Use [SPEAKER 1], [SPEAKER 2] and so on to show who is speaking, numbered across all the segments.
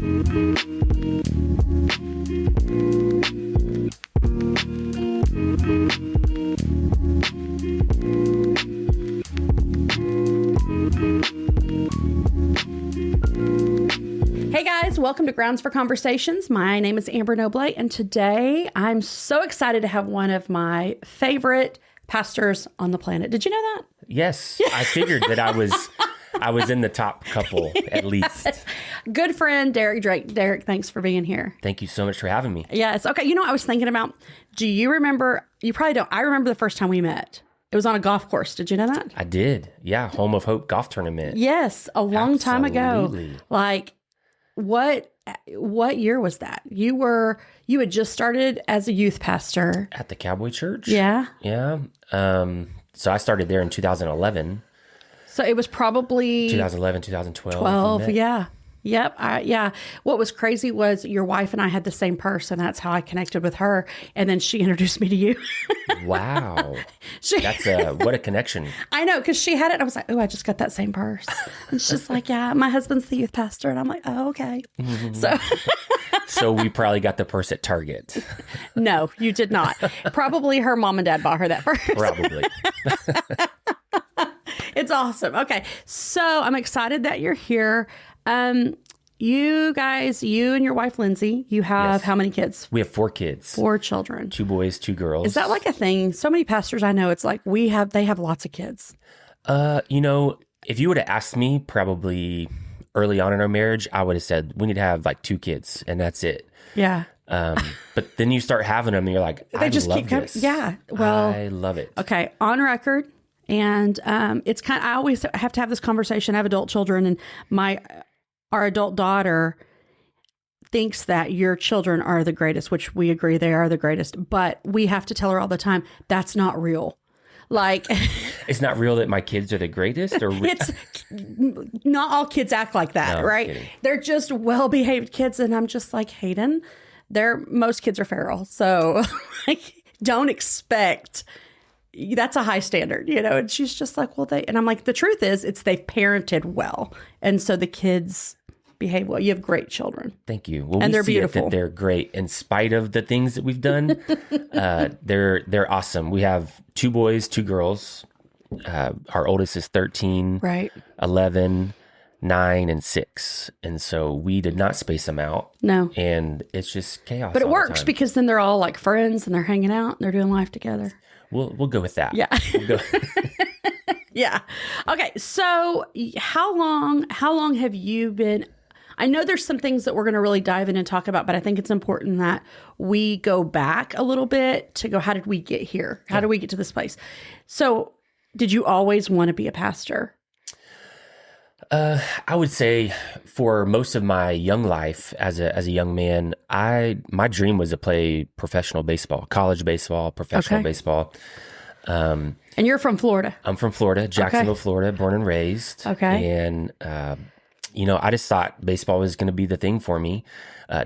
[SPEAKER 1] Hey guys, welcome to Grounds for Conversations. My name is Amber Noble, and today I'm so excited to have one of my favorite pastors on the planet. Did you know that?
[SPEAKER 2] Yes, I figured that I was in the top couple at least.
[SPEAKER 1] Good friend, Derrick. Derrick, thanks for being here.
[SPEAKER 2] Thank you so much for having me.
[SPEAKER 1] Yes. Okay. You know, I was thinking about, do you remember, you probably don't, I remember the first time we met. It was on a golf course. Did you know that?
[SPEAKER 2] I did. Yeah. Home of Hope golf tournament.
[SPEAKER 1] Yes. A long time ago. Like, what year was that? You had just started as a youth pastor.
[SPEAKER 2] At the Cowboy Church?
[SPEAKER 1] Yeah.
[SPEAKER 2] Yeah. So I started there in 2011.
[SPEAKER 1] So it was probably
[SPEAKER 2] 2011, 2012.
[SPEAKER 1] 12, yeah. Yep. Yeah. What was crazy was your wife and I had the same purse, and that's how I connected with her. And then she introduced me to you.
[SPEAKER 2] Wow. That's what a connection.
[SPEAKER 1] I know, because she had it. And I was like, oh, I just got that same purse. And she's like, yeah, my husband's the youth pastor. And I'm like, oh, okay.
[SPEAKER 2] So we probably got the purse at Target.
[SPEAKER 1] No, you did not. Probably her mom and dad bought her that purse.
[SPEAKER 2] Probably.
[SPEAKER 1] It's awesome. Okay. So I'm excited that you're here. You guys, you and your wife, Lindsay, you have How many kids?
[SPEAKER 2] We have 4 kids.
[SPEAKER 1] 4 children.
[SPEAKER 2] 2 boys, 2 girls.
[SPEAKER 1] Is that like a thing? So many pastors I know, it's like they have lots of kids.
[SPEAKER 2] You know, if you would have asked me probably early on in our marriage, I would have said we need to have like 2 kids and that's it.
[SPEAKER 1] Yeah.
[SPEAKER 2] But then you start having them and you're like, I love this.
[SPEAKER 1] Yeah. Well,
[SPEAKER 2] I love it.
[SPEAKER 1] Okay. On record. And it's I always have to have this conversation. I have adult children, and our adult daughter thinks that your children are the greatest, which we agree they are the greatest. But we have to tell her all the time, that's not real. Like,
[SPEAKER 2] it's not real that my kids are the greatest, or
[SPEAKER 1] it's not all kids act like that,
[SPEAKER 2] no,
[SPEAKER 1] right? They're just well-behaved kids, and I'm just like, Hayden, most kids are feral, so like, don't expect. That's a high standard, you know? And she's just like, and I'm like, the truth is, they've parented well. And so the kids behave well. You have great children.
[SPEAKER 2] Thank you. Well,
[SPEAKER 1] and they're
[SPEAKER 2] see
[SPEAKER 1] beautiful.
[SPEAKER 2] That they're great in spite of the things that we've done. They're awesome. We have 2 boys, 2 girls. Our oldest is 13,
[SPEAKER 1] right?
[SPEAKER 2] 11, 9, and 6. And so we did not space them out.
[SPEAKER 1] No.
[SPEAKER 2] And it's just chaos.
[SPEAKER 1] But it works because then they're all like friends and they're hanging out and they're doing life together.
[SPEAKER 2] We'll go with that.
[SPEAKER 1] Yeah. Yeah. Okay. So how long have you been? I know there's some things that we're going to really dive in and talk about, but I think it's important that we go back a little bit to go, how did we get here? How did we get to this place? So did you always want to be a pastor?
[SPEAKER 2] I would say for most of my young life as a young man, my dream was to play professional baseball, college baseball, professional baseball.
[SPEAKER 1] And you're from Florida?
[SPEAKER 2] I'm from Florida, Jacksonville, Florida, born and raised.
[SPEAKER 1] Okay.
[SPEAKER 2] And, I just thought baseball was going to be the thing for me.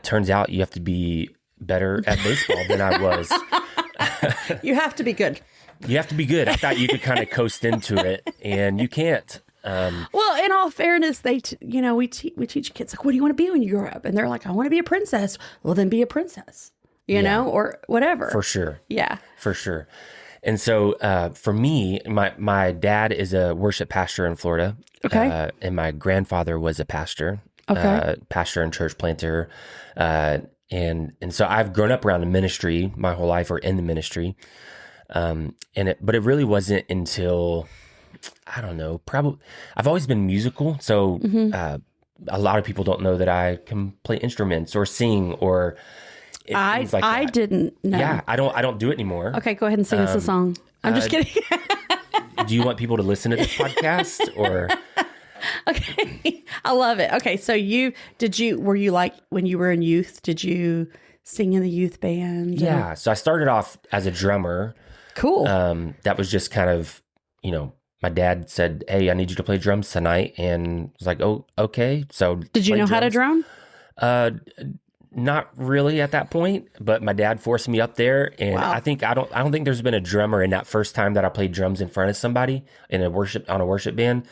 [SPEAKER 2] Turns out you have to be better at baseball than I was.
[SPEAKER 1] You have to be good.
[SPEAKER 2] You have to be good. I thought you could kind of coast into it, and you can't.
[SPEAKER 1] Well, in all fairness, we teach kids, like, what do you want to be when you grow up? And they're like, I want to be a princess. Well, then be a princess, you know, or whatever.
[SPEAKER 2] For sure.
[SPEAKER 1] Yeah.
[SPEAKER 2] For sure. And so for me, my dad is a worship pastor in Florida.
[SPEAKER 1] Okay.
[SPEAKER 2] And my grandfather was a pastor.
[SPEAKER 1] Okay.
[SPEAKER 2] Pastor and church planter. And so I've grown up around the ministry my whole life, or in the ministry. But it really wasn't until, I don't know, probably I've always been musical. So a lot of people don't know that I can play instruments or sing or things like that.
[SPEAKER 1] I didn't know.
[SPEAKER 2] Yeah, I don't do it anymore.
[SPEAKER 1] Okay, go ahead and sing us a song. I'm just kidding.
[SPEAKER 2] Do you want people to listen to this podcast or?
[SPEAKER 1] Okay, I love it. Okay, so were you like, when you were in youth, did you sing in the youth band?
[SPEAKER 2] Yeah, so I started off as a drummer.
[SPEAKER 1] Cool.
[SPEAKER 2] That was just kind of, my dad said, hey, I need you to play drums tonight. And I was like, oh, okay. So
[SPEAKER 1] did you know how to drum?
[SPEAKER 2] Not really at that point, but my dad forced me up there. And
[SPEAKER 1] wow.
[SPEAKER 2] I don't think there's been a drummer in that first time that I played drums in front of somebody on a worship band.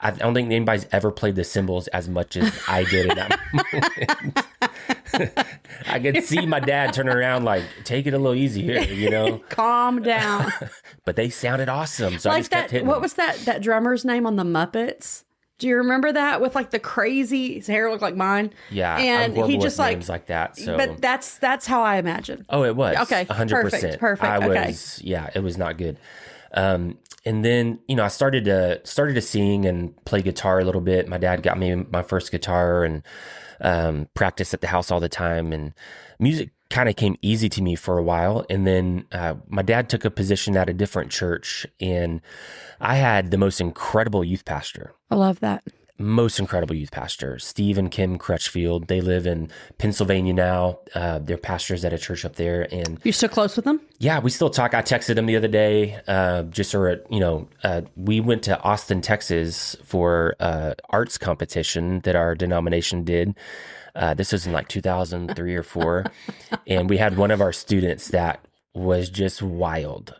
[SPEAKER 2] I don't think anybody's ever played the cymbals as much as I did in that moment. I could see my dad turning around like, take it a little easy here, you know?
[SPEAKER 1] Calm down.
[SPEAKER 2] But they sounded awesome. So I
[SPEAKER 1] Like
[SPEAKER 2] just kept
[SPEAKER 1] that,
[SPEAKER 2] hitting
[SPEAKER 1] what
[SPEAKER 2] them.
[SPEAKER 1] was that drummer's name on the Muppets? Do you remember that with like the crazy, his hair looked like mine?
[SPEAKER 2] Yeah,
[SPEAKER 1] and
[SPEAKER 2] I'm horrible
[SPEAKER 1] he just
[SPEAKER 2] with
[SPEAKER 1] like,
[SPEAKER 2] names like that. So,
[SPEAKER 1] but that's how I imagine.
[SPEAKER 2] oh, it was
[SPEAKER 1] Okay,
[SPEAKER 2] 100%.
[SPEAKER 1] perfect,
[SPEAKER 2] I
[SPEAKER 1] okay.
[SPEAKER 2] was, yeah, it was not good. And then, you know, I started to sing and play guitar a little bit. My dad got me my first guitar and practiced at the house all the time. And music kind of came easy to me for a while. And then my dad took a position at a different church, and I had the most incredible youth pastor.
[SPEAKER 1] I love that.
[SPEAKER 2] Most incredible youth pastor, Steve and Kim Crutchfield. They live in Pennsylvania now. They're pastors at a church up there. And
[SPEAKER 1] You still close with them?
[SPEAKER 2] yeah, we still talk. I texted them the other day, we went to Austin, Texas for arts competition that our denomination did. This was in like 2003 or 4. And we had one of our students that was just wild.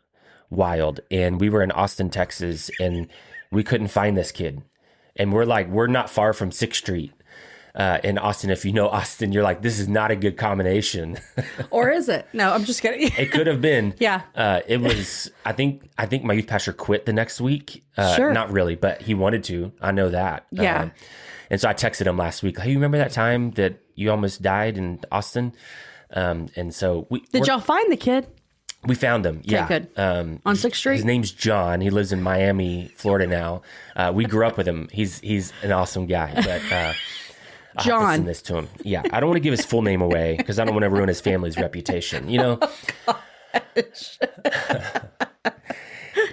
[SPEAKER 2] And we were in Austin, Texas, and we couldn't find this kid. And we're not far from 6th Street in Austin. If you know Austin, you're like, this is not a good combination.
[SPEAKER 1] Or is it? No, I'm just kidding.
[SPEAKER 2] It could have been.
[SPEAKER 1] Yeah.
[SPEAKER 2] It was, I think my youth pastor quit the next week.
[SPEAKER 1] Sure.
[SPEAKER 2] Not really, but he wanted to. I know that.
[SPEAKER 1] Yeah.
[SPEAKER 2] And so I texted him last week. Hey, you remember that time that you almost died in Austin? And so
[SPEAKER 1] Did y'all find the kid?
[SPEAKER 2] we found him. Yeah.
[SPEAKER 1] good. On 6th Street?
[SPEAKER 2] His name's John. He lives in Miami, Florida now. We grew up with him. He's an awesome guy. But I'll have to
[SPEAKER 1] John.
[SPEAKER 2] send this to him. Yeah. I don't want to give his full name away because I don't want to ruin his family's reputation, you know?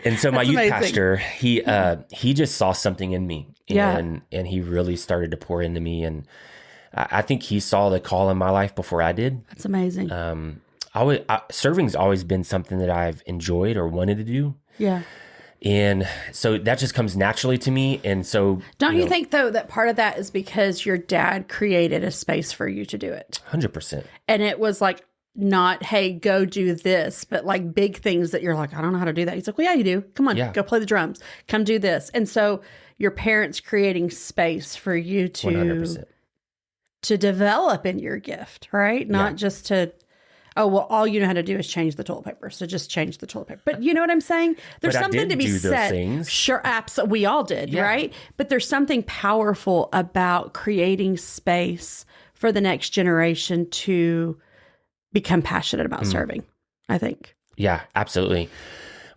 [SPEAKER 2] And so my
[SPEAKER 1] That's
[SPEAKER 2] youth
[SPEAKER 1] amazing.
[SPEAKER 2] pastor, he just saw something in me.
[SPEAKER 1] Yeah.
[SPEAKER 2] And he really started to pour into me. And I think he saw the call in my life before I did.
[SPEAKER 1] That's amazing.
[SPEAKER 2] Serving's always been something that I've enjoyed or wanted to do.
[SPEAKER 1] Yeah.
[SPEAKER 2] And so that just comes naturally to me. And so
[SPEAKER 1] Don't you think, though, that part of that is because your dad created a space for you to do it?
[SPEAKER 2] 100%.
[SPEAKER 1] And it was like, not, hey, go do this, but like big things that you're like, I don't know how to do that. He's like, well, yeah, you do. Come on,
[SPEAKER 2] Yeah.
[SPEAKER 1] go play the drums. Come do this. And so your parents creating space for you
[SPEAKER 2] 100%.
[SPEAKER 1] to develop in your gift, right? Not just to, oh, well, all you know how to do is change the toilet paper. So just change the toilet paper. But you know what I'm saying? There's
[SPEAKER 2] But I
[SPEAKER 1] something
[SPEAKER 2] did
[SPEAKER 1] to be
[SPEAKER 2] do those
[SPEAKER 1] said.
[SPEAKER 2] things.
[SPEAKER 1] Sure, absolutely. We all did,
[SPEAKER 2] Yeah.
[SPEAKER 1] right? But there's something powerful about creating space for the next generation to become passionate about serving, I think.
[SPEAKER 2] Yeah, absolutely.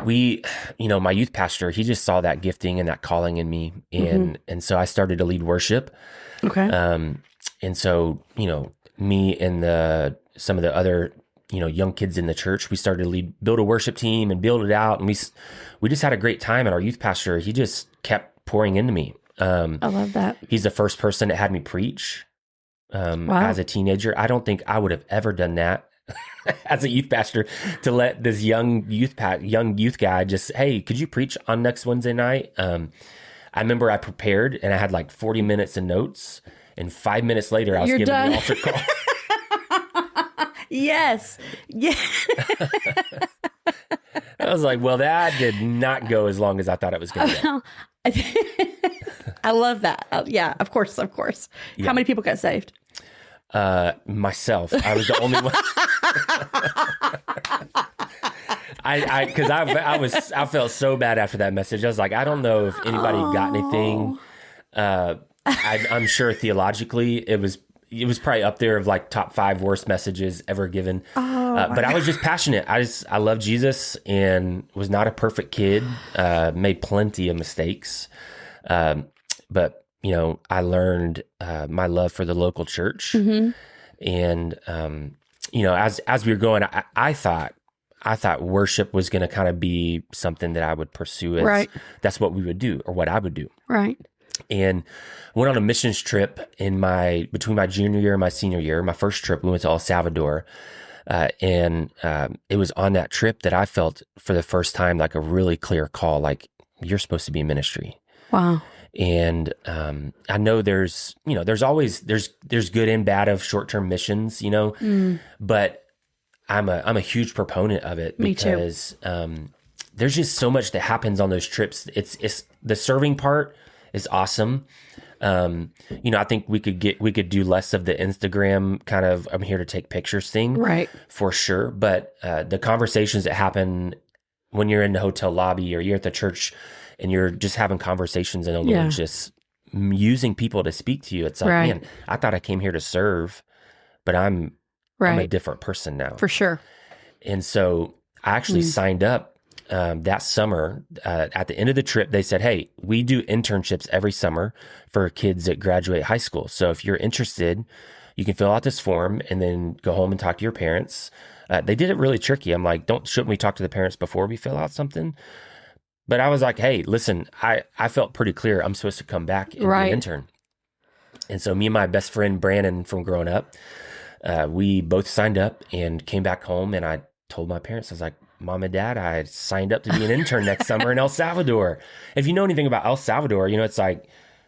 [SPEAKER 2] My youth pastor, he just saw that gifting and that calling in me. And so I started to lead worship.
[SPEAKER 1] Okay.
[SPEAKER 2] And so, me and some of the other, young kids in the church, we started to build a worship team and build it out. And we just had a great time. And our youth pastor, he just kept pouring into me.
[SPEAKER 1] I love that.
[SPEAKER 2] He's the first person that had me preach as a teenager. I don't think I would have ever done that as a youth pastor, to let this young youth guy just, hey, could you preach on next Wednesday night? I remember I prepared and I had like 40 minutes of notes, and 5 minutes later I was
[SPEAKER 1] You're
[SPEAKER 2] given
[SPEAKER 1] done.
[SPEAKER 2] the altar call.
[SPEAKER 1] Yes. Yeah.
[SPEAKER 2] I was like, well, that did not go as long as I thought it was going to go.
[SPEAKER 1] I love that. Yeah, of course.
[SPEAKER 2] Yeah.
[SPEAKER 1] How many people got saved?
[SPEAKER 2] Myself. I was the only one. I felt so bad after that message. I was like, I don't know if anybody got anything. I'm sure theologically it was probably up there of like top 5 worst messages ever given. But I was just passionate. I love Jesus and was not a perfect kid. Made plenty of mistakes. But I learned my love for the local church. And as we were going, I thought worship was going to kind of be something that I would pursue as that's what we would do, or what I would do.
[SPEAKER 1] Right.
[SPEAKER 2] And went on a missions trip between my junior year and my senior year. My first trip, we went to El Salvador. And it was on that trip that I felt for the first time like a really clear call, like, you're supposed to be in ministry.
[SPEAKER 1] Wow.
[SPEAKER 2] And I know there's always good and bad of short-term missions, but I'm a huge proponent of it.
[SPEAKER 1] Me too.
[SPEAKER 2] Because there's just so much that happens on those trips. It's the serving part is awesome. I think we could do less of the Instagram kind of, I'm here to take pictures thing.
[SPEAKER 1] Right.
[SPEAKER 2] For sure. But the conversations that happen when you're in the hotel lobby or you're at the church and you're just having conversations and the Lord's just using people to speak to you. It's like, man, I thought I came here to serve, but I'm a different person now.
[SPEAKER 1] For sure.
[SPEAKER 2] And so I actually signed up that summer. At the end of the trip, they said, hey, we do internships every summer for kids that graduate high school. So if you're interested, you can fill out this form and then go home and talk to your parents. They did it really tricky. I'm like, shouldn't we talk to the parents before we fill out something? But I was like, hey, listen, I felt pretty clear I'm supposed to come back and be an intern. And so me and my best friend, Brandon, from growing up, we both signed up and came back home. And I told my parents, I was like, Mom and Dad, I signed up to be an intern next summer in El Salvador. If you know anything about El Salvador, it's like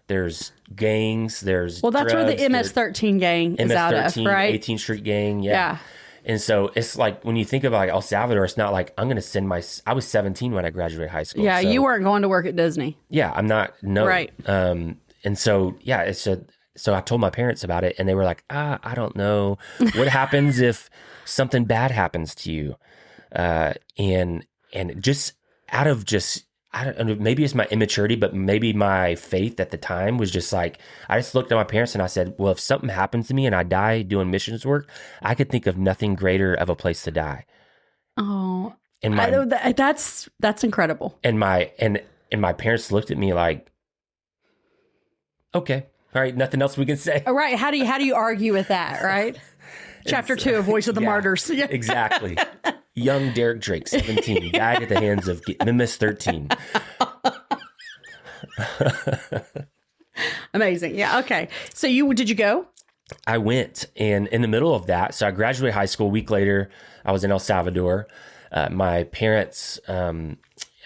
[SPEAKER 2] there's gangs, there's
[SPEAKER 1] Well, that's
[SPEAKER 2] drugs,
[SPEAKER 1] where the MS-13 gang is out of, right?
[SPEAKER 2] 18th Street gang, yeah. And so it's like, when you think about El Salvador, it's not like I'm going to send I was 17 when I graduated high school.
[SPEAKER 1] Yeah,
[SPEAKER 2] so,
[SPEAKER 1] you weren't going to work at Disney.
[SPEAKER 2] Yeah, I'm not, no.
[SPEAKER 1] Right.
[SPEAKER 2] And so, yeah, so I told my parents about it and they were like, I don't know. What happens if something bad happens to you? And just out of I don't know, maybe it's my immaturity, but maybe my faith at the time was just like, I just looked at my parents and I said, well, if something happens to me and I die doing missions work, I could think of nothing greater of a place to die.
[SPEAKER 1] Oh, and that's incredible.
[SPEAKER 2] And my parents looked at me like, okay, all right, nothing else we can say.
[SPEAKER 1] All right. How do you argue with that? Right. Chapter 2 of Voice of the Martyrs. Yeah.
[SPEAKER 2] Exactly. Young Derrick Drake, 17, died at the hands of MS-13.
[SPEAKER 1] Amazing. Yeah. Okay. So did you go?
[SPEAKER 2] I went, and in the middle of that, so I graduated high school. A week later, I was in El Salvador. My parents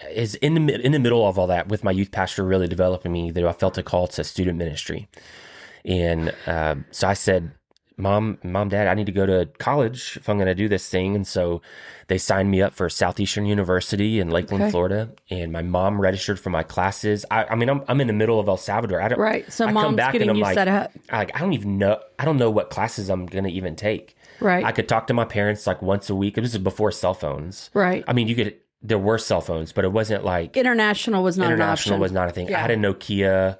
[SPEAKER 2] is in the middle of all that with my youth pastor really developing me. That I felt a call to student ministry, and so I said, Mom, Dad, I need to go to college if I'm going to do this thing. And so they signed me up for Southeastern University in Lakeland, Florida. And my mom registered for my classes. I'm in the middle of El Salvador.
[SPEAKER 1] So mom's getting you set up.
[SPEAKER 2] I don't know what classes I'm going to even take.
[SPEAKER 1] Right.
[SPEAKER 2] I could talk to my parents like once a week. This is before cell phones.
[SPEAKER 1] Right.
[SPEAKER 2] I mean, there were cell phones, but it wasn't like
[SPEAKER 1] international was not an option.
[SPEAKER 2] Was not a thing.
[SPEAKER 1] Yeah.
[SPEAKER 2] I had a Nokia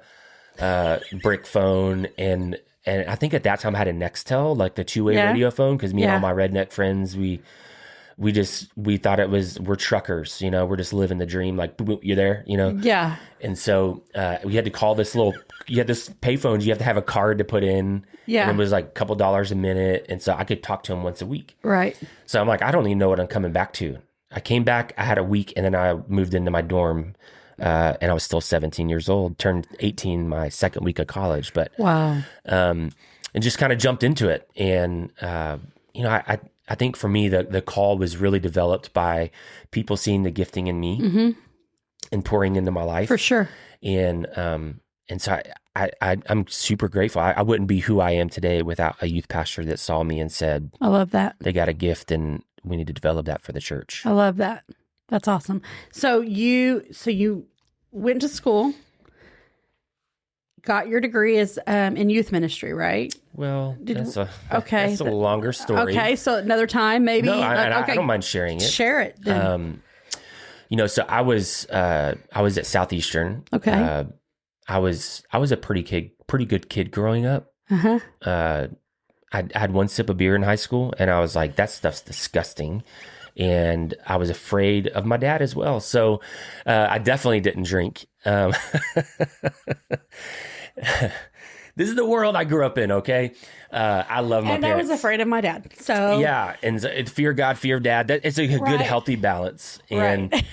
[SPEAKER 2] brick phone, and I think at that time I had a Nextel, like the two-way radio phone, because me and all my redneck friends, we thought we're truckers, we're just living the dream, like, boop, boop, you're there,
[SPEAKER 1] Yeah.
[SPEAKER 2] And so we had to call you had this payphones, you have to have a card to put in.
[SPEAKER 1] Yeah.
[SPEAKER 2] And it was like a couple dollars a minute. And so I could talk to him once a week.
[SPEAKER 1] Right.
[SPEAKER 2] So I'm like, I don't even know what I'm coming back to. I came back, I had a week, and then I moved into my dorm. And I was still 17 years old, turned 18 my second week of college, but
[SPEAKER 1] wow.
[SPEAKER 2] And just kind of jumped into it. And, I think for me, the call was really developed by people seeing the gifting in me and pouring into my life.
[SPEAKER 1] For sure.
[SPEAKER 2] And so I'm super grateful. I wouldn't be who I am today without a youth pastor that saw me and said,
[SPEAKER 1] I love that.
[SPEAKER 2] They got a gift and we need to develop that for the church.
[SPEAKER 1] I love that. That's awesome. So you went to school, got your degree as in youth ministry, right?
[SPEAKER 2] Well, that's a longer story.
[SPEAKER 1] Okay, so another time maybe.
[SPEAKER 2] No, I don't mind sharing it.
[SPEAKER 1] Share it. Then.
[SPEAKER 2] So I was at Southeastern.
[SPEAKER 1] Okay.
[SPEAKER 2] I was a pretty good kid growing up. I had one sip of beer in high school, and I was like, that stuff's disgusting. And I was afraid of my dad as well. So I definitely didn't drink. This is the world I grew up in, okay? I love my parents.
[SPEAKER 1] And I was afraid of my dad. So
[SPEAKER 2] yeah, and fear God, fear dad. It's a good, healthy balance. And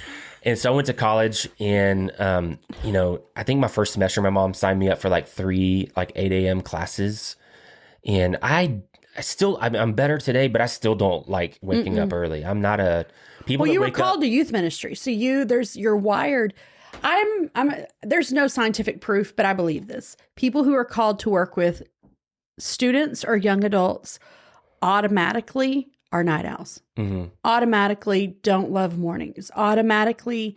[SPEAKER 2] and so I went to college, and I think my first semester, my mom signed me up for like 3 8 a.m. classes. And I'm better today, but I still don't like waking up early. I'm not a people. Well,
[SPEAKER 1] you were called to youth ministry, so you're wired. There's no scientific proof, but I believe this. People who are called to work with students or young adults automatically are night owls. Automatically don't love mornings. Automatically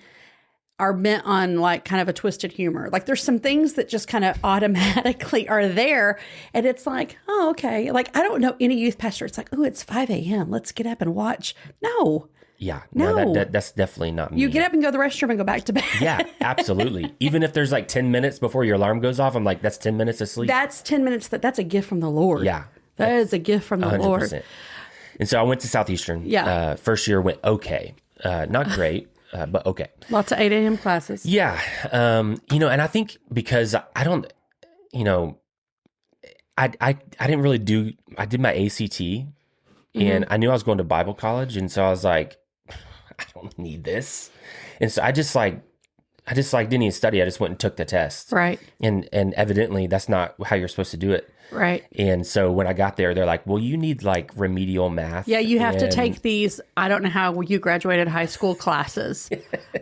[SPEAKER 1] are bent on like kind of a twisted humor. Like there's some things that just kind of automatically are there. And it's like, oh, okay. Like I don't know any youth pastor. It's like, oh, it's 5 a.m. Let's get up and watch. No.
[SPEAKER 2] Yeah.
[SPEAKER 1] No.
[SPEAKER 2] That's definitely not me.
[SPEAKER 1] You get up and go to the restroom and go back to bed.
[SPEAKER 2] Yeah, absolutely. Even if there's like 10 minutes before your alarm goes off, I'm like, that's 10 minutes of sleep.
[SPEAKER 1] That's 10 minutes. That's a gift from the Lord.
[SPEAKER 2] Yeah.
[SPEAKER 1] That is a gift from the
[SPEAKER 2] 100%.
[SPEAKER 1] Lord.
[SPEAKER 2] And so I went to Southeastern.
[SPEAKER 1] Yeah.
[SPEAKER 2] First year went okay. Not great, but okay.
[SPEAKER 1] Lots of 8 a.m. classes.
[SPEAKER 2] Yeah. And I think because I don't, I didn't really I did my ACT and I knew I was going to Bible college. And so I was like, I don't need this. And so I just didn't even study. I just went and took the test.
[SPEAKER 1] Right.
[SPEAKER 2] And evidently that's not how you're supposed to do it.
[SPEAKER 1] Right.
[SPEAKER 2] And so when I got there, they're like, well, you need like remedial math.
[SPEAKER 1] Yeah, you have to take these, I don't know how you graduated high school classes.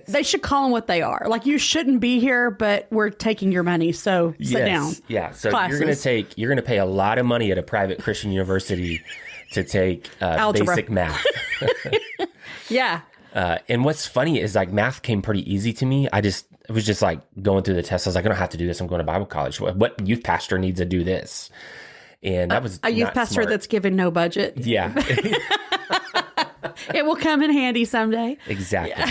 [SPEAKER 1] They should call them what they are. Like you shouldn't be here, but we're taking your money. So sit down.
[SPEAKER 2] Yeah. So
[SPEAKER 1] classes.
[SPEAKER 2] you're going to pay a lot of money at a private Christian university to take basic math.
[SPEAKER 1] Yeah.
[SPEAKER 2] And what's funny is like math came pretty easy to me. It was just like going through the test. I was like, I don't have to do this. I'm going to Bible college. What youth pastor needs to do this? And that was
[SPEAKER 1] a youth pastor
[SPEAKER 2] smart.
[SPEAKER 1] That's given no budget.
[SPEAKER 2] Yeah.
[SPEAKER 1] It will come in handy someday.
[SPEAKER 2] Exactly.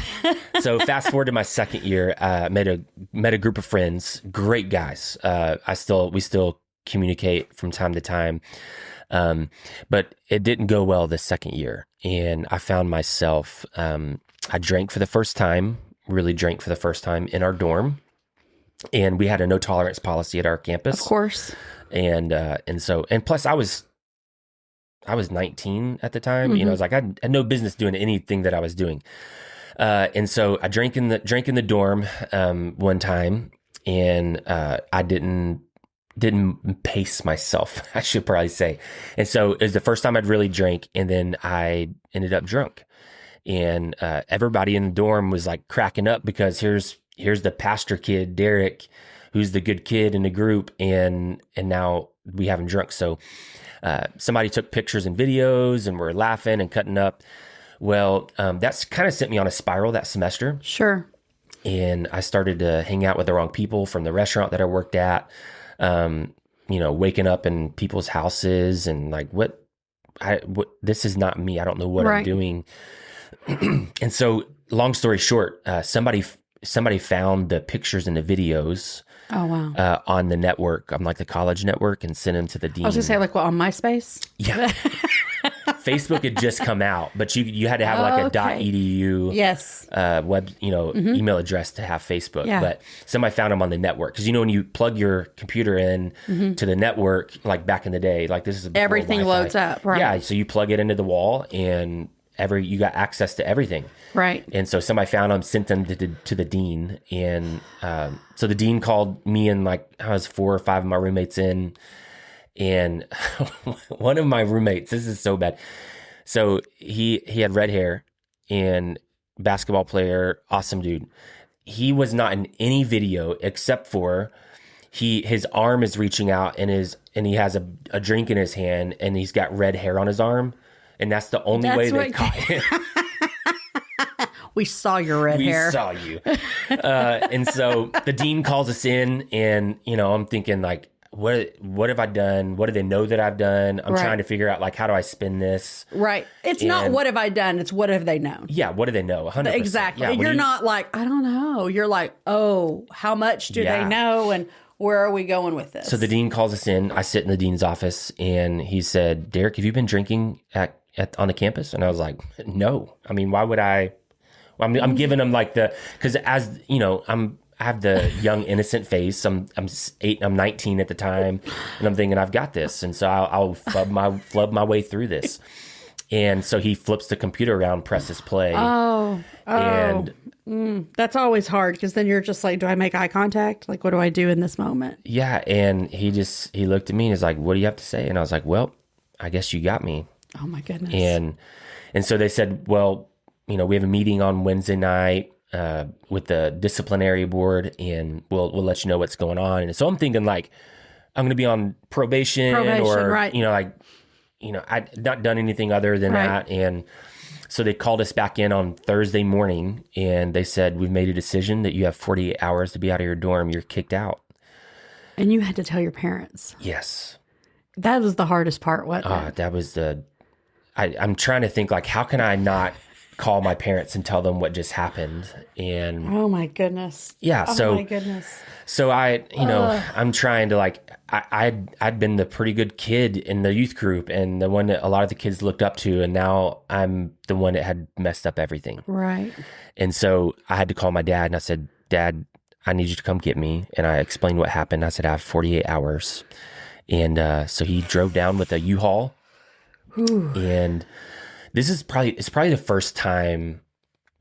[SPEAKER 2] So fast forward to my second year, met a group of friends, great guys. We still communicate from time to time. But it didn't go well the second year. And I found myself, I drank for the first time, really drank for the first time in our dorm. And we had a no tolerance policy at our campus.
[SPEAKER 1] Of course.
[SPEAKER 2] And plus I was 19 at the time. I was like, I had no business doing anything that I was doing. And so I drank in the dorm, one time and, I didn't pace myself, I should probably say. And so it was the first time I'd really drank, and then I ended up drunk. And everybody in the dorm was like cracking up because here's the pastor kid, Derrick, who's the good kid in the group, and now we haven't drunk. So somebody took pictures and videos, and we're laughing and cutting up. Well, that's kind of sent me on a spiral that semester.
[SPEAKER 1] Sure.
[SPEAKER 2] And I started to hang out with the wrong people from the restaurant that I worked at. Waking up in people's houses and like, what this is not me. I don't know what I'm doing. And so long story short, somebody found the pictures and the videos.
[SPEAKER 1] Oh, wow.
[SPEAKER 2] On the network, on like the college network, and sent them to the dean.
[SPEAKER 1] I was gonna say like, what, on MySpace?
[SPEAKER 2] Yeah. Facebook had just come out, but you had to have like a .edu
[SPEAKER 1] yes
[SPEAKER 2] web email address to have Facebook.
[SPEAKER 1] Yeah.
[SPEAKER 2] But somebody found them on the network because when you plug your computer in to the network, like back in the day, like this is before
[SPEAKER 1] everything
[SPEAKER 2] Wi-Fi.
[SPEAKER 1] loads up. Right.
[SPEAKER 2] Yeah, so you plug it into the wall and you got access to everything.
[SPEAKER 1] Right.
[SPEAKER 2] And so somebody found them, sent them to the dean, and so the dean called me and like I was 4 or 5 of my roommates in. And one of my roommates, this is so bad. So he had red hair and basketball player, awesome dude. He was not in any video except for his arm is reaching out and he has a drink in his hand and he's got red hair on his arm. And that's the only way they caught him.
[SPEAKER 1] We saw your red hair.
[SPEAKER 2] We saw you. And so the dean calls us in and, I'm thinking like, what have I done? What do they know that I've done? I'm trying to figure out like, how do I spin this?
[SPEAKER 1] Right. It's not what have I done? It's what have they known?
[SPEAKER 2] Yeah. What do they know? 100%.
[SPEAKER 1] Exactly.
[SPEAKER 2] Yeah,
[SPEAKER 1] You're not like, I don't know. You're like, oh, how much do they know? And where are we going with this?
[SPEAKER 2] So the dean calls us in. I sit in the dean's office and he said, Derrick, have you been drinking on the campus? And I was like, no. I mean, why would I? I'm giving them like because as I have the young innocent face. I'm 19 at the time, and I'm thinking I've got this, and so I'll flub my way through this. And so he flips the computer around, presses play. And
[SPEAKER 1] that's always hard because then you're just like, do I make eye contact? Like, what do I do in this moment?
[SPEAKER 2] Yeah, and he looked at me and he's like, "What do you have to say?" And I was like, "Well, I guess you got me."
[SPEAKER 1] Oh my goodness.
[SPEAKER 2] And so they said, "Well, we have a meeting on Wednesday night." With the disciplinary board, and we'll let you know what's going on. And so I'm thinking like I'm going to be on probation or
[SPEAKER 1] right.
[SPEAKER 2] like I'd not done anything other than that. And so they called us back in on Thursday morning and they said, we've made a decision that you have 48 hours to be out of your dorm. You're kicked out.
[SPEAKER 1] And you had to tell your parents.
[SPEAKER 2] Yes.
[SPEAKER 1] That was the hardest part, wasn't it?
[SPEAKER 2] That was I'm trying to think, like, how can I not call my parents and tell them what just happened? And
[SPEAKER 1] oh my goodness.
[SPEAKER 2] Yeah.
[SPEAKER 1] Oh my goodness.
[SPEAKER 2] So I'm trying to, like, I'd been the pretty good kid in the youth group and the one that a lot of the kids looked up to. And now I'm the one that had messed up everything.
[SPEAKER 1] Right.
[SPEAKER 2] And so I had to call my dad and I said, Dad, I need you to come get me. And I explained what happened. I said, I have 48 hours. And so he drove down with a U-Haul. Ooh. And it's probably the first time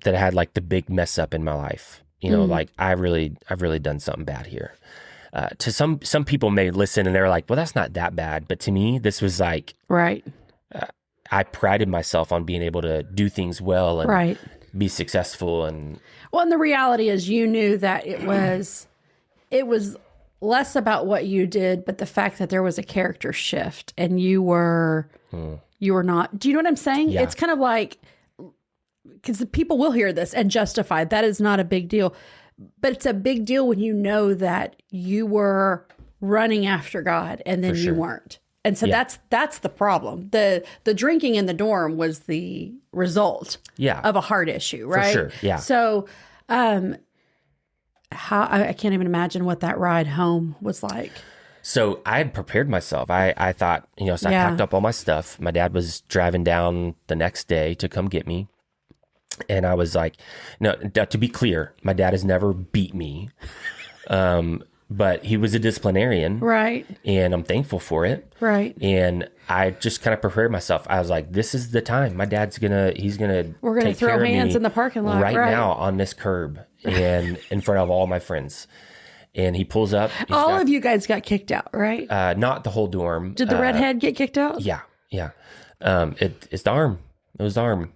[SPEAKER 2] that I had, like, the big mess up in my life. Like, I've really done something bad here. To some people may listen and they're like, well, that's not that bad. But to me, this was like,
[SPEAKER 1] right.
[SPEAKER 2] I prided myself on being able to do things well and be successful. And
[SPEAKER 1] the reality is you knew that it was less about what you did, but the fact that there was a character shift and you were not, do you know what I'm saying?
[SPEAKER 2] Yeah.
[SPEAKER 1] It's kind of like, because the people will hear this and justify that is not a big deal, but it's a big deal when you know that you were running after God and then you weren't. And so that's the problem. The drinking in the dorm was the result of a heart issue, right?
[SPEAKER 2] For sure. Yeah.
[SPEAKER 1] So, I can't even imagine what that ride home was like.
[SPEAKER 2] So I had prepared myself. I thought, so I packed up all my stuff. My dad was driving down the next day to come get me. And I was like, no, to be clear, my dad has never beat me. But he was a disciplinarian.
[SPEAKER 1] Right.
[SPEAKER 2] And I'm thankful for it.
[SPEAKER 1] Right.
[SPEAKER 2] And I just kind of prepared myself. I was like, this is the time. My dad's we're going to
[SPEAKER 1] throw hands in the parking lot
[SPEAKER 2] right now on this curb and in front of all my friends. And he pulls up.
[SPEAKER 1] All of you guys got kicked out, right?
[SPEAKER 2] Not the whole dorm.
[SPEAKER 1] Did the redhead get kicked out?
[SPEAKER 2] Yeah. Yeah. It's the arm. It was the arm.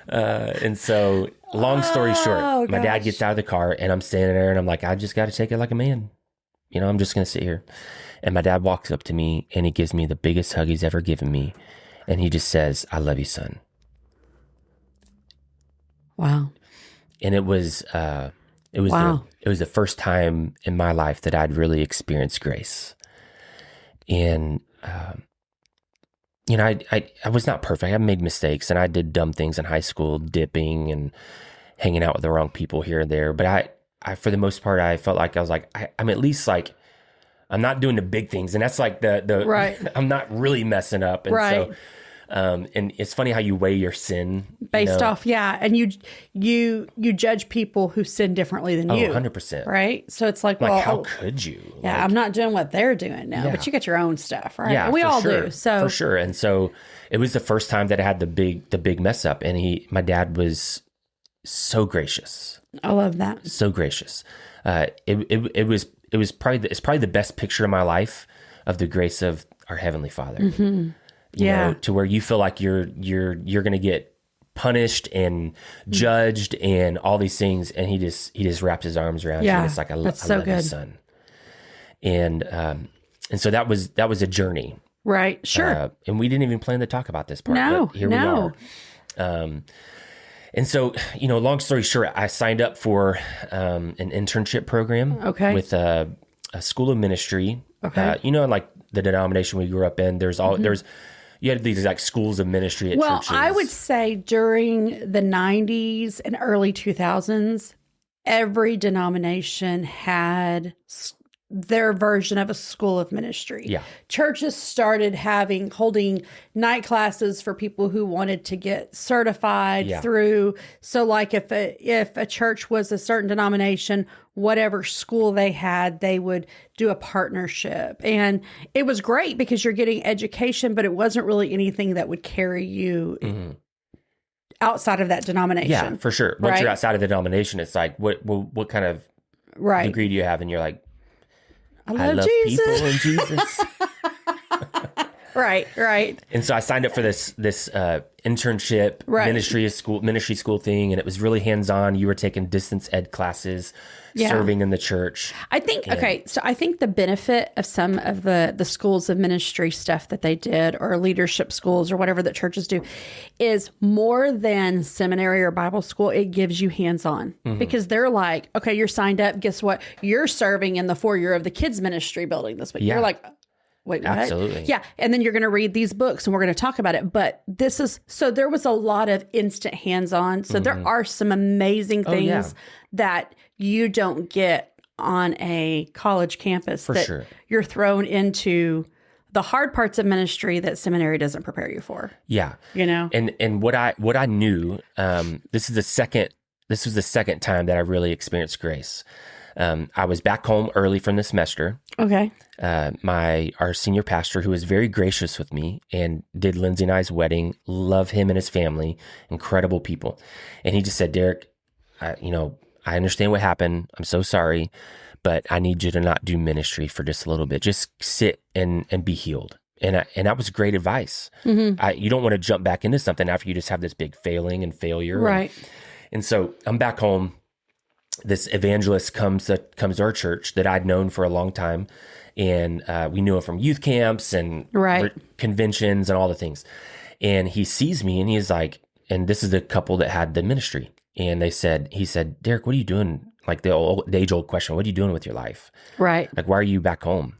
[SPEAKER 2] And so, long story short, my dad gets out of the car and I'm standing there and I'm like, I just got to take it like a man. I'm just going to sit here. And my dad walks up to me and he gives me the biggest hug he's ever given me. And he just says, I love you, son.
[SPEAKER 1] Wow.
[SPEAKER 2] And it was the first time in my life that I'd really experienced grace. And, I was not perfect. I made mistakes and I did dumb things in high school, dipping and hanging out with the wrong people here and there. But I for the most part, I felt like I was like, I'm at least like, I'm not doing the big things. And that's like the
[SPEAKER 1] right.
[SPEAKER 2] I'm not really messing up. And
[SPEAKER 1] right.
[SPEAKER 2] so, and it's funny how you weigh your sin
[SPEAKER 1] based off. Yeah. And you judge people who sin differently than you.
[SPEAKER 2] 100%.
[SPEAKER 1] Right. So it's like,
[SPEAKER 2] how could you?
[SPEAKER 1] Yeah. I'm not doing what they're doing now, but you got your own stuff. Right.
[SPEAKER 2] Yeah.
[SPEAKER 1] And we all
[SPEAKER 2] sure.
[SPEAKER 1] do. So
[SPEAKER 2] for sure. And so it was the first time that I had the big mess up and my dad was so gracious.
[SPEAKER 1] I love that.
[SPEAKER 2] So gracious. It's probably the best picture of my life of the grace of our Heavenly Father.
[SPEAKER 1] Mm-hmm.
[SPEAKER 2] You know, to where you feel like you're going to get punished and judged and all these things. And he just wraps his arms around you. And it's like, I love you, son. And so that was a journey.
[SPEAKER 1] Right. Sure.
[SPEAKER 2] And we didn't even plan to talk about this part.
[SPEAKER 1] No,
[SPEAKER 2] but here we are. And so, long story short, I signed up for an internship program with a school of ministry.
[SPEAKER 1] Okay.
[SPEAKER 2] Like the denomination we grew up in, you had these like schools of ministry at churches.
[SPEAKER 1] I would say during the 90s and early 2000s, every denomination had their version of a school of ministry.
[SPEAKER 2] Yeah.
[SPEAKER 1] Churches started holding night classes for people who wanted to get certified through. So like if a church was a certain denomination, whatever school they had, they would do a partnership. And it was great because you're getting education, but it wasn't really anything that would carry you outside of that denomination.
[SPEAKER 2] Yeah, for sure. Once you're outside of the denomination, it's like, what kind of degree do you have? And you're like, I love
[SPEAKER 1] Jesus.
[SPEAKER 2] people and Jesus.
[SPEAKER 1] Right.
[SPEAKER 2] And so I signed up for this internship,
[SPEAKER 1] Right.
[SPEAKER 2] ministry school thing. And it was really hands-on. You were taking distance ed classes, serving in the church.
[SPEAKER 1] I think, so I think the benefit of some of the schools of ministry stuff that they did, or leadership schools or whatever that churches do, is more than seminary or Bible school. It gives you hands-on because they're like, okay, you're signed up. Guess what? You're serving in the foyer of the kids ministry building this week.
[SPEAKER 2] Yeah.
[SPEAKER 1] You're like, wait, what?
[SPEAKER 2] Absolutely.
[SPEAKER 1] Yeah. And then you're going to read these books and we're going to talk about it. But so there was a lot of instant hands-on. So there are some amazing things that you don't get on a college campus that you're thrown into the hard parts of ministry that seminary doesn't prepare you for.
[SPEAKER 2] Yeah.
[SPEAKER 1] You know?
[SPEAKER 2] And what I knew, this was the second time that I really experienced grace. I was back home early from the semester.
[SPEAKER 1] Okay.
[SPEAKER 2] Our senior pastor, who was very gracious with me and did Lindsay and I's wedding, love him and his family, incredible people. And he just said, Derrick, I understand what happened. I'm so sorry, but I need you to not do ministry for just a little bit. Just sit and be healed. And that was great advice. You don't want to jump back into something after you just have this big failing and failure.
[SPEAKER 1] Right.
[SPEAKER 2] And so I'm back home. This evangelist comes to our church that I'd known for a long time. And we knew him from youth camps and conventions and all the things. And he sees me and he's like, and this is the couple that had the ministry. And he said, Derrick, what are you doing? Like the age-old question, what are you doing with your life? Right. Like, why are you back home?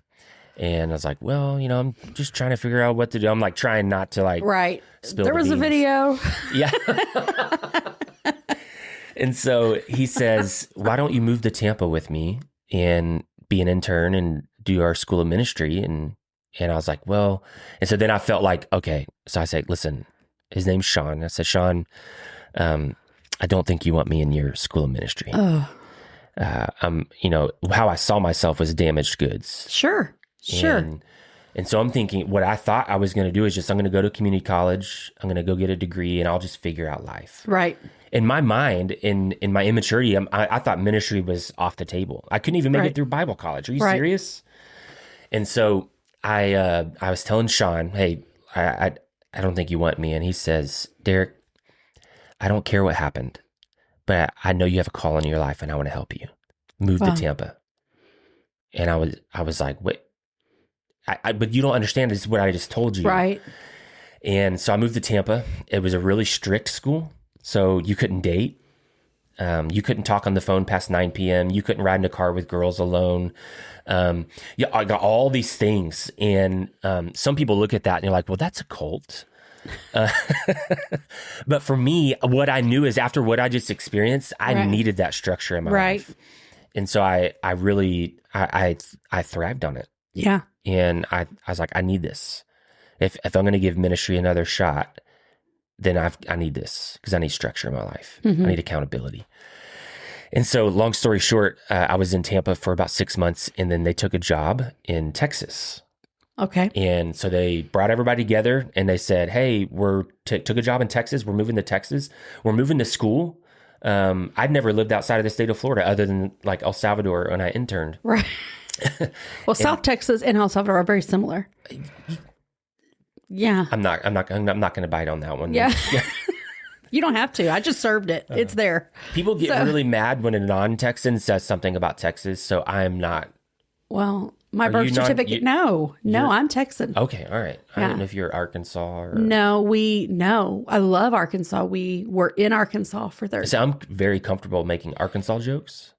[SPEAKER 2] And I was like, well, I'm just trying to figure out what to do. I'm like trying not to spill
[SPEAKER 1] There was
[SPEAKER 2] the
[SPEAKER 1] a video.
[SPEAKER 2] Yeah. And so he says, why don't you move to Tampa with me and be an intern and do our school of ministry? And I was like, well, and so then I felt like, okay. So I said, listen, his name's Sean. I said, Sean, I don't think you want me in your school of ministry. Oh. How I saw myself was damaged goods.
[SPEAKER 1] Sure.
[SPEAKER 2] And so I'm thinking what I thought I was going to do is I'm going to go to community college. I'm going to go get a degree and I'll just figure out life. Right. In my mind, in my immaturity, I thought ministry was off the table. I couldn't even make it through Bible college. Are you serious? And so I was telling Sean, hey, I don't think you want me. And he says, Derrick, I don't care what happened, but I know you have a call in your life and I want to help you. Move to Tampa. And I was like, wait, but you don't understand. This is what I just told you. Right. And so I moved to Tampa. It was a really strict school. So you couldn't date. You couldn't talk on the phone past 9 p.m. You couldn't ride in a car with girls alone. I got all these things. And some people look at that and you're like, well, that's a cult. But for me, what I knew is after what I just experienced, I needed that structure in my life. And so I really thrived on it. Yeah. And I was like, I need this. If I'm going to give ministry another shot, then I need this because I need structure in my life. I need accountability. And so long story short, I was in Tampa for about 6 months and then they took a job in Texas. Okay. And so they brought everybody together and they said, hey, took a job in Texas. We're moving to Texas. We're moving to school. I'd never lived outside of the state of Florida other than like El Salvador when I interned. Right.
[SPEAKER 1] Well, South Texas and El Salvador are very similar. Yeah.
[SPEAKER 2] I'm not going to bite on that one.
[SPEAKER 1] Yeah. You don't have to. I just served it. It's there.
[SPEAKER 2] People get really mad when a non-Texan says something about Texas, so I'm not.
[SPEAKER 1] Well, my birth certificate, no, I'm Texan.
[SPEAKER 2] Okay, all right. I don't know if you're Arkansas or.
[SPEAKER 1] No, I love Arkansas. We were in Arkansas for 30.
[SPEAKER 2] So I'm very comfortable making Arkansas jokes.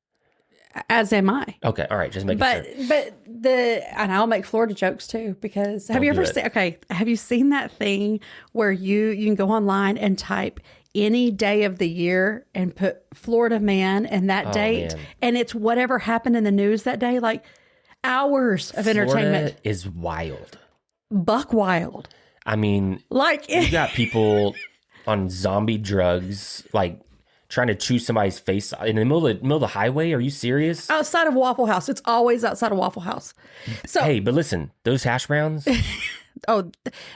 [SPEAKER 1] As am I.
[SPEAKER 2] Okay, all right, just making
[SPEAKER 1] sure. And I'll make Florida jokes too because have you seen that thing where you can go online and type any day of the year and put Florida man and that date, and it's whatever happened in the news that day, like hours of entertainment.
[SPEAKER 2] Florida is wild.
[SPEAKER 1] Buck wild.
[SPEAKER 2] I mean, like you got people on zombie drugs, like trying to chew somebody's face in the middle of the highway. Are you serious?
[SPEAKER 1] Outside of Waffle House. It's always outside of Waffle House. So
[SPEAKER 2] hey, but listen, those hash browns.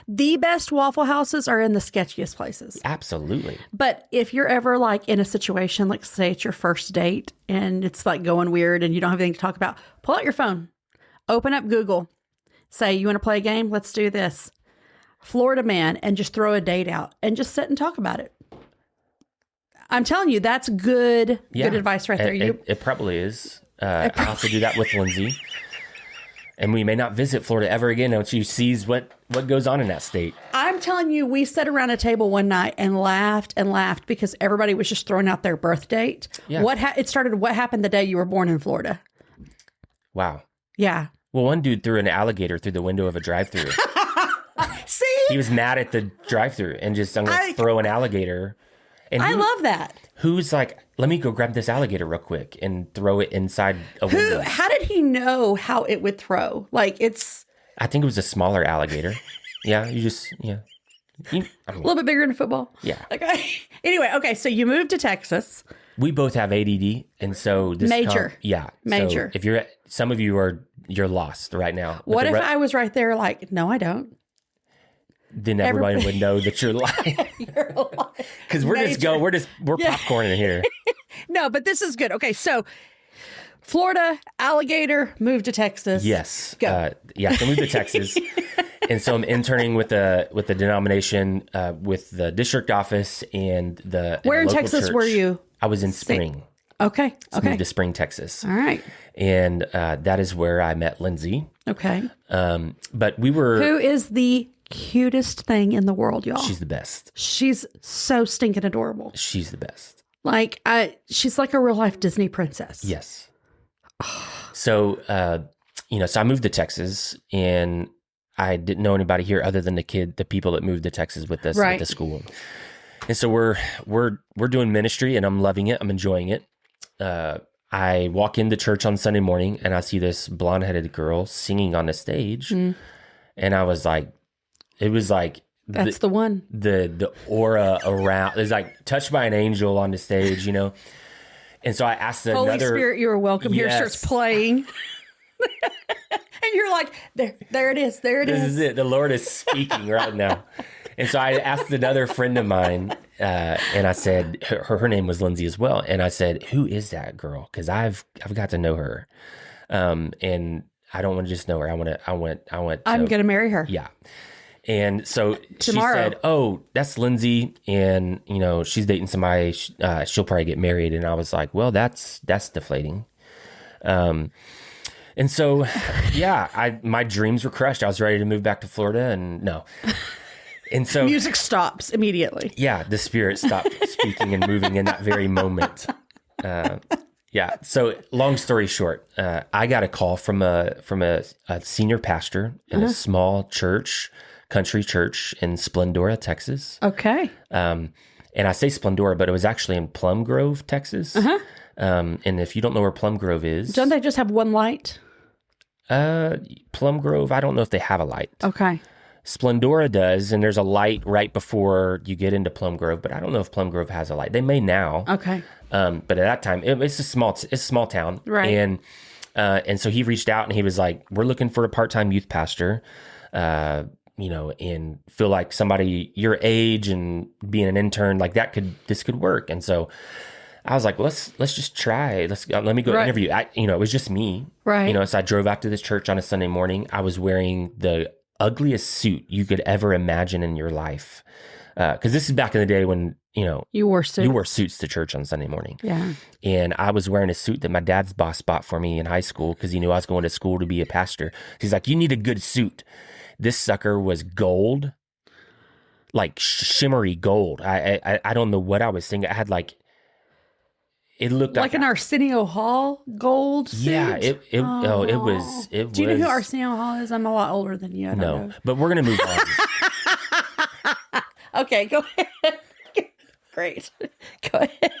[SPEAKER 1] The best Waffle Houses are in the sketchiest places.
[SPEAKER 2] Absolutely.
[SPEAKER 1] But if you're ever like in a situation, like say it's your first date and it's like going weird and you don't have anything to talk about, pull out your phone, open up Google, say, you want to play a game? Let's do this. Florida man and just throw a date out and just sit and talk about it. I'm telling you, that's good advice right there.
[SPEAKER 2] It probably is. I'll have to do that with Lindsay. And we may not visit Florida ever again once she sees what goes on in that state.
[SPEAKER 1] I'm telling you, we sat around a table one night and laughed because everybody was just throwing out their birth date.
[SPEAKER 2] Yeah.
[SPEAKER 1] What happened the day you were born in Florida?
[SPEAKER 2] Wow.
[SPEAKER 1] Yeah.
[SPEAKER 2] Well, one dude threw an alligator through the window of a drive-thru.
[SPEAKER 1] See?
[SPEAKER 2] He was mad at the drive-thru and just, I'm going to throw an alligator. And
[SPEAKER 1] I love that.
[SPEAKER 2] Who's like, let me go grab this alligator real quick and throw it inside a window.
[SPEAKER 1] How did he know how it would throw? Like
[SPEAKER 2] I think it was a smaller alligator. Yeah, a
[SPEAKER 1] little bit bigger than football.
[SPEAKER 2] Yeah.
[SPEAKER 1] Okay. Anyway, okay. So you moved to Texas.
[SPEAKER 2] We both have ADD, and so this
[SPEAKER 1] Major.
[SPEAKER 2] So if some of you you're lost right now.
[SPEAKER 1] What if I was right there? Like, no, I don't.
[SPEAKER 2] Then everybody would know that you're lying.
[SPEAKER 1] You're lying.
[SPEAKER 2] Because we're popcorn in here.
[SPEAKER 1] No, but this is good. Okay, so Florida, alligator, moved to Texas.
[SPEAKER 2] Yes.
[SPEAKER 1] Go.
[SPEAKER 2] So moved to Texas. And so I'm interning with the denomination, with the district office and the
[SPEAKER 1] Where in
[SPEAKER 2] local
[SPEAKER 1] Texas
[SPEAKER 2] church.
[SPEAKER 1] were you?
[SPEAKER 2] I was in Spring.
[SPEAKER 1] Okay.
[SPEAKER 2] Moved to Spring, Texas.
[SPEAKER 1] All right.
[SPEAKER 2] And that is where I met Lindsay.
[SPEAKER 1] Okay.
[SPEAKER 2] But we were...
[SPEAKER 1] Who is the cutest thing in the world, y'all?
[SPEAKER 2] She's the best.
[SPEAKER 1] She's so stinking adorable.
[SPEAKER 2] She's the best.
[SPEAKER 1] Like, she's like a real life Disney princess.
[SPEAKER 2] Yes. So, so I moved to Texas, and I didn't know anybody here other than the people that moved to Texas with us at the school. And so we're doing ministry, and I'm loving it. I'm enjoying it. I walk into church on Sunday morning, and I see this blonde-headed girl singing on the stage, and I was like, it was like
[SPEAKER 1] that's the one.
[SPEAKER 2] The aura around, it's like touched by an angel on the stage, And so I asked
[SPEAKER 1] Holy Spirit, you are welcome. Here starts playing. And you're like, there it is. There it is.
[SPEAKER 2] This is it. The Lord is speaking right now. And so I asked another friend of mine, and I said, her name was Lindsay as well. And I said, who is that girl? Because I've got to know her. And I don't want to just know her. I'm
[SPEAKER 1] going to marry her.
[SPEAKER 2] Yeah. And so
[SPEAKER 1] Tomorrow.
[SPEAKER 2] She said, oh, that's Lindsay. And, she's dating somebody. She'll probably get married. And I was like, well, that's deflating. And so, my dreams were crushed. I was ready to move back to Florida, and no. And so
[SPEAKER 1] music stops immediately.
[SPEAKER 2] Yeah. The Spirit stopped speaking and moving in that very moment. So long story short, I got a call from a senior pastor in a small country church in Splendora, Texas.
[SPEAKER 1] Okay.
[SPEAKER 2] And I say Splendora, but it was actually in Plum Grove, Texas. And if you don't know where Plum Grove is...
[SPEAKER 1] Don't they just have one light?
[SPEAKER 2] Plum Grove, I don't know if they have a light.
[SPEAKER 1] Okay.
[SPEAKER 2] Splendora does, and there's a light right before you get into Plum Grove, but I don't know if Plum Grove has a light. They may now.
[SPEAKER 1] Okay.
[SPEAKER 2] But at that time, it's a small town.
[SPEAKER 1] Right.
[SPEAKER 2] And so he reached out and he was like, we're looking for a part-time youth pastor, and feel like somebody your age and being an intern, like this could work. And so I was like, well, let's just try. Let me go interview. It was just me.
[SPEAKER 1] Right.
[SPEAKER 2] So I drove out to this church on a Sunday morning. I was wearing the ugliest suit you could ever imagine in your life. Because this is back in the day when,
[SPEAKER 1] you wore suits.
[SPEAKER 2] You wore suits to church on Sunday morning.
[SPEAKER 1] Yeah.
[SPEAKER 2] And I was wearing a suit that my dad's boss bought for me in high school because he knew I was going to school to be a pastor. He's like, you need a good suit. This sucker was gold, like shimmery gold. I don't know what I was thinking. I had it looked like
[SPEAKER 1] an Arsenio Hall gold suit.
[SPEAKER 2] Yeah, it was.
[SPEAKER 1] Do you know who Arsenio Hall is? I'm a lot older than you. I don't know.
[SPEAKER 2] But we're gonna move on.
[SPEAKER 1] Okay, go ahead. Great. Go ahead.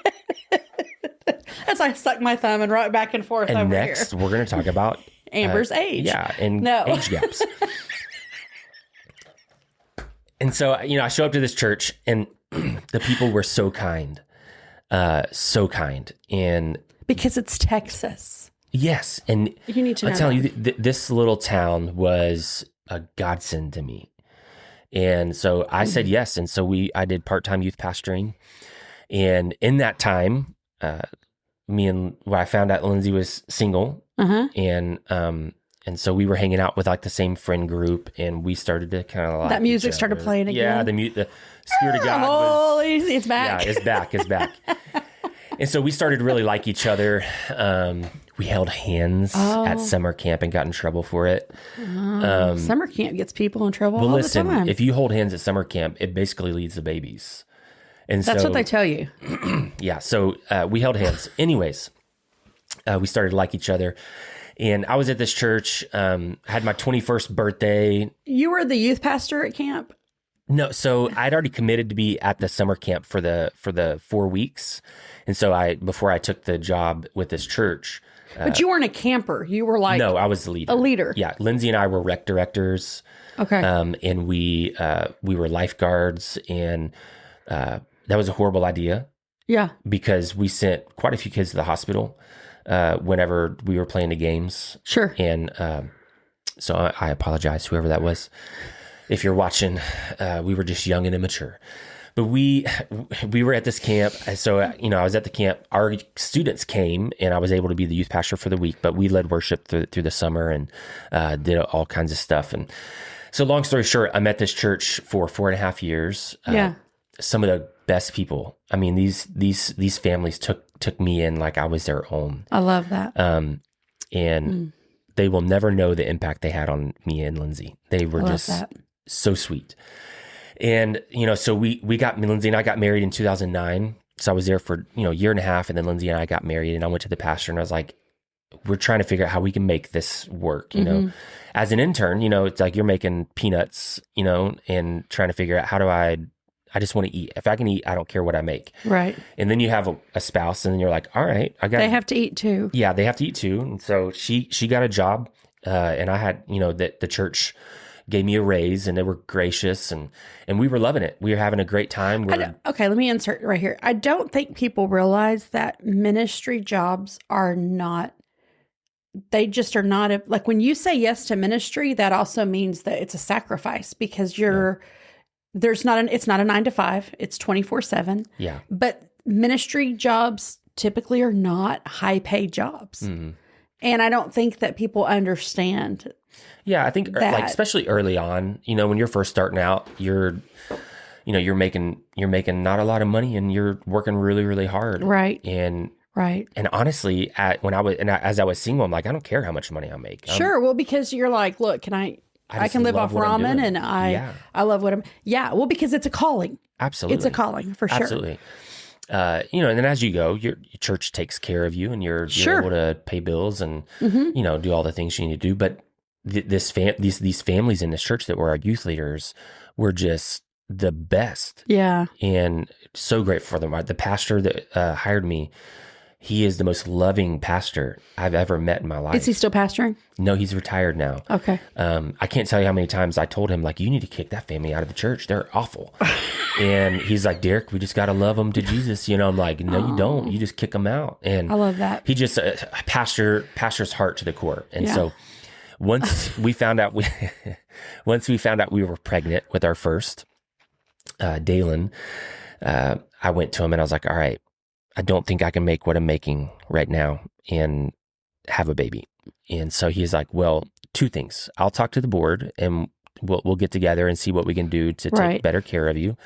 [SPEAKER 1] As I suck my thumb and rock back and forth
[SPEAKER 2] and
[SPEAKER 1] over
[SPEAKER 2] next,
[SPEAKER 1] here.
[SPEAKER 2] we're going to talk about
[SPEAKER 1] Amber's age.
[SPEAKER 2] Yeah, and age gaps. And so, I show up to this church, and the people were so kind. And
[SPEAKER 1] because it's Texas.
[SPEAKER 2] Yes. And
[SPEAKER 1] you need to know.
[SPEAKER 2] I'm telling you, this little town was a godsend to me. And so I said yes. And so I did part-time youth pastoring. And in that time, I found out Lindsay was single.
[SPEAKER 1] Uh-huh.
[SPEAKER 2] And And so we were hanging out with like the same friend group, and we started to kind of like
[SPEAKER 1] That music started playing again.
[SPEAKER 2] Yeah, the Spirit of God was...
[SPEAKER 1] It's back.
[SPEAKER 2] Yeah, it's back. And so we started to really like each other. We held hands at summer camp and got in trouble for it.
[SPEAKER 1] Summer camp gets people in trouble all
[SPEAKER 2] Listen,
[SPEAKER 1] the time.
[SPEAKER 2] if you hold hands at summer camp, it basically leads to babies. And
[SPEAKER 1] That's
[SPEAKER 2] so,
[SPEAKER 1] what they tell you.
[SPEAKER 2] Yeah, so we held hands. Anyways, we started to like each other. And I was at this church, had my 21st birthday.
[SPEAKER 1] You were the youth pastor at camp?
[SPEAKER 2] No, so I'd already committed to be at the summer camp for the 4 weeks. And so before I took the job with this church.
[SPEAKER 1] But you weren't a camper. You were like...
[SPEAKER 2] No, I was the leader.
[SPEAKER 1] A leader.
[SPEAKER 2] Yeah, Lindsay and I were rec directors.
[SPEAKER 1] Okay.
[SPEAKER 2] And we were lifeguards, and that was a horrible idea.
[SPEAKER 1] Yeah.
[SPEAKER 2] Because we sent quite a few kids to the hospital whenever we were playing the games.
[SPEAKER 1] Sure.
[SPEAKER 2] And so I apologize, whoever that was. If you're watching, we were just young and immature. But we were at this camp. So, I was at the camp. Our students came, and I was able to be the youth pastor for the week. But we led worship through the summer and did all kinds of stuff. And so long story short, I'm at this church for 4.5 years.
[SPEAKER 1] Yeah.
[SPEAKER 2] Some of the best people. I mean, these families took me in like I was their own.
[SPEAKER 1] I love that.
[SPEAKER 2] And they will never know the impact they had on me and Lindsay. They were just so sweet. And, so Lindsay and I got married in 2009. So I was there for, a year and a half, and then Lindsay and I got married, and I went to the pastor, and I was like, we're trying to figure out how we can make this work, As an intern, it's like you're making peanuts, and trying to figure out how do I just want to eat. If I can eat, I don't care what I make.
[SPEAKER 1] Right.
[SPEAKER 2] And then you have a spouse, and then you're like, all right,
[SPEAKER 1] they have to eat too.
[SPEAKER 2] Yeah, they have to eat too. And so she got a job, and I had, that the church gave me a raise, and they were gracious, and we were loving it. We were having a great time.
[SPEAKER 1] Okay, let me insert right here. I don't think people realize that ministry jobs are not, they just are not, like when you say yes to ministry, that also means that it's a sacrifice, because it's not a 9 to 5, it's 24/7.
[SPEAKER 2] Yeah.
[SPEAKER 1] But ministry jobs typically are not high paid jobs. Mm-hmm. And I don't think that people understand.
[SPEAKER 2] Yeah, I think like especially early on, when you're first starting out, you're making not a lot of money, and you're working really, really hard.
[SPEAKER 1] Right.
[SPEAKER 2] And honestly, as I was single, I'm like, I don't care how much money I make.
[SPEAKER 1] Sure. Well, because you're like, look, I can live off ramen, and I love what I'm. Yeah. Well, because it's a calling.
[SPEAKER 2] Absolutely.
[SPEAKER 1] It's a calling for sure.
[SPEAKER 2] Absolutely. And then as you go, your church takes care of you, and you're able to pay bills and, do all the things you need to do. But these families in this church that were our youth leaders were just the best.
[SPEAKER 1] Yeah.
[SPEAKER 2] And so grateful for them. The pastor that hired me, he is the most loving pastor I've ever met in my life.
[SPEAKER 1] Is he still pastoring?
[SPEAKER 2] No, he's retired now.
[SPEAKER 1] Okay.
[SPEAKER 2] I can't tell you how many times I told him, like, you need to kick that family out of the church. They're awful. And he's like, Derrick, we just got to love them to Jesus. I'm like, no, you don't. You just kick them out. And
[SPEAKER 1] I love that.
[SPEAKER 2] He just, pastor's heart to the core. And so once we found out we were pregnant with our first, Dalen, I went to him and I was like, all right, I don't think I can make what I'm making right now and have a baby. And so he's like, well, 2 things. I'll talk to the board, and we'll get together and see what we can do to take better care of you.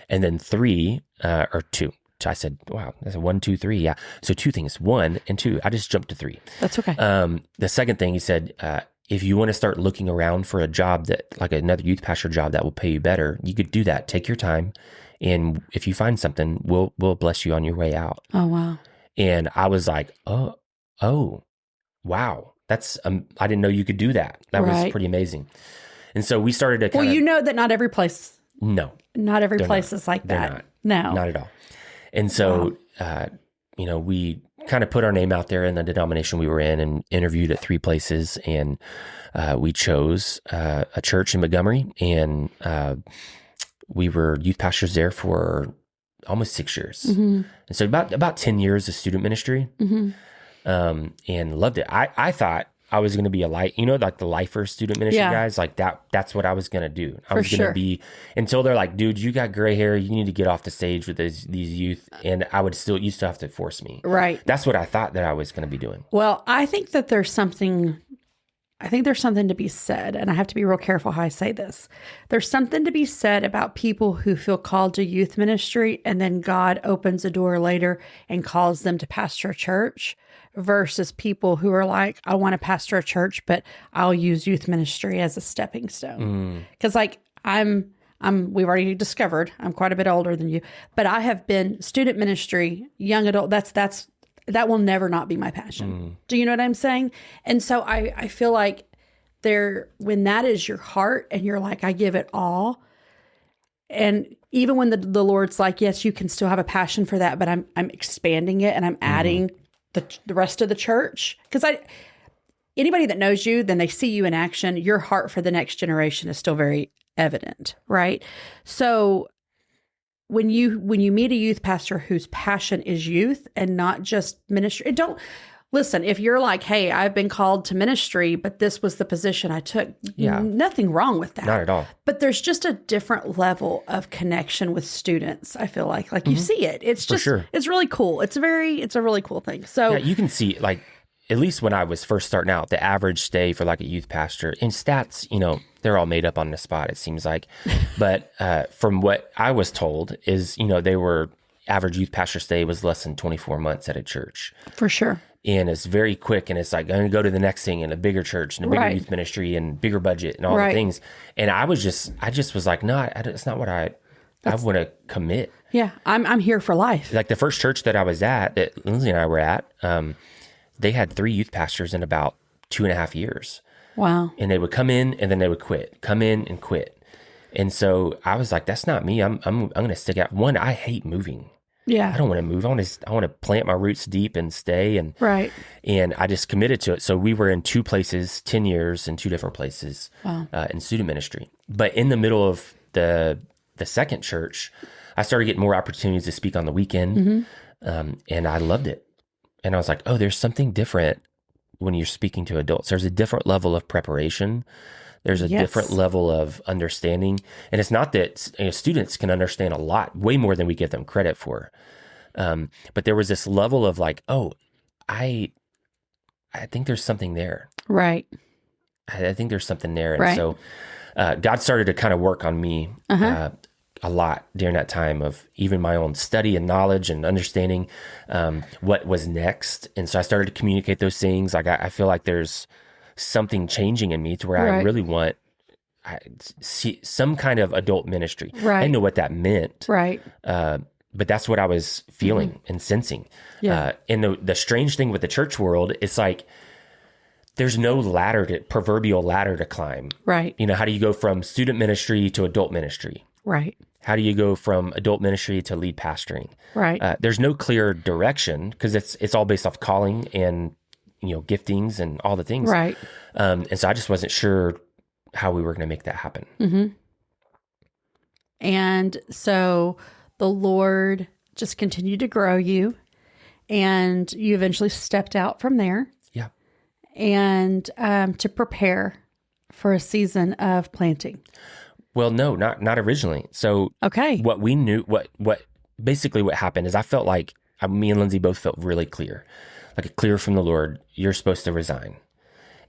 [SPEAKER 2] And then 3 or 2. So I said, wow, that's a 1, 2, 3. Yeah. So 2 things, 1 and 2. I just jumped to 3.
[SPEAKER 1] That's okay.
[SPEAKER 2] The second thing he said, if you want to start looking around for a job that, like another youth pastor job that will pay you better, you could do that. Take your time. And if you find something, we'll bless you on your way out.
[SPEAKER 1] Oh, wow.
[SPEAKER 2] And I was like, oh, wow. That's, I didn't know you could do that. That was pretty amazing. And so we started to
[SPEAKER 1] Well, you know that not every place.
[SPEAKER 2] No.
[SPEAKER 1] Not every place is like that. No.
[SPEAKER 2] Not at all. And so, we kind of put our name out there in the denomination we were in and interviewed at 3 places. And we chose a church in Montgomery, and we were youth pastors there for almost 6 years. Mm-hmm. And so about 10 years of student ministry, and loved it. I thought I was going to be like the lifer student ministry guys, like that's what I was going to do. I was going to be, until they're like, dude, you got gray hair. You need to get off the stage with these youth. And you still have to force me.
[SPEAKER 1] Right.
[SPEAKER 2] That's what I thought that I was going to be doing.
[SPEAKER 1] Well, I think that there's something I think there's something to be said, and I have to be real careful how I say this. There's something to be said about people who feel called to youth ministry and then God opens a door later and calls them to pastor a church versus people who are like, I want to pastor a church, but I'll use youth ministry as a stepping stone. Because like we've already discovered I'm quite a bit older than you, but I have been student ministry, young adult. That will never not be my passion. Do you know what I'm saying? And so I feel like when that is your heart and you're like, I give it all. And even when the Lord's like, yes, you can still have a passion for that, but I'm expanding it and I'm adding the rest of the church. Because anybody that knows you, then they see you in action, your heart for the next generation is still very evident, right? So when you meet a youth pastor whose passion is youth and not just ministry, listen, if you're like, hey, I've been called to ministry, but this was the position I took, nothing wrong with that.
[SPEAKER 2] Not at all.
[SPEAKER 1] But there's just a different level of connection with students, I feel like you see it. It's just, it's really cool. It's a really cool thing. So
[SPEAKER 2] yeah, you can see, like, at least when I was first starting out, the average stay for like a youth pastor, and stats, they're all made up on the spot, it seems like. But from what I was told is, they were, average youth pastor stay was less than 24 months at a church.
[SPEAKER 1] For sure.
[SPEAKER 2] And it's very quick, and it's like, I'm going to go to the next thing in a bigger church and a bigger youth ministry and bigger budget and all the things. And I just was like, no, it's not what I want to commit.
[SPEAKER 1] Yeah, I'm here for life.
[SPEAKER 2] Like the first church that I was at, that Lindsay and I were at, they had 3 youth pastors in about 2.5 years.
[SPEAKER 1] Wow. And
[SPEAKER 2] they would come in and then they would quit, come in and quit. And so I was like, that's not me. I'm going to stick out. One, I hate moving.
[SPEAKER 1] Yeah.
[SPEAKER 2] I don't want to move. I want to plant my roots deep and stay. And I just committed to it. So we were in 2 places, 10 years in 2 different places.
[SPEAKER 1] Wow.
[SPEAKER 2] In student ministry. But in the middle of the second church, I started getting more opportunities to speak on the weekend. And I loved it. And I was like, oh, there's something different when you're speaking to adults. There's a different level of preparation. There's a different level of understanding. And it's not that students can understand a lot, way more than we give them credit for. But there was this level of like, oh, I think there's something there.
[SPEAKER 1] Right.
[SPEAKER 2] I think there's something there. And so God started to kind of work on me a lot during that time of even my own study and knowledge and understanding what was next. And so I started to communicate those things. Like I feel like there's something changing in me to where I really want see some kind of adult ministry. I didn't know what that meant. But that's what I was feeling and sensing. And the strange thing with the church world, it's like, there's no proverbial ladder to climb. How do you go from student ministry to adult ministry? How do you go from adult ministry to lead pastoring? There's no clear direction because it's all based off calling and giftings and all the things. And so I just wasn't sure how we were going to make that happen. And
[SPEAKER 1] so the Lord just continued to grow you, and you eventually stepped out from there. And to prepare for a season of planting.
[SPEAKER 2] Well, no, not originally. So what we knew, what basically what happened is I felt like me and Lindsay both felt really clear from the Lord, you're supposed to resign.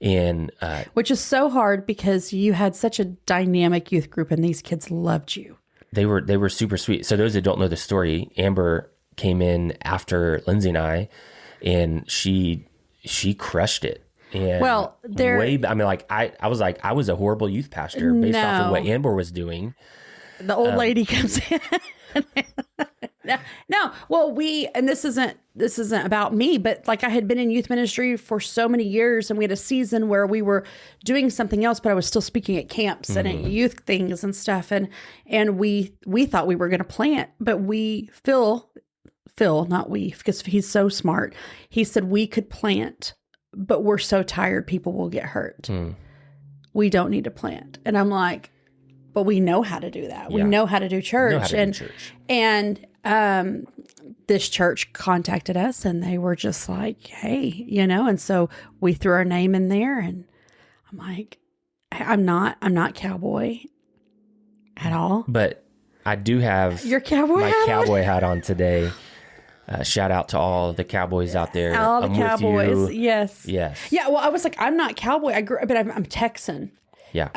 [SPEAKER 2] And
[SPEAKER 1] which is so hard because you had such a dynamic youth group and these kids loved you.
[SPEAKER 2] They were super sweet. So those that don't know the story, Amber came in after Lindsay and I, and she crushed it. And I was like, I was a horrible youth pastor based off of what Amber was doing.
[SPEAKER 1] The old lady comes in. No, well, and this isn't about me, but like I had been in youth ministry for so many years, and we had a season where we were doing something else, but I was still speaking at camps and at youth things and stuff. And we thought we were going to plant, but Phil, not we, because he's so smart. He said we could plant, but we're so tired, people will get hurt. We don't need to plant. And I'm like, but we know how to do that. We know how to do church. And this church contacted us and they were just like, hey, and so we threw our name in there, and I'm like, I'm not cowboy at all.
[SPEAKER 2] But I do have
[SPEAKER 1] your cowboy
[SPEAKER 2] cowboy hat on today. Shout out to all the cowboys out there.
[SPEAKER 1] All the
[SPEAKER 2] I'm
[SPEAKER 1] Cowboys.
[SPEAKER 2] with you.
[SPEAKER 1] Yes.
[SPEAKER 2] Yes.
[SPEAKER 1] Yeah. Well, I was like, I'm not cowboy. But I'm Texan.
[SPEAKER 2] Yeah.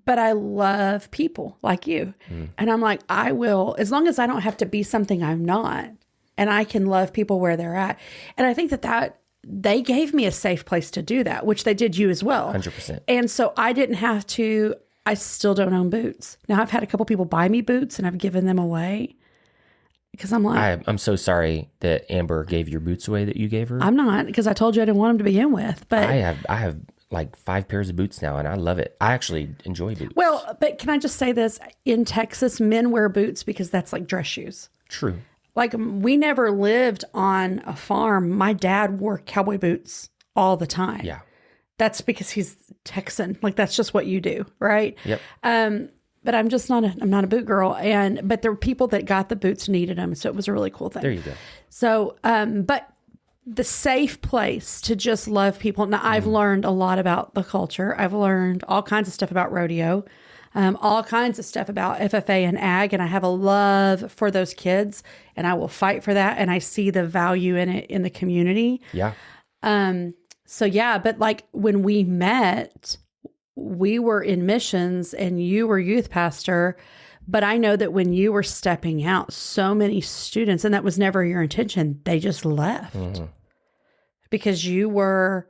[SPEAKER 1] But I love people like you. And I'm like, I will, as long as I don't have to be something I'm not, and I can love people where they're at. And I think that they gave me a safe place to do that, which they did you as well.
[SPEAKER 2] 100%.
[SPEAKER 1] And so I didn't have to, I still don't own boots. Now I've had a couple people buy me boots and I've given them away because I'm like,
[SPEAKER 2] I'm so sorry that Amber gave your boots away that you gave her.
[SPEAKER 1] I'm not, because I told you I didn't want them to begin with, but
[SPEAKER 2] I have like 5 pairs of boots now, and I love it. I actually enjoy boots.
[SPEAKER 1] well, but can I just say this? In Texas, men wear boots because that's like dress shoes.
[SPEAKER 2] True.
[SPEAKER 1] Like, we never lived on a farm. My dad wore cowboy boots all the time.
[SPEAKER 2] Yeah.
[SPEAKER 1] That's because he's Texan. Like, that's just what you do, right?
[SPEAKER 2] Yep.
[SPEAKER 1] But I'm just I'm not a boot girl. But there were people that got the boots, needed them. So it was a really cool thing.
[SPEAKER 2] There you go.
[SPEAKER 1] So, but the safe place to just love people. Now, I've learned a lot about the culture. I've learned all kinds of stuff about rodeo, all kinds of stuff about FFA and ag. And I have a love for those kids, and I will fight for that. And I see the value in it in the community.
[SPEAKER 2] Yeah.
[SPEAKER 1] So yeah, but like when we met, we were in missions and you were youth pastor. But I know that when you were stepping out, so many students, and that was never your intention, they just left because you were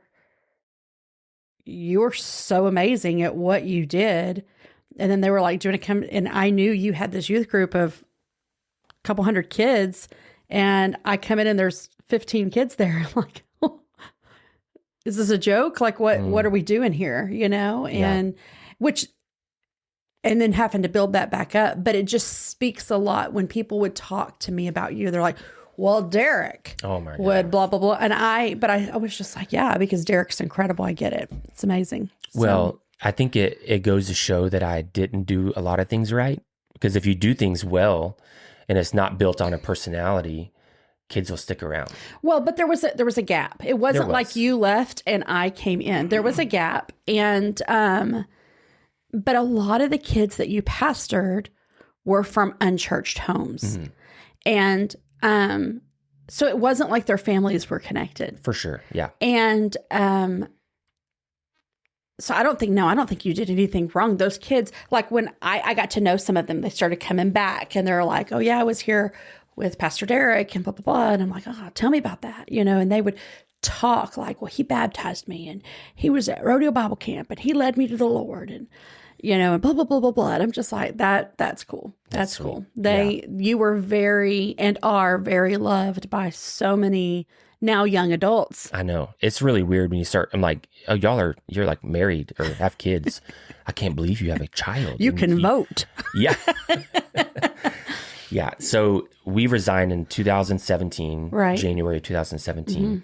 [SPEAKER 1] so amazing at what you did. And then they were like, do you want to come? And I knew you had this youth group of a couple hundred kids, and I come in and there's 15 kids there. I'm like, oh, is this a joke? Like, what are we doing here? You know? And and then having to build that back up. But it just speaks a lot when people would talk to me about you. They're like, well, Derrick would blah, blah, blah. And I was just like, yeah, because Derrick's incredible. I get it. It's amazing.
[SPEAKER 2] Well, I think it goes to show that I didn't do a lot of things right. Because if you do things well and it's not built on a personality, kids will stick around.
[SPEAKER 1] Well, but there was a gap. It wasn't like you left and I came in. There was a gap. And, but a lot of the kids that you pastored were from unchurched homes. And so it wasn't like their families were connected.
[SPEAKER 2] For sure. Yeah.
[SPEAKER 1] And so I don't think you did anything wrong. Those kids, like when I got to know some of them, they started coming back and they're like, oh yeah, I was here with Pastor Derrick and blah, blah, blah. And I'm like, oh, tell me about that. You know, and they would talk like, well, he baptized me and he was at Rodeo Bible Camp and he led me to the Lord and, you know, and blah, blah, blah, blah, blah. And I'm just like, that's cool. That's cool. You were very and are very loved by so many now young adults.
[SPEAKER 2] I know. It's really weird when you start, I'm like, oh, you're like married or have kids. I can't believe you have a child.
[SPEAKER 1] You can vote.
[SPEAKER 2] Yeah. Yeah. So we resigned in 2017,
[SPEAKER 1] right.
[SPEAKER 2] January 2017.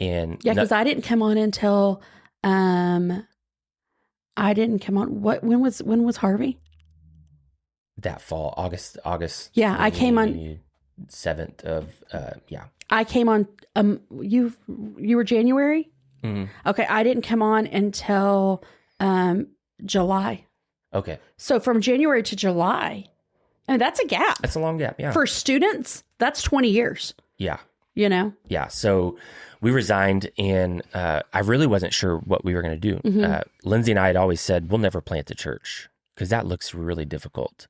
[SPEAKER 2] And
[SPEAKER 1] yeah, because I didn't come on until, I didn't come on. When was Harvey?
[SPEAKER 2] That fall, August.
[SPEAKER 1] Yeah, I came on
[SPEAKER 2] 7th of, yeah.
[SPEAKER 1] I came on, you were January? Okay. I didn't come on until, July.
[SPEAKER 2] Okay.
[SPEAKER 1] So from January to July, and that's a gap.
[SPEAKER 2] That's a long gap. Yeah.
[SPEAKER 1] For students, that's 20 years.
[SPEAKER 2] Yeah.
[SPEAKER 1] You know?
[SPEAKER 2] Yeah. So we resigned and I really wasn't sure what we were going to do. Lindsay and I had always said, we'll never plant the church because that looks really difficult.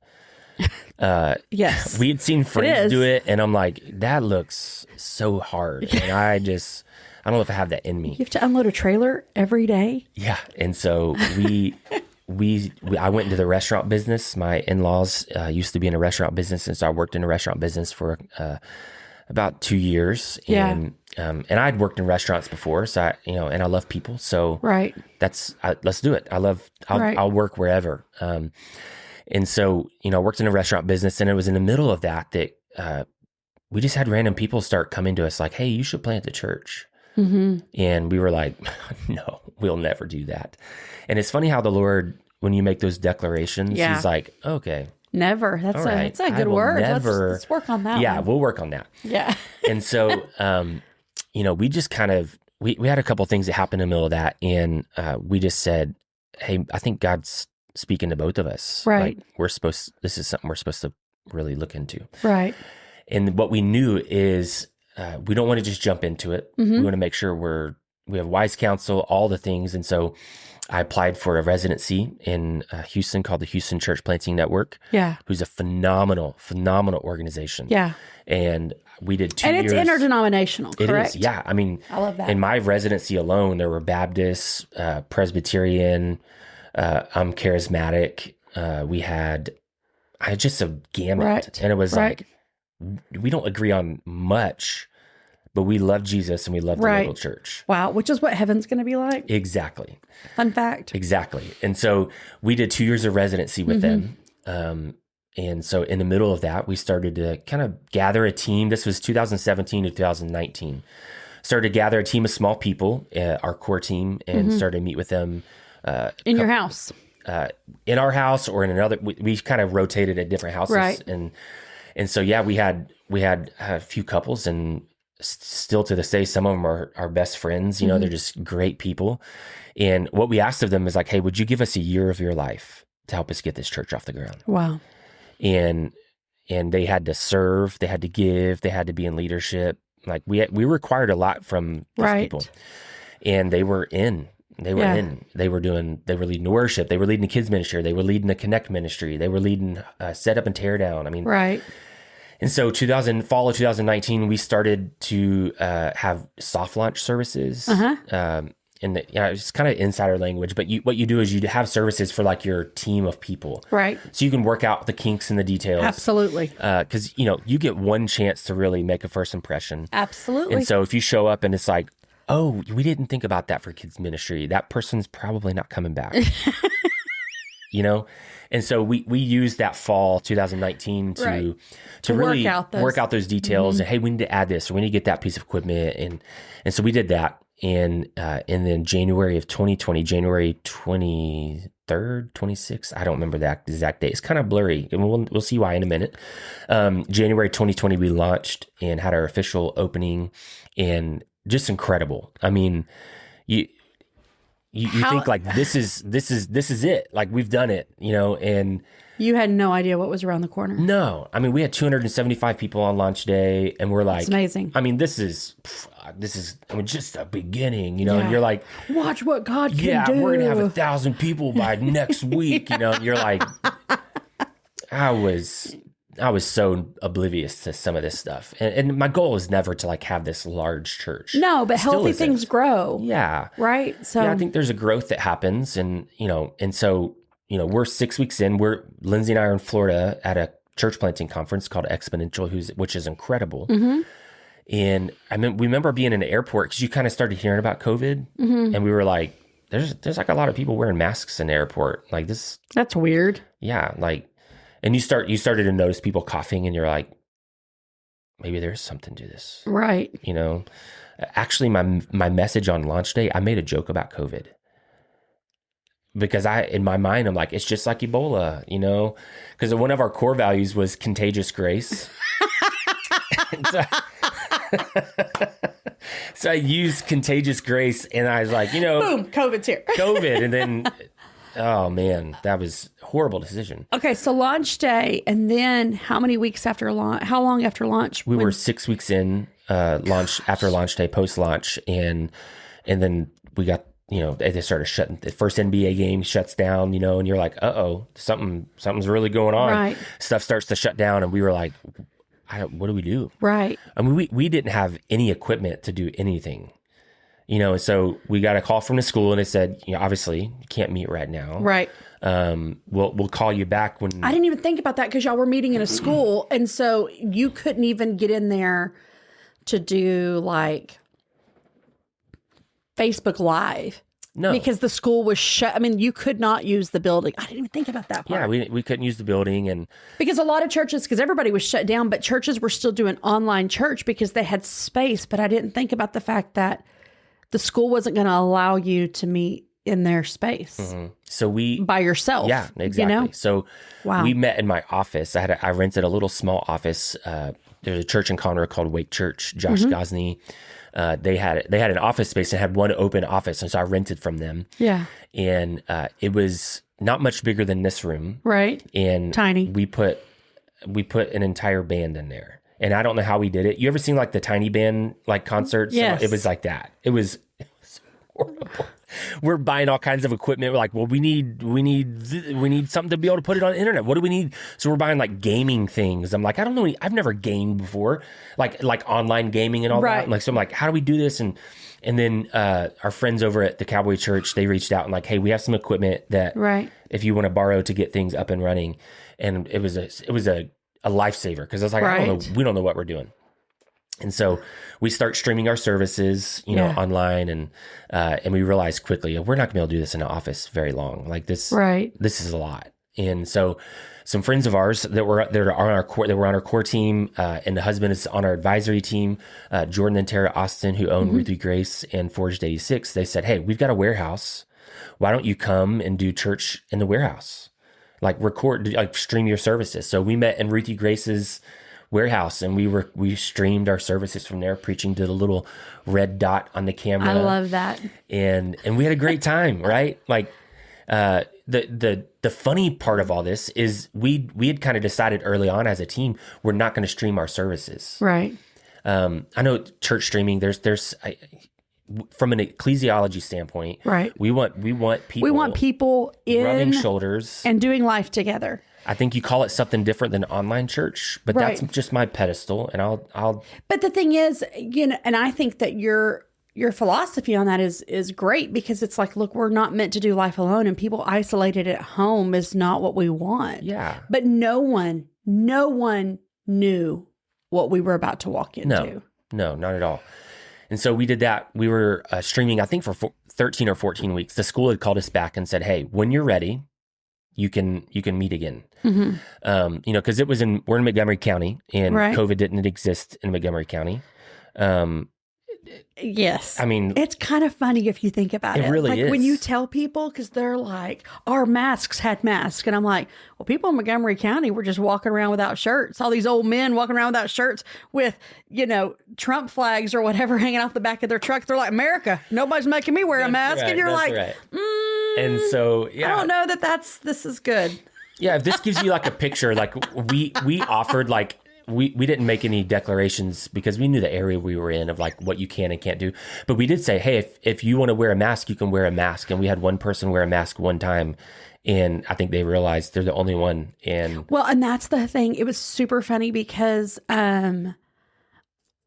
[SPEAKER 1] Yes.
[SPEAKER 2] We had seen friends do it and I'm like, that looks so hard. And I don't know if I have that in me.
[SPEAKER 1] You have to unload a trailer every day.
[SPEAKER 2] Yeah. And so I went into the restaurant business. My in-laws used to be in a restaurant business. And so I worked in a restaurant business for about 2 years. And I'd worked in restaurants before. So and I love people. So
[SPEAKER 1] right.
[SPEAKER 2] Let's do it. I'll work wherever. And so, worked in a restaurant business and it was in the middle of that we just had random people start coming to us like, hey, you should plant the church. And we were like, no, we'll never do that. And it's funny how the Lord, when you make those declarations, he's like, okay.
[SPEAKER 1] Never. That's a good word. Let's work on that.
[SPEAKER 2] Yeah, we'll work on that.
[SPEAKER 1] Yeah.
[SPEAKER 2] And so, we just kind of, we had a couple things that happened in the middle of that. And we just said, hey, I think God's speaking to both of us.
[SPEAKER 1] Right.
[SPEAKER 2] Like this is something we're supposed to really look into.
[SPEAKER 1] Right.
[SPEAKER 2] And what we knew is we don't want to just jump into it. We want to make sure we have wise counsel, all the things. And so I applied for a residency in Houston called the Houston Church Planting Network.
[SPEAKER 1] Yeah.
[SPEAKER 2] Who's a phenomenal organization.
[SPEAKER 1] Yeah.
[SPEAKER 2] And we did 2 years.
[SPEAKER 1] And it's interdenominational, correct?
[SPEAKER 2] It is, yeah. I mean,
[SPEAKER 1] I love that.
[SPEAKER 2] In my residency alone, there were Baptists, Presbyterian, I'm charismatic. We had just a gamut.
[SPEAKER 1] Right.
[SPEAKER 2] And it was
[SPEAKER 1] Right.
[SPEAKER 2] like, we don't agree on much, but we love Jesus and we love the
[SPEAKER 1] Right.
[SPEAKER 2] local church.
[SPEAKER 1] Wow, which is what heaven's going to be like.
[SPEAKER 2] Exactly.
[SPEAKER 1] Fun fact.
[SPEAKER 2] Exactly. And so we did 2 years of residency with them. And so in the middle of that, we started to kind of gather a team. This was 2017 to 2019. Started to gather a team of small people, our core team, and started to meet with them.
[SPEAKER 1] In your house.
[SPEAKER 2] In our house or in another. We kind of rotated at different houses.
[SPEAKER 1] Right.
[SPEAKER 2] And so, yeah, we had a few couples, and still to this day, some of them are our best friends. You know, they're just great people. And what we asked of them is like, hey, would you give us a year of your life to help us get this church off the ground?
[SPEAKER 1] Wow.
[SPEAKER 2] And they had to serve, they had to give, they had to be in leadership. Like we required a lot from these people, and they were in. They were in. They were leading worship. They were leading the kids ministry. They were leading the Connect ministry. They were leading set up and tear down. I mean,
[SPEAKER 1] right.
[SPEAKER 2] And so fall of 2019, we started to have soft launch services. And it's kind of insider language, but what you do is you have services for like your team of people. Right. So you can work out the kinks and the details.
[SPEAKER 1] Absolutely.
[SPEAKER 2] Because, you get one chance to really make a first impression.
[SPEAKER 1] Absolutely.
[SPEAKER 2] And so if you show up and it's like, oh, we didn't think about that for kids ministry, that person's probably not coming back. And so we used that fall 2019 to really work out those details. And hey, we need to add this, or we need to get that piece of equipment. And so we did that. And then January of 2020, January 23rd, 26th, I don't remember the exact date. It's kind of blurry, and we'll see why in a minute. January 2020, we launched and had our official opening, and just incredible. I mean, you think like this is it. Like we've done it, and
[SPEAKER 1] you had no idea what was around the corner.
[SPEAKER 2] No, I mean, we had 275 people on launch day, and we're like,
[SPEAKER 1] it's amazing.
[SPEAKER 2] I mean, this is just a beginning, and you're like,
[SPEAKER 1] watch what God can do.
[SPEAKER 2] Yeah, we're gonna have 1,000 people by next week, and you're like, I was so oblivious to some of this stuff, and my goal is never to like have this large church.
[SPEAKER 1] No, but healthy things grow.
[SPEAKER 2] Yeah,
[SPEAKER 1] right. So
[SPEAKER 2] I think there's a growth that happens, and so. We're 6 weeks in. Lindsay and I are in Florida at a church planting conference called Exponential, which is incredible. And we remember being in the airport because you kind of started hearing about COVID, and we were like, "There's like a lot of people wearing masks in the airport. Like this,
[SPEAKER 1] that's weird."
[SPEAKER 2] Yeah, like, and you started to notice people coughing, and you're like, maybe there's something to this,
[SPEAKER 1] right?
[SPEAKER 2] Actually, my message on launch day, I made a joke about COVID. Because in my mind, I'm like, it's just like Ebola, because one of our core values was contagious grace. So I used contagious grace, and I was like,
[SPEAKER 1] boom, COVID's here.
[SPEAKER 2] COVID. And then, oh man, that was a horrible decision.
[SPEAKER 1] Okay. So launch day. And then how many weeks after launch? How long after launch?
[SPEAKER 2] We were 6 weeks in after launch day, post launch. And then we got, they started shutting. The first NBA game shuts down, and you're like, something's really going on.
[SPEAKER 1] Right.
[SPEAKER 2] Stuff starts to shut down, and we were like, what do we do?
[SPEAKER 1] Right. I
[SPEAKER 2] mean, we didn't have any equipment to do anything, and so we got a call from the school, and they said, obviously you can't meet right now.
[SPEAKER 1] Right.
[SPEAKER 2] We'll call you back when.
[SPEAKER 1] I didn't even think about that because y'all were meeting in a school, and so you couldn't even get in there to do like Facebook Live.
[SPEAKER 2] No.
[SPEAKER 1] Because the school was shut. I mean, you could not use the building. I didn't even think about that part.
[SPEAKER 2] Yeah, we couldn't use the building. And
[SPEAKER 1] because a lot of churches, because everybody was shut down, but churches were still doing online church because they had space. But I didn't think about the fact that the school wasn't going to allow you to meet in their space.
[SPEAKER 2] Mm-hmm. So
[SPEAKER 1] by yourself.
[SPEAKER 2] Yeah, exactly. So we met in my office. I rented a little small office. There's a church in Conroe called Wake Church, Josh Gosney. They had an office space and had one open office, and so I rented from them.
[SPEAKER 1] Yeah,
[SPEAKER 2] and it was not much bigger than this room,
[SPEAKER 1] right?
[SPEAKER 2] And
[SPEAKER 1] tiny.
[SPEAKER 2] We put an entire band in there. And I don't know how we did it. You ever seen like the tiny band like concerts?
[SPEAKER 1] Yes.
[SPEAKER 2] It was like that. It was horrible. We're buying all kinds of equipment. We're like, well, we need something to be able to put it on the internet. What do we need? So we're buying like gaming things. I'm like, I don't know. I've never gamed before, like online gaming and all that. Like, so I'm like, how do we do this? And then our friends over at the Cowboy Church, they reached out and like, hey, we have some equipment that if you want to borrow to get things up and running. And it was a lifesaver, because I was like, I don't know, we don't know what we're doing. And so we start streaming our services, online, and we realized quickly we're not gonna be able to do this in an office very long. Like this, this is a lot. And so some friends of ours that were on our core team, and the husband is on our advisory team, Jordan and Tara Austin, who own Ruthie Grace and Forged 86. They said, hey, we've got a warehouse. Why don't you come and do church in the warehouse? Like stream your services. So we met in Ruthie Grace's warehouse, and we streamed our services from there, preaching to the little red dot on the camera.
[SPEAKER 1] I love that.
[SPEAKER 2] And we had a great time, right? Like the funny part of all this is we had kind of decided early on as a team, we're not going to stream our services.
[SPEAKER 1] Right.
[SPEAKER 2] I know church streaming, there's from an ecclesiology standpoint, we want people in rubbing shoulders
[SPEAKER 1] and doing life together.
[SPEAKER 2] I think you call it something different than online church, but that's just my pedestal, and I'll.
[SPEAKER 1] But the thing is, and I think that your philosophy on that is great, because it's like, look, we're not meant to do life alone, and people isolated at home is not what we want.
[SPEAKER 2] Yeah.
[SPEAKER 1] But no one knew what we were about to walk into.
[SPEAKER 2] No, not at all. And so we did that. We were streaming, I think, for 13 or 14 weeks. The school had called us back and said, hey, when you're ready, you can meet again. Because we're in Montgomery County, and COVID didn't exist in Montgomery County.
[SPEAKER 1] Yes.
[SPEAKER 2] I mean,
[SPEAKER 1] it's kind of funny if you think about it.
[SPEAKER 2] It really is.
[SPEAKER 1] When you tell people, because they're like, our masks had masks. And I'm like, well, people in Montgomery County were just walking around without shirts. All these old men walking around without shirts with, Trump flags or whatever hanging off the back of their truck. They're like, America, nobody's making me wear a mask.
[SPEAKER 2] Right,
[SPEAKER 1] and you're like,
[SPEAKER 2] and so,
[SPEAKER 1] I don't know this is good.
[SPEAKER 2] Yeah, if this gives you like a picture, like we offered, like, we didn't make any declarations because we knew the area we were in of like what you can and can't do. But we did say, hey, if you want to wear a mask, you can wear a mask. And we had one person wear a mask one time, and I think they realized they're the only one. And
[SPEAKER 1] that's the thing. It was super funny because I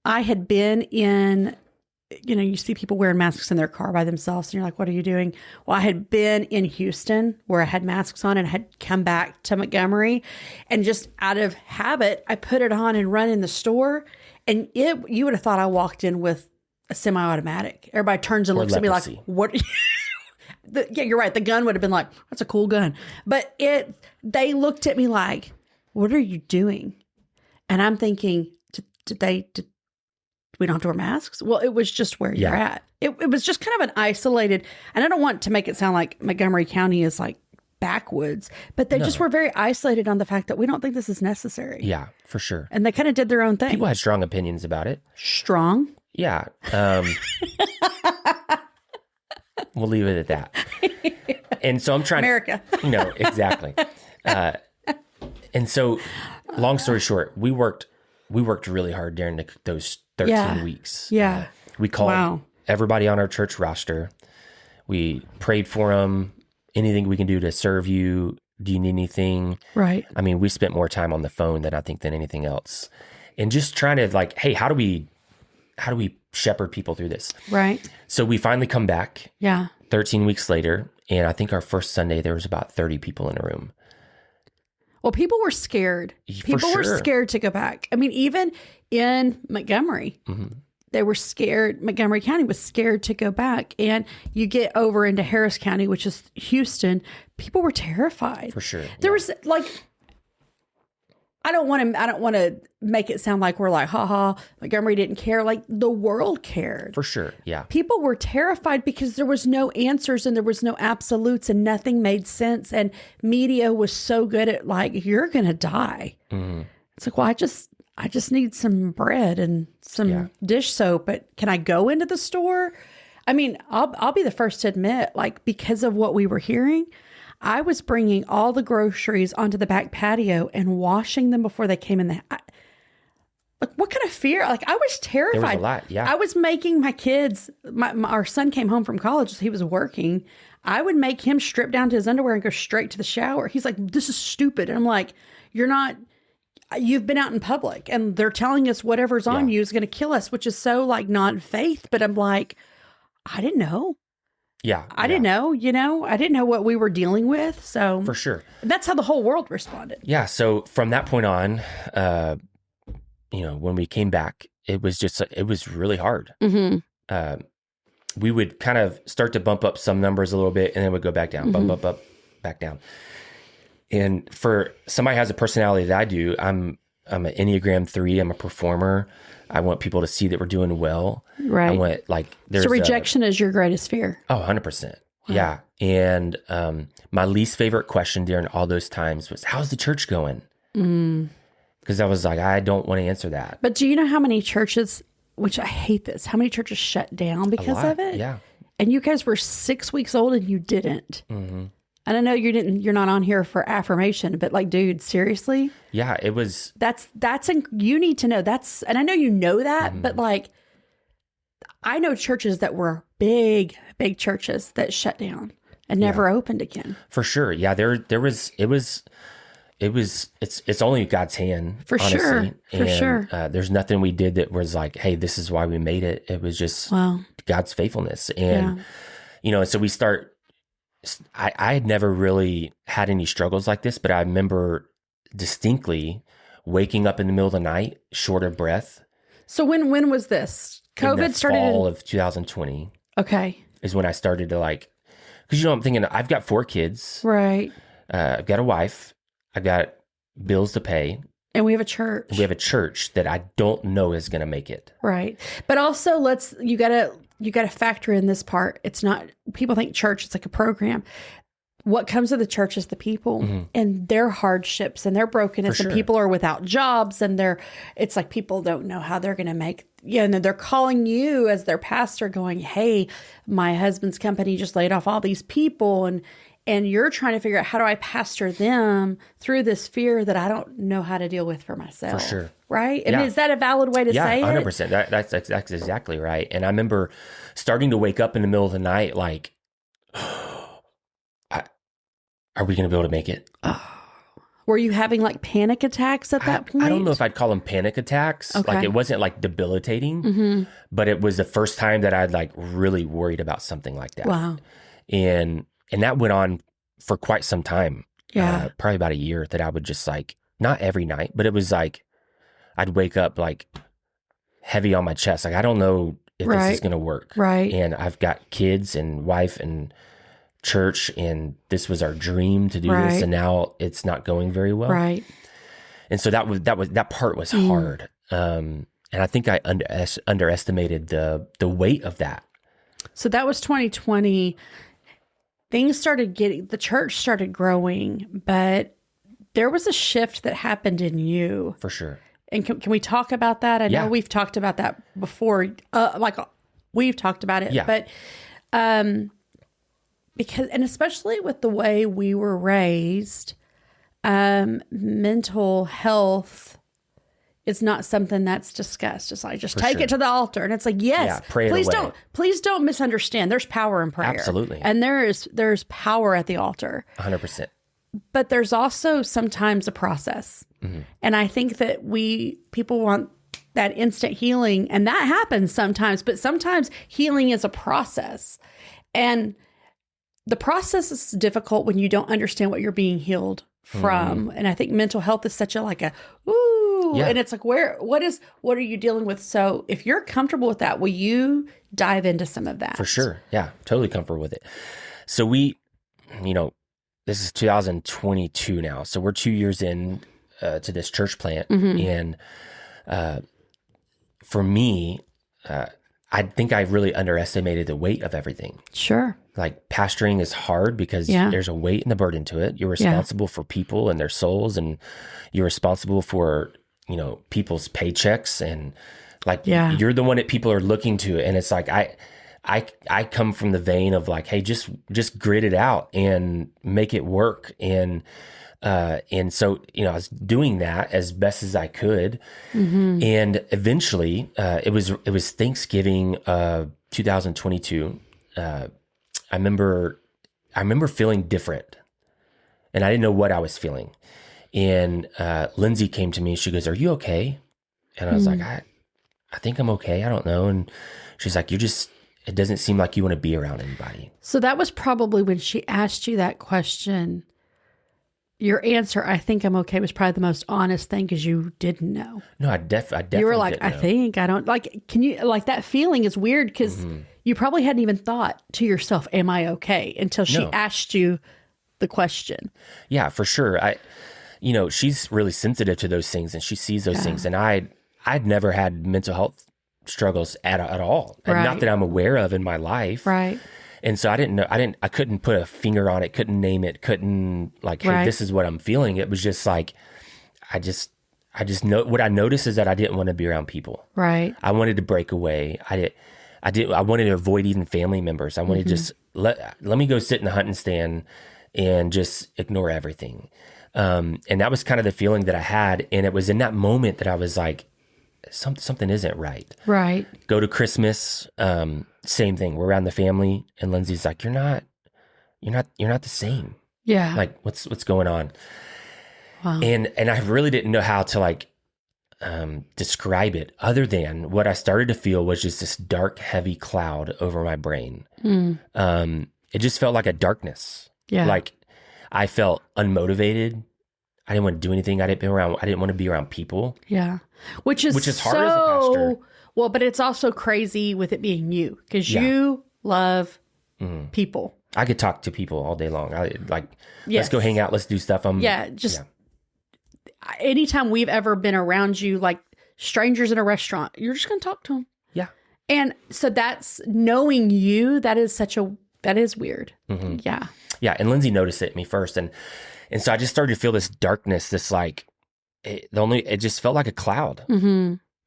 [SPEAKER 1] had been in, you see people wearing masks in their car by themselves, and you're like, what are you doing? Well, I had been in Houston where I had masks on and had come back to Montgomery, and just out of habit, I put it on and run in the store, and you would have thought I walked in with a semi-automatic. Everybody turns and looks at me like, what? Yeah, you're right. The gun would have been like, that's a cool gun. But they looked at me like, what are you doing? And I'm thinking, we don't have to wear masks? Well, it was just where you're at. It was just kind of an isolated, and I don't want to make it sound like Montgomery County is like backwoods, but they just were very isolated on the fact that we don't think this is necessary.
[SPEAKER 2] Yeah, for sure.
[SPEAKER 1] And they kind of did their own thing.
[SPEAKER 2] People had strong opinions about it.
[SPEAKER 1] Strong?
[SPEAKER 2] Yeah. We'll leave it at that. And so I'm trying
[SPEAKER 1] America.
[SPEAKER 2] Exactly. And so long story short, we worked really hard during those 13 weeks.
[SPEAKER 1] Yeah.
[SPEAKER 2] We called everybody on our church roster. We prayed for them. Anything we can do to serve you. Do you need anything?
[SPEAKER 1] Right.
[SPEAKER 2] I mean, we spent more time on the phone than anything else. And just trying to like, hey, how do we shepherd people through this?
[SPEAKER 1] Right.
[SPEAKER 2] So we finally come back.
[SPEAKER 1] Yeah.
[SPEAKER 2] 13 weeks later. And I think our first Sunday, there was about 30 people in a room.
[SPEAKER 1] Well, people were scared. People were scared to go back. I mean, even in Montgomery, they were scared. Montgomery County was scared to go back. And you get over into Harris County, which is Houston, people were terrified.
[SPEAKER 2] For sure.
[SPEAKER 1] There was like, I don't want to make it sound like we're like, Montgomery didn't care. Like the world cared.
[SPEAKER 2] For sure. Yeah.
[SPEAKER 1] People were terrified because there was no answers and there was no absolutes and nothing made sense. And media was so good at like, you're going to die. Mm-hmm. It's like, well, I just need some bread and some dish soap, but can I go into the store? I mean, I'll be the first to admit, like, because of what we were hearing, I was bringing all the groceries onto the back patio and washing them before they came in. Like, what kind of fear? Like, I was terrified.
[SPEAKER 2] There was a lot, yeah.
[SPEAKER 1] I was making my kids, our son came home from college, so he was working. I would make him strip down to his underwear and go straight to the shower. He's like, this is stupid. And I'm like, you've been out in public and they're telling us whatever's on you is going to kill us, which is so like not faith. But I'm like, I didn't know.
[SPEAKER 2] Yeah.
[SPEAKER 1] I didn't know, I didn't know what we were dealing with. So
[SPEAKER 2] for sure.
[SPEAKER 1] That's how the whole world responded.
[SPEAKER 2] Yeah. So from that point on, when we came back, it was really hard.
[SPEAKER 1] Mm-hmm.
[SPEAKER 2] We would kind of start to bump up some numbers a little bit and then we'd go back down, bump up, back down. And for somebody who has a personality that I do, I'm an Enneagram 3. I'm a performer. I want people to see that we're doing well.
[SPEAKER 1] Right.
[SPEAKER 2] I want
[SPEAKER 1] so rejection is your greatest fear.
[SPEAKER 2] Oh, 100%. Wow. Yeah. And my least favorite question during all those times was, how's the church going? Because I was like, I don't want to answer that.
[SPEAKER 1] But do you know how many churches, which I hate this, how many churches shut down because of it?
[SPEAKER 2] Yeah.
[SPEAKER 1] And you guys were 6 weeks old and you didn't. Mm-hmm. And I know you're not on here for affirmation, but like, dude, seriously?
[SPEAKER 2] Yeah, it was.
[SPEAKER 1] You need to know and I know you know that, but like, I know churches that were big churches that shut down and never opened again.
[SPEAKER 2] For sure. Yeah. It's only God's hand.
[SPEAKER 1] For
[SPEAKER 2] honestly.
[SPEAKER 1] Sure.
[SPEAKER 2] There's nothing we did that was like, hey, this is why we made it. It was just God's faithfulness. And, so we start, I had never really had any struggles like this, but I remember distinctly waking up in the middle of the night, short of breath.
[SPEAKER 1] So when was this? COVID started
[SPEAKER 2] fall of 2020.
[SPEAKER 1] Okay.
[SPEAKER 2] Is when I started to because I'm thinking I've got 4 kids.
[SPEAKER 1] Right.
[SPEAKER 2] I've got a wife. I've got bills to pay.
[SPEAKER 1] And we have a church.
[SPEAKER 2] We have a church that I don't know is going to make it.
[SPEAKER 1] Right. But also you got to factor in this part. It's not, people think church, it's like a program. What comes to the church is the people and their hardships and their brokenness, and people are without jobs, and it's like people don't know how they're going to make, and they're calling you as their pastor going, hey, my husband's company just laid off all these people, and you're trying to figure out, how do I pastor them through this fear that I don't know how to deal with for myself?
[SPEAKER 2] For sure.
[SPEAKER 1] Right? I mean, is that a valid way to say
[SPEAKER 2] 100%.
[SPEAKER 1] it?
[SPEAKER 2] That's exactly right. And I remember starting to wake up in the middle of the night, like, are we going to be able to make it?
[SPEAKER 1] Were you having like panic attacks at that point?
[SPEAKER 2] I don't know if I'd call them panic attacks.
[SPEAKER 1] Okay.
[SPEAKER 2] Like, it wasn't like debilitating, but it was the first time that I'd like really worried about something like that.
[SPEAKER 1] Wow.
[SPEAKER 2] And that went on for quite some time.
[SPEAKER 1] Yeah.
[SPEAKER 2] Probably about a year, that I would just like, not every night, but it was like, I'd wake up like heavy on my chest. Like, I don't know if this is going to work.
[SPEAKER 1] Right.
[SPEAKER 2] And I've got kids and wife and church, and this was our dream to do this. And now it's not going very well.
[SPEAKER 1] Right.
[SPEAKER 2] And so that part was hard. And I think I underestimated the weight of that.
[SPEAKER 1] So that was 2020. The church started growing, but there was a shift that happened in you.
[SPEAKER 2] For sure.
[SPEAKER 1] And can we talk about that? I know we've talked about that before. We've talked about it, but, because, and especially with the way we were raised, mental health is not something that's discussed. It's like, just take it to the altar. And it's like, yes, please don't misunderstand. There's power in prayer.
[SPEAKER 2] Absolutely.
[SPEAKER 1] And there's power at the altar.
[SPEAKER 2] 100%.
[SPEAKER 1] But there's also sometimes a process. And I think that people want that instant healing, and that happens sometimes, but sometimes healing is a process. And the process is difficult when you don't understand what you're being healed from. And I think mental health is such and it's like, what are you dealing with? So if you're comfortable with that, will you dive into some of that?
[SPEAKER 2] For sure. Yeah. Totally comfortable with it. So this is 2022 now. So we're 2 years in to this church plant. And for me, I think I really underestimated the weight of everything.
[SPEAKER 1] Sure.
[SPEAKER 2] Like, pastoring is hard because there's a weight and a burden to it. You're responsible for people and their souls, and you're responsible for, people's paychecks, and like, you're the one that people are looking to. And it's like, I I come from the vein of like, hey, just grit it out and make it work. And so, I was doing that as best as I could. And eventually, it was Thanksgiving, 2022. I remember feeling different, and I didn't know what I was feeling. And Lindsay came to me. She goes, "Are you okay?" And I was like, I think I'm okay. I don't know. And she's like, it doesn't seem like you want to be around anybody.
[SPEAKER 1] So that was probably when she asked you that question. Your answer, "I think I'm okay," was probably the most honest thing because you didn't know.
[SPEAKER 2] No, I definitely
[SPEAKER 1] You were like,
[SPEAKER 2] didn't
[SPEAKER 1] "I
[SPEAKER 2] know.
[SPEAKER 1] think I don't like." Can you like that feeling is weird because you probably hadn't even thought to yourself, "Am I okay?" until she
[SPEAKER 2] No.
[SPEAKER 1] asked you the question.
[SPEAKER 2] Yeah, for sure. She's really sensitive to those things, and she sees those things. And I'd never had mental health struggles at all, and not that I'm aware of in my life.
[SPEAKER 1] Right.
[SPEAKER 2] And so I didn't know. I couldn't put a finger on it. Couldn't name it. Couldn't like, hey, this is what I'm feeling. It was just like, I just know what I noticed is that I didn't want to be around people.
[SPEAKER 1] Right.
[SPEAKER 2] I wanted to break away. I wanted to avoid even family members. I wanted to just let me go sit in the hunting stand and just ignore everything. And that was kind of the feeling that I had. And it was in that moment that I was like, something isn't right.
[SPEAKER 1] Right.
[SPEAKER 2] Go to Christmas. Same thing. We're around the family, and Lindsay's like, you're not the same.
[SPEAKER 1] Yeah.
[SPEAKER 2] Like what's going on?
[SPEAKER 1] Wow.
[SPEAKER 2] And I really didn't know how to like, describe it other than what I started to feel was just this dark, heavy cloud over my brain. It just felt like a darkness.
[SPEAKER 1] Yeah.
[SPEAKER 2] Like I felt unmotivated. I didn't want to do anything. I didn't want to be around people.
[SPEAKER 1] Yeah. Which is
[SPEAKER 2] hard as a pastor.
[SPEAKER 1] Well, but it's also crazy with it being you because you love people.
[SPEAKER 2] I could talk to people all day long. Let's go hang out. Let's do stuff.
[SPEAKER 1] Anytime we've ever been around you, like strangers in a restaurant, you're just going to talk to them.
[SPEAKER 2] Yeah.
[SPEAKER 1] And so that's knowing you. That is weird. Yeah.
[SPEAKER 2] Yeah. And Lindsay noticed it in me first. And so I just started to feel this darkness, this like, it just felt like a cloud.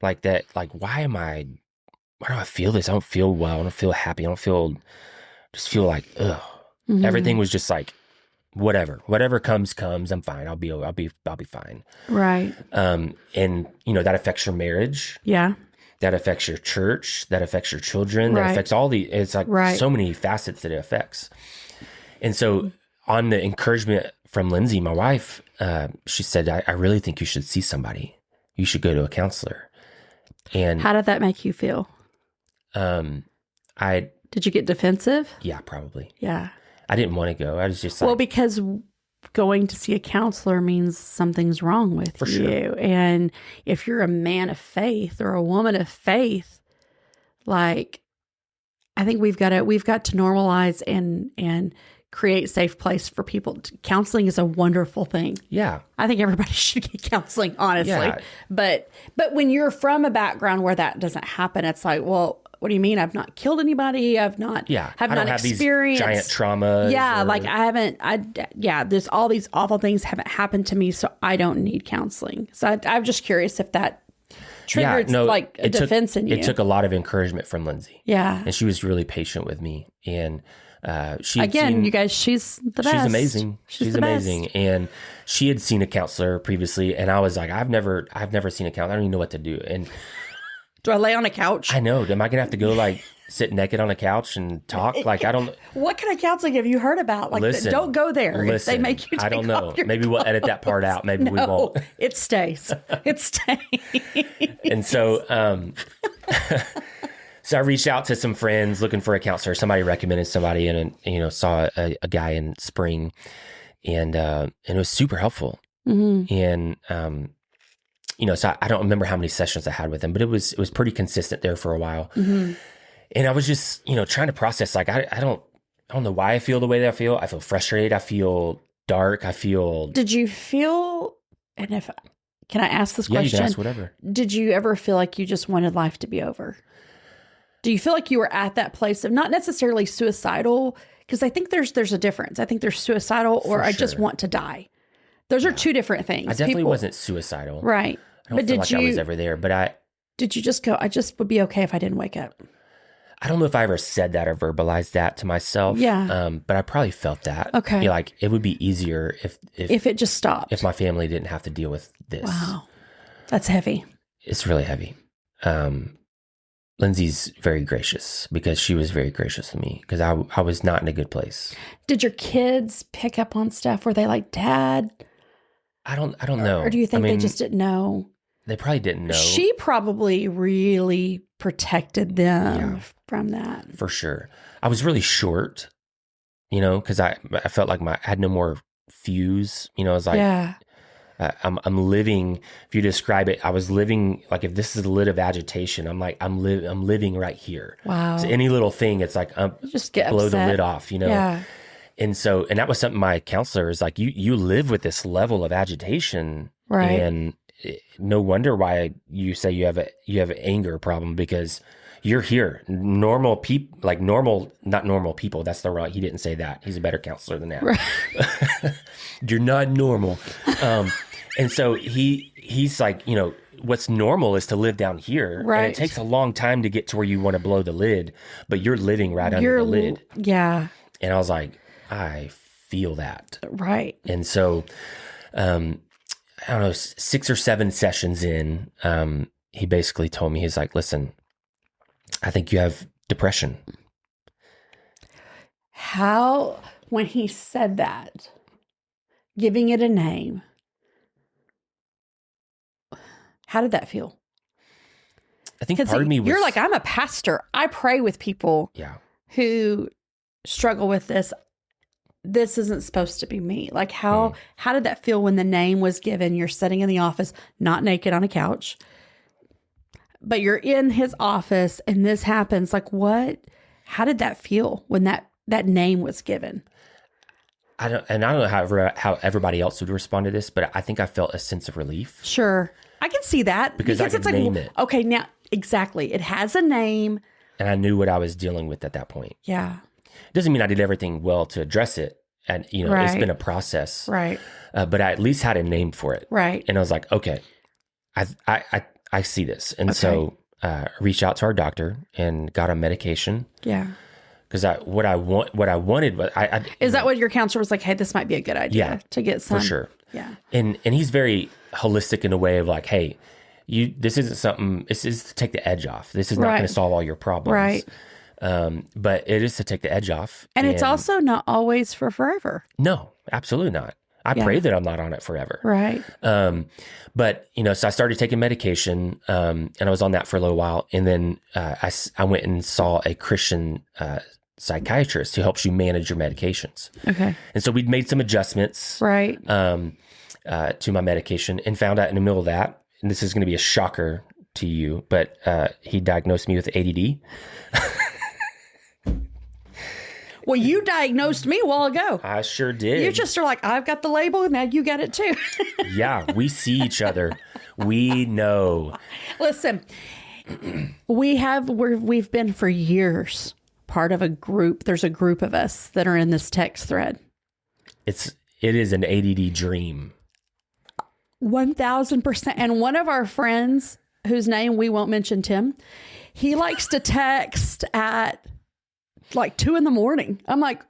[SPEAKER 2] Like that, like, why do I feel this? I don't feel well. I don't feel happy. I don't just feel like, ugh. Everything was just like, whatever comes. I'm fine. I'll be fine.
[SPEAKER 1] Right.
[SPEAKER 2] And that affects your marriage.
[SPEAKER 1] Yeah.
[SPEAKER 2] That affects your church. That affects your children. That affects it's like so many facets that it affects. And so on the encouragement from Lindsay, my wife, she said, I really think you should see somebody. You should go to a counselor. And
[SPEAKER 1] how did that make you feel? Did you get defensive?
[SPEAKER 2] Yeah, probably.
[SPEAKER 1] Yeah.
[SPEAKER 2] I didn't want to go. I was just like,
[SPEAKER 1] well, because going to see a counselor means something's wrong with you.
[SPEAKER 2] Sure.
[SPEAKER 1] And if you're a man of faith or a woman of faith, like, I think we've got to normalize and create safe place for people. Counseling is a wonderful thing.
[SPEAKER 2] Yeah.
[SPEAKER 1] I think everybody should get counseling, honestly.
[SPEAKER 2] Yeah.
[SPEAKER 1] But when you're from a background where that doesn't happen, it's like, well, what do you mean? I've not killed anybody. I've not, have not experienced
[SPEAKER 2] giant traumas.
[SPEAKER 1] Yeah. Like there's all these awful things haven't happened to me. So I don't need counseling. So I'm just curious if that triggered a defense in you.
[SPEAKER 2] It took a lot of encouragement from Lindsay.
[SPEAKER 1] Yeah.
[SPEAKER 2] And she was really patient with me. And
[SPEAKER 1] you guys, she's the best.
[SPEAKER 2] She's amazing. She's amazing. Best. And she had seen a counselor previously, and I was like, I've never seen a counselor. I don't even know what to do. And
[SPEAKER 1] do I lay on a couch?
[SPEAKER 2] I know. Am I gonna have to go like sit naked on a couch and talk? Like I don't.
[SPEAKER 1] What kind of counseling have you heard about? Like, don't go there. If they make you.
[SPEAKER 2] I don't know. Maybe we'll edit that part out. Maybe we
[SPEAKER 1] No,
[SPEAKER 2] won't.
[SPEAKER 1] It stays. It stays.
[SPEAKER 2] And so, so I reached out to some friends looking for a counselor. Somebody recommended somebody, and saw a guy in spring, and it was super helpful. And so I don't remember how many sessions I had with him, but it was pretty consistent there for a while. And I was just trying to process, like I don't know why I feel the way that I feel. I feel frustrated. I feel dark. I feel.
[SPEAKER 1] Did you feel? And can I ask this question?
[SPEAKER 2] Yeah, you can ask whatever.
[SPEAKER 1] Did you ever feel like you just wanted life to be over? Do you feel like you were at that place of not necessarily suicidal? Because I think there's a difference. I think there's suicidal or I just want to die. Those are two different things.
[SPEAKER 2] I definitely wasn't suicidal.
[SPEAKER 1] Right.
[SPEAKER 2] I don't feel like I was ever there, but
[SPEAKER 1] did you just go, I just would be okay if I didn't wake up?
[SPEAKER 2] I don't know if I ever said that or verbalized that to myself.
[SPEAKER 1] Yeah.
[SPEAKER 2] But I probably felt that.
[SPEAKER 1] Okay.
[SPEAKER 2] Like it would be easier
[SPEAKER 1] if it just stopped.
[SPEAKER 2] if my family didn't have to deal with this.
[SPEAKER 1] Wow. That's heavy.
[SPEAKER 2] It's really heavy. Lindsay's very gracious because she was very gracious with me because I was not in a good place.
[SPEAKER 1] Did your kids pick up on stuff? Were they like, Dad?
[SPEAKER 2] I don't know.
[SPEAKER 1] Or do you think they just didn't know?
[SPEAKER 2] They probably didn't know.
[SPEAKER 1] She probably really protected them from that. For
[SPEAKER 2] sure. I was really short, because I felt like I had no more fuse. I was like, I'm living. If you describe it, I was living like if this is a lid of agitation. I'm like I'm living right here.
[SPEAKER 1] Wow.
[SPEAKER 2] So any little thing, it's like
[SPEAKER 1] just get
[SPEAKER 2] blow
[SPEAKER 1] upset.
[SPEAKER 2] the lid off.
[SPEAKER 1] Yeah.
[SPEAKER 2] And that was something my counselor is like, you live with this level of agitation,
[SPEAKER 1] right?
[SPEAKER 2] And no wonder why you say you have an anger problem because you're here. Normal people, like not normal people. That's the wrong. He didn't say that. He's a better counselor than that. Right. You're not normal. And so he's like, what's normal is to live down here.
[SPEAKER 1] Right.
[SPEAKER 2] And it takes a long time to get to where you want to blow the lid, but you're living right under the lid.
[SPEAKER 1] Yeah.
[SPEAKER 2] And I was like, I feel that.
[SPEAKER 1] Right.
[SPEAKER 2] And so, I don't know, 6 or 7 sessions in, he basically told me, he's like, listen, I think you have depression.
[SPEAKER 1] How, when he said that, giving it a name, how did that feel?
[SPEAKER 2] I think part of me was...
[SPEAKER 1] You're like, I'm a pastor. I pray with people who struggle with this. This isn't supposed to be me. Like how did that feel when the name was given? You're sitting in the office, not naked on a couch, but you're in his office and this happens. Like how did that feel when that name was given?
[SPEAKER 2] I don't know how everybody else would respond to this, but I think I felt a sense of relief.
[SPEAKER 1] Sure. I can see that.
[SPEAKER 2] Because I could name it.
[SPEAKER 1] Okay, now, exactly. It has a name.
[SPEAKER 2] And I knew what I was dealing with at that point.
[SPEAKER 1] Yeah.
[SPEAKER 2] Doesn't mean I did everything well to address it. And, it's been a process.
[SPEAKER 1] Right.
[SPEAKER 2] But I at least had a name for it.
[SPEAKER 1] Right.
[SPEAKER 2] And I was like, okay, I see this. And so I reached out to our doctor and got on medication.
[SPEAKER 1] Yeah.
[SPEAKER 2] Because what I wanted was
[SPEAKER 1] Is that what your counselor was like? Hey, this might be a good idea to get some.
[SPEAKER 2] For sure.
[SPEAKER 1] Yeah.
[SPEAKER 2] And he's very holistic in a way of like, hey, this isn't something. This is to take the edge off. This is not going to solve all your problems.
[SPEAKER 1] Right.
[SPEAKER 2] But it is to take the edge off.
[SPEAKER 1] And it's also not always for forever.
[SPEAKER 2] No, absolutely not. I pray that I'm not on it forever.
[SPEAKER 1] Right.
[SPEAKER 2] But so I started taking medication, and I was on that for a little while, and then I went and saw a Christian psychiatrist who helps you manage your medications.
[SPEAKER 1] Okay.
[SPEAKER 2] And so we'd made some adjustments,
[SPEAKER 1] right,
[SPEAKER 2] to my medication, and found out in the middle of that, and this is going to be a shocker to you, but he diagnosed me with ADD.
[SPEAKER 1] Well, you diagnosed me a while ago.
[SPEAKER 2] I sure did.
[SPEAKER 1] are like, I've got the label, now you got it too.
[SPEAKER 2] Yeah, we see each other. We know.
[SPEAKER 1] Listen, we've been for years part of a group. There's a group of us that are in this text thread.
[SPEAKER 2] It is an ADD dream.
[SPEAKER 1] 1,000%. And one of our friends, whose name we won't mention, Tim, he likes to text at like 2 a.m. I'm like,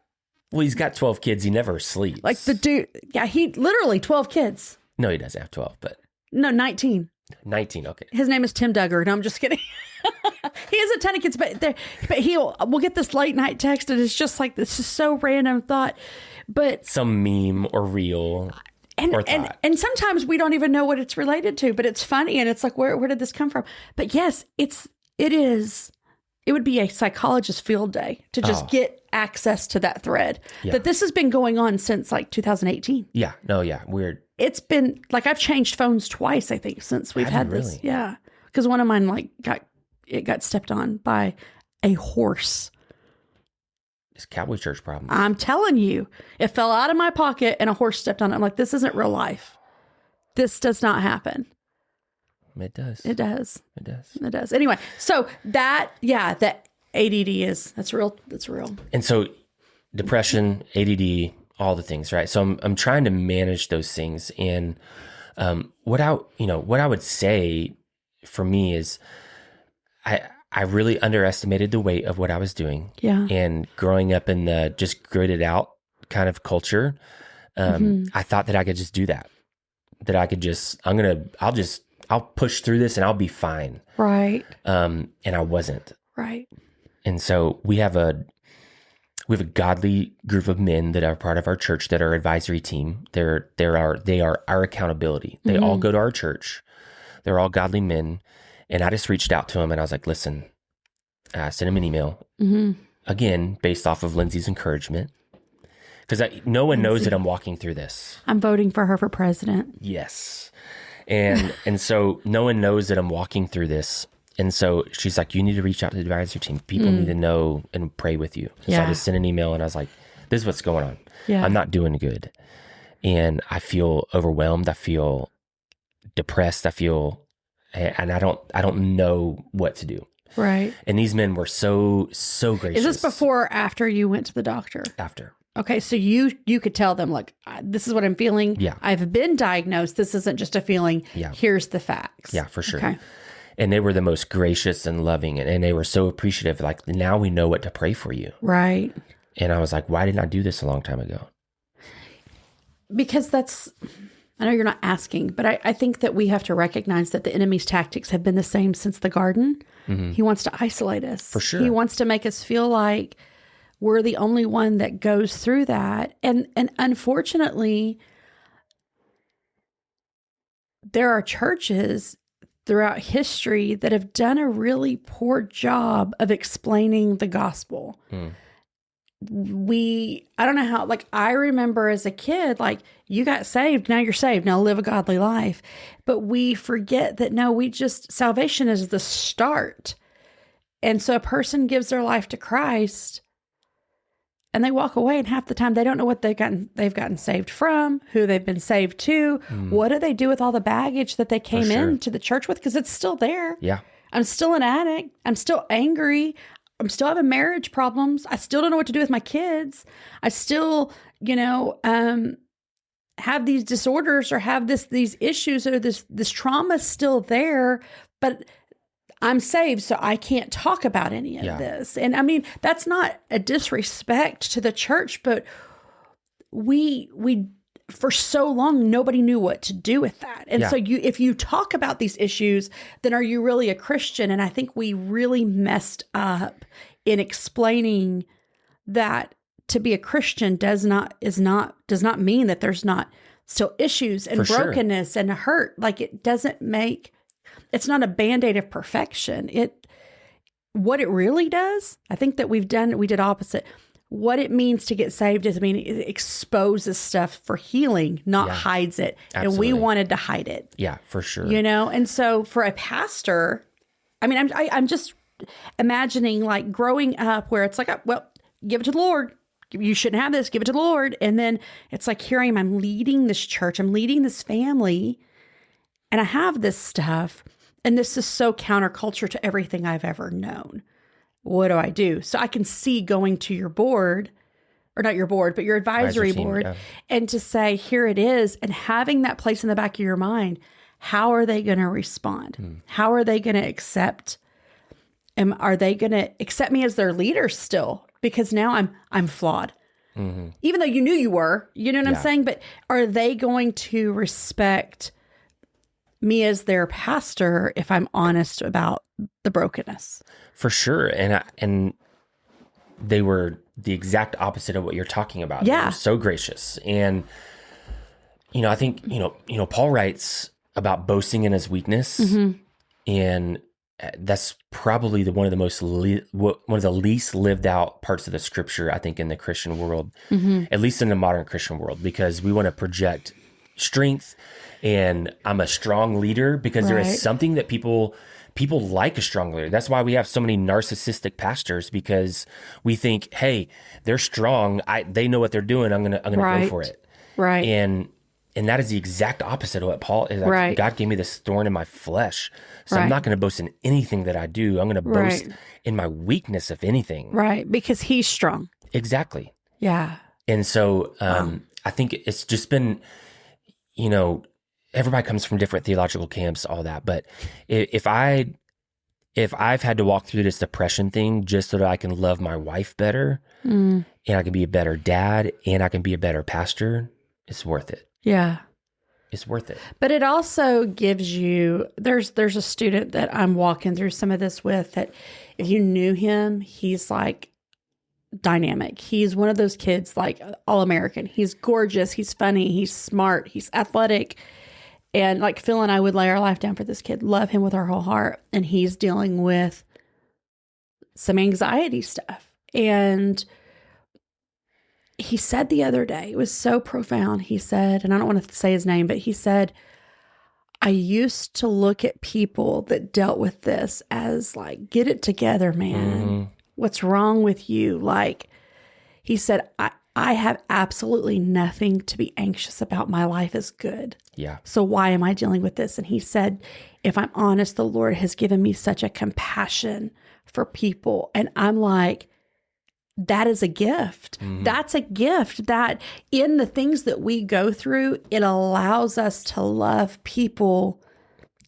[SPEAKER 2] well, he's got 12 kids. He never sleeps.
[SPEAKER 1] Like the dude. Yeah, he literally 12 kids.
[SPEAKER 2] No, he doesn't have 12, but.
[SPEAKER 1] No, 19.
[SPEAKER 2] 19. Okay.
[SPEAKER 1] His name is Tim Duggar. No, I'm just kidding. He has a ton of kids, but we'll get this late night text and it's just like, this is so random thought, but
[SPEAKER 2] some meme or reel.
[SPEAKER 1] And sometimes we don't even know what it's related to, but it's funny. And it's like, where did this come from? But yes, it would be a psychologist field day to just get access to that thread. Yeah. That this has been going on since like 2018.
[SPEAKER 2] Yeah. No, yeah. Weird.
[SPEAKER 1] It's been like, I've changed phones twice, I think, since we've had this. Really? Yeah. Because one of mine got stepped on by a horse.
[SPEAKER 2] It's Cowboy Church problem.
[SPEAKER 1] I'm telling you, it fell out of my pocket and a horse stepped on it. I'm like, this isn't real life. This does not happen.
[SPEAKER 2] It does.
[SPEAKER 1] It does.
[SPEAKER 2] It does.
[SPEAKER 1] It does. Anyway, so that ADD that's real. That's real.
[SPEAKER 2] And so depression, ADD, all the things, right? So I'm trying to manage those things. And what I would say for me is I really underestimated the weight of what I was doing.
[SPEAKER 1] Yeah.
[SPEAKER 2] And growing up in the just gritted out kind of culture, I thought that I could just do that. That I could just, I'll push through this and I'll be fine.
[SPEAKER 1] Right.
[SPEAKER 2] And I wasn't.
[SPEAKER 1] Right.
[SPEAKER 2] And so we have a godly group of men that are part of our church that are advisory team. They are our accountability. They all go to our church. They're all godly men. And I just reached out to them and I was like, listen, I sent him an email again, based off of Lindsay's encouragement. Because no one knows that I'm walking through this.
[SPEAKER 1] I'm voting for her for president.
[SPEAKER 2] Yes. And so no one knows that I'm walking through this. And so she's like, you need to reach out to the advisory team. People need to know and pray with you. So I just sent an email and I was like, this is what's going on.
[SPEAKER 1] Yeah.
[SPEAKER 2] I'm not doing good. And I feel overwhelmed. I feel depressed. And I don't know what to do.
[SPEAKER 1] Right.
[SPEAKER 2] And these men were so gracious.
[SPEAKER 1] Is this before or after you went to the doctor?
[SPEAKER 2] After.
[SPEAKER 1] Okay, so you could tell them, look, this is what I'm feeling.
[SPEAKER 2] Yeah.
[SPEAKER 1] I've been diagnosed. This isn't just a feeling.
[SPEAKER 2] Yeah.
[SPEAKER 1] Here's the facts.
[SPEAKER 2] Yeah, for sure.
[SPEAKER 1] Okay.
[SPEAKER 2] And they were the most gracious and loving. And they were so appreciative. Like, now we know what to pray for you.
[SPEAKER 1] Right.
[SPEAKER 2] And I was like, why didn't I do this a long time ago?
[SPEAKER 1] Because I know you're not asking, but I think that we have to recognize that the enemy's tactics have been the same since the garden. He wants to isolate us.
[SPEAKER 2] For sure.
[SPEAKER 1] He wants to make us feel like we're the only one that goes through that. And unfortunately, there are churches throughout history that have done a really poor job of explaining the gospel. I don't know how, like, I remember as a kid, like, you got saved, now you're saved, now live a godly life. But we forget that, no, salvation is the start. And so a person gives their life to Christ and they walk away, and half the time they don't know what they've gotten saved from, who they've been saved to. What do they do with all the baggage that they came into the church with? Because it's still there.
[SPEAKER 2] Yeah.
[SPEAKER 1] I'm still an addict. I'm still angry. I'm still having marriage problems. I still don't know what to do with my kids. I still, have these disorders or have these issues or this trauma still there, but I'm saved, so I can't talk about any of this. And I mean, that's not a disrespect to the church, but we for so long, nobody knew what to do with that. And so if you talk about these issues, then are you really a Christian? And I think we really messed up in explaining that to be a Christian does not mean that there's not still issues and brokenness and hurt. Like, it's not a Band-Aid of perfection. What it really does, I think that we did opposite. What it means to get saved is, it exposes stuff for healing, not hides it.
[SPEAKER 2] Absolutely.
[SPEAKER 1] And we wanted to hide it.
[SPEAKER 2] Yeah, for sure.
[SPEAKER 1] And so for a pastor, I'm just imagining, like, growing up where it's like, well, give it to the Lord. You shouldn't have this. Give it to the Lord. And then it's like, here I am. I'm leading this church. I'm leading this family. And I have this stuff. And this is so counterculture to everything I've ever known. What do I do? So I can see going to your board, or not your board, but your advisory board, and to say, here it is, and having that place in the back of your mind, how are they going to respond? How are they going to accept? And are they going to accept me as their leader still? Because now I'm flawed. Even though you knew you were, you know what I'm saying? But are they going to respect me as their pastor if I'm honest about the brokenness?
[SPEAKER 2] For sure. And they were the exact opposite of what you're talking about.
[SPEAKER 1] Yeah.
[SPEAKER 2] They were so gracious. And, I think, Paul writes about boasting in his weakness. And that's probably one of the least lived out parts of the scripture, I think, in the Christian world, at least in the modern Christian world, because we want to project strength and I'm a strong leader because there is something that people like a strong leader. That's why we have so many narcissistic pastors, because we think, hey, they're strong. they know what they're doing. I'm gonna go for it.
[SPEAKER 1] Right.
[SPEAKER 2] And that is the exact opposite of what Paul is. Like, God gave me this thorn in my flesh. So I'm not going to boast in anything that I do. I'm going to boast in my weakness, if anything.
[SPEAKER 1] Right. Because he's strong.
[SPEAKER 2] Exactly.
[SPEAKER 1] Yeah.
[SPEAKER 2] And so I think it's just been, everybody comes from different theological camps, all that. But if I if I've had to walk through this depression thing just so that I can love my wife better and I can be a better dad and I can be a better pastor, it's worth it.
[SPEAKER 1] Yeah.
[SPEAKER 2] It's worth it.
[SPEAKER 1] But it also gives you, there's a student that I'm walking through some of this with that if you knew him, he's like dynamic. He's one of those kids like all American. He's gorgeous. He's funny. He's smart. He's athletic. And like Phil and I would lay our life down for this kid, love him with our whole heart. And he's dealing with some anxiety stuff. And he said the other day, it was so profound. He said, and I don't want to say his name, but he said, I used to look at people that dealt with this as like, get it together, man. What's wrong with you? Like, he said, I have absolutely nothing to be anxious about. My life is good.
[SPEAKER 2] Yeah.
[SPEAKER 1] So why am I dealing with this? And he said, if I'm honest, the Lord has given me such a compassion for people. And I'm like, that is a gift. That's a gift that in the things that we go through, it allows us to love people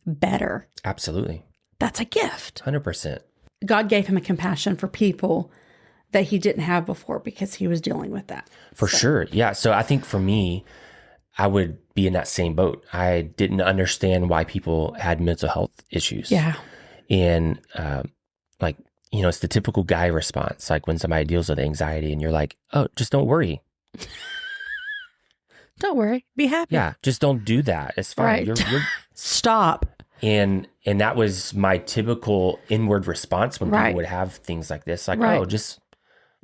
[SPEAKER 1] better.
[SPEAKER 2] Absolutely.
[SPEAKER 1] That's a gift.
[SPEAKER 2] 100%.
[SPEAKER 1] God gave him a compassion for people that he didn't have before because he was dealing with that.
[SPEAKER 2] For sure. Yeah. So I think for me, I would be in that same boat. I didn't understand why people had mental health issues.
[SPEAKER 1] Yeah.
[SPEAKER 2] And like, you know, it's the typical guy response, like when somebody deals with anxiety and you're like, oh, just don't worry.
[SPEAKER 1] Don't worry. Be happy.
[SPEAKER 2] Yeah, just don't do that. It's fine.
[SPEAKER 1] Right.
[SPEAKER 2] You're
[SPEAKER 1] Stop.
[SPEAKER 2] And that was my typical inward response when people would have things like this. Like, oh, just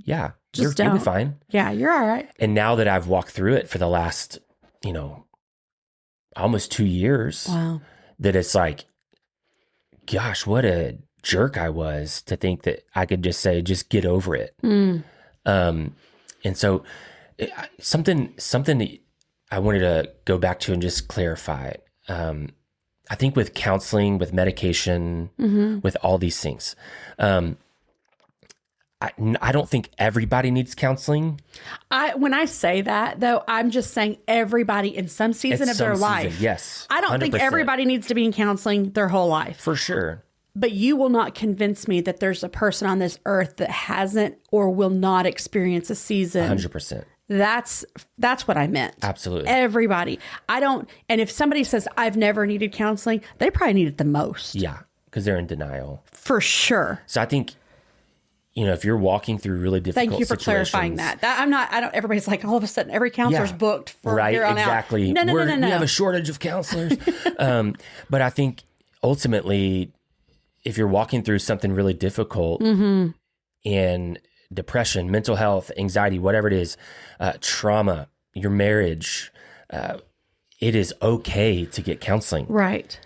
[SPEAKER 2] you'll be fine.
[SPEAKER 1] Yeah, you're all right.
[SPEAKER 2] And now that I've walked through it for the last, you know, almost 2 years,
[SPEAKER 1] Wow.
[SPEAKER 2] that it's like, gosh, what a jerk I was to think that I could just say, just get over it. And so something that I wanted to go back to and just clarify. I think with counseling, with medication, with all these things, I don't think everybody needs counseling.
[SPEAKER 1] When I say that, though, I'm just saying everybody in some season of their life.
[SPEAKER 2] Yes.
[SPEAKER 1] I don't think
[SPEAKER 2] 100%.
[SPEAKER 1] everybody needs to be in counseling their whole life.
[SPEAKER 2] For sure.
[SPEAKER 1] But you will not convince me that there's a person on this earth that hasn't or will not experience a season.
[SPEAKER 2] 100%.
[SPEAKER 1] That's what I meant.
[SPEAKER 2] Absolutely.
[SPEAKER 1] Everybody. And if somebody says, I've never needed counseling, they probably need it the most.
[SPEAKER 2] Yeah, because they're in denial.
[SPEAKER 1] For sure.
[SPEAKER 2] So I think, you know, if you're walking through really difficult
[SPEAKER 1] Thank you for clarifying that. Everybody's like, all of a sudden, every counselor's booked for here on
[SPEAKER 2] exactly.
[SPEAKER 1] out. No.
[SPEAKER 2] We have a shortage of counselors. But I think ultimately, if you're walking through something really difficult and depression, mental health, anxiety, whatever it is, trauma, your marriage, it is okay to get counseling.
[SPEAKER 1] Right.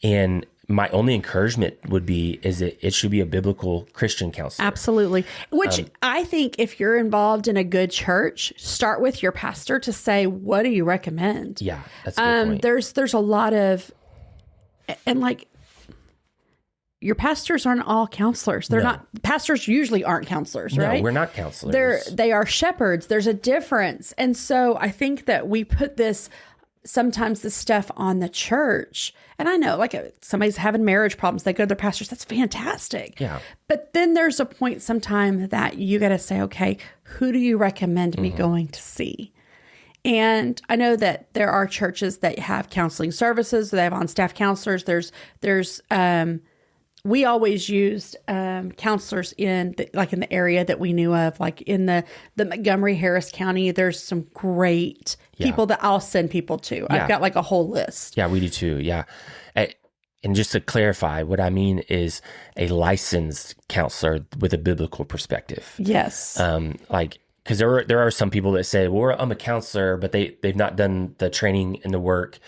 [SPEAKER 2] And my only encouragement would be is that it should be a biblical Christian counselor.
[SPEAKER 1] Absolutely. Which I think if you're involved in a good church, start with your pastor to say, what do you recommend?
[SPEAKER 2] Yeah, that's a good point.
[SPEAKER 1] There's a lot of, and like, your pastors aren't all counselors. They're not, pastors usually aren't counselors, right?
[SPEAKER 2] No, we're not counselors.
[SPEAKER 1] They are shepherds. There's a difference. And so I think that we put sometimes this stuff on the church. And I know, like, somebody's having marriage problems, they go to their pastors. That's fantastic.
[SPEAKER 2] Yeah.
[SPEAKER 1] But then there's a point sometime that you got to say, okay, who do you recommend me going to see? And I know that there are churches that have counseling services. They have on-staff counselors. We always used counselors in the area that we knew of, like in the Montgomery, Harris County. There's some great people that I'll send people to.
[SPEAKER 2] Yeah.
[SPEAKER 1] I've got like a whole list.
[SPEAKER 2] Yeah, we do too. Yeah. And just to clarify, what I mean is a licensed counselor with a biblical perspective.
[SPEAKER 1] Yes.
[SPEAKER 2] Because there are some people that say, well, I'm a counselor, but they've not done the training and the work.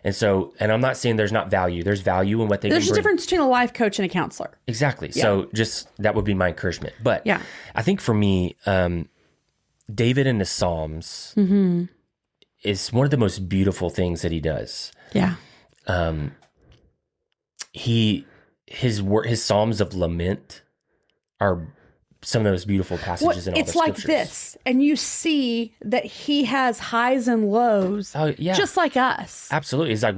[SPEAKER 2] And so, and I'm not saying there's not value. There's value in what they
[SPEAKER 1] There's
[SPEAKER 2] can
[SPEAKER 1] a
[SPEAKER 2] bring.
[SPEAKER 1] difference between a life coach and a counselor.
[SPEAKER 2] Exactly.
[SPEAKER 1] Yeah.
[SPEAKER 2] So just that would be my encouragement. But
[SPEAKER 1] yeah.
[SPEAKER 2] I think for me, David in the Psalms is one of the most beautiful things that he does.
[SPEAKER 1] Yeah.
[SPEAKER 2] His Psalms of lament are some of those beautiful passages in all the
[SPEAKER 1] it's like
[SPEAKER 2] scriptures.
[SPEAKER 1] this, and you see that he has highs and lows,
[SPEAKER 2] Oh, yeah.
[SPEAKER 1] just like us.
[SPEAKER 2] Absolutely. It's like,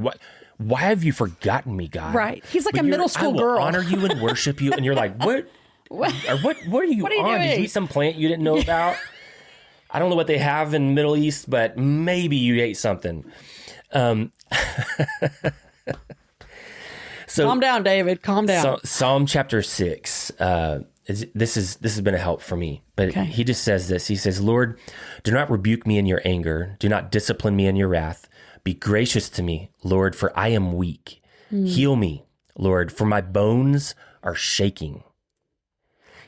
[SPEAKER 2] why have you forgotten me, God?
[SPEAKER 1] Right. He's like
[SPEAKER 2] But
[SPEAKER 1] a middle school
[SPEAKER 2] I will
[SPEAKER 1] girl.
[SPEAKER 2] honor you and worship you. And you're like, what? What are you
[SPEAKER 1] What are you
[SPEAKER 2] on? Did
[SPEAKER 1] doing?
[SPEAKER 2] you eat some plant you didn't know about? I don't know what they have in the Middle East, but maybe you ate something. So
[SPEAKER 1] Calm down, David. Calm down.
[SPEAKER 2] So, Psalm chapter 6, this has been a help for me. But he just says this. He says, Lord, do not rebuke me in your anger. Do not discipline me in your wrath. Be gracious to me, Lord, for I am weak. Heal me, Lord, for my bones are shaking.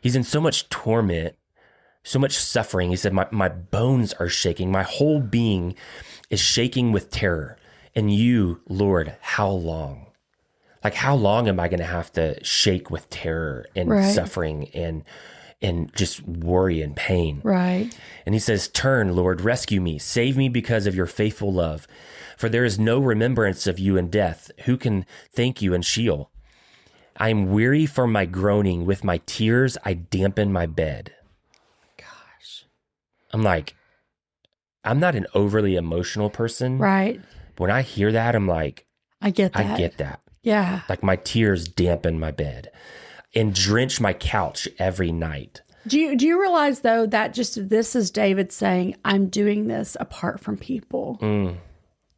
[SPEAKER 2] He's in so much torment, so much suffering. He said, my bones are shaking. My whole being is shaking with terror. And you, Lord, how long? Like, how long am I going to have to shake with terror and suffering and just worry and pain?
[SPEAKER 1] Right.
[SPEAKER 2] And he says, turn, Lord, rescue me. Save me because of your faithful love. For there is no remembrance of you in death. Who can thank you in Sheol? I am weary from my groaning. With my tears, I dampen my bed.
[SPEAKER 1] Gosh.
[SPEAKER 2] I'm like, I'm not an overly emotional person.
[SPEAKER 1] Right.
[SPEAKER 2] When I hear that, I'm like,
[SPEAKER 1] I get that.
[SPEAKER 2] I get that.
[SPEAKER 1] Yeah.
[SPEAKER 2] Like, my tears dampen my bed and drench my couch every night.
[SPEAKER 1] Do you realize, though, that this is David saying, I'm doing this apart from people.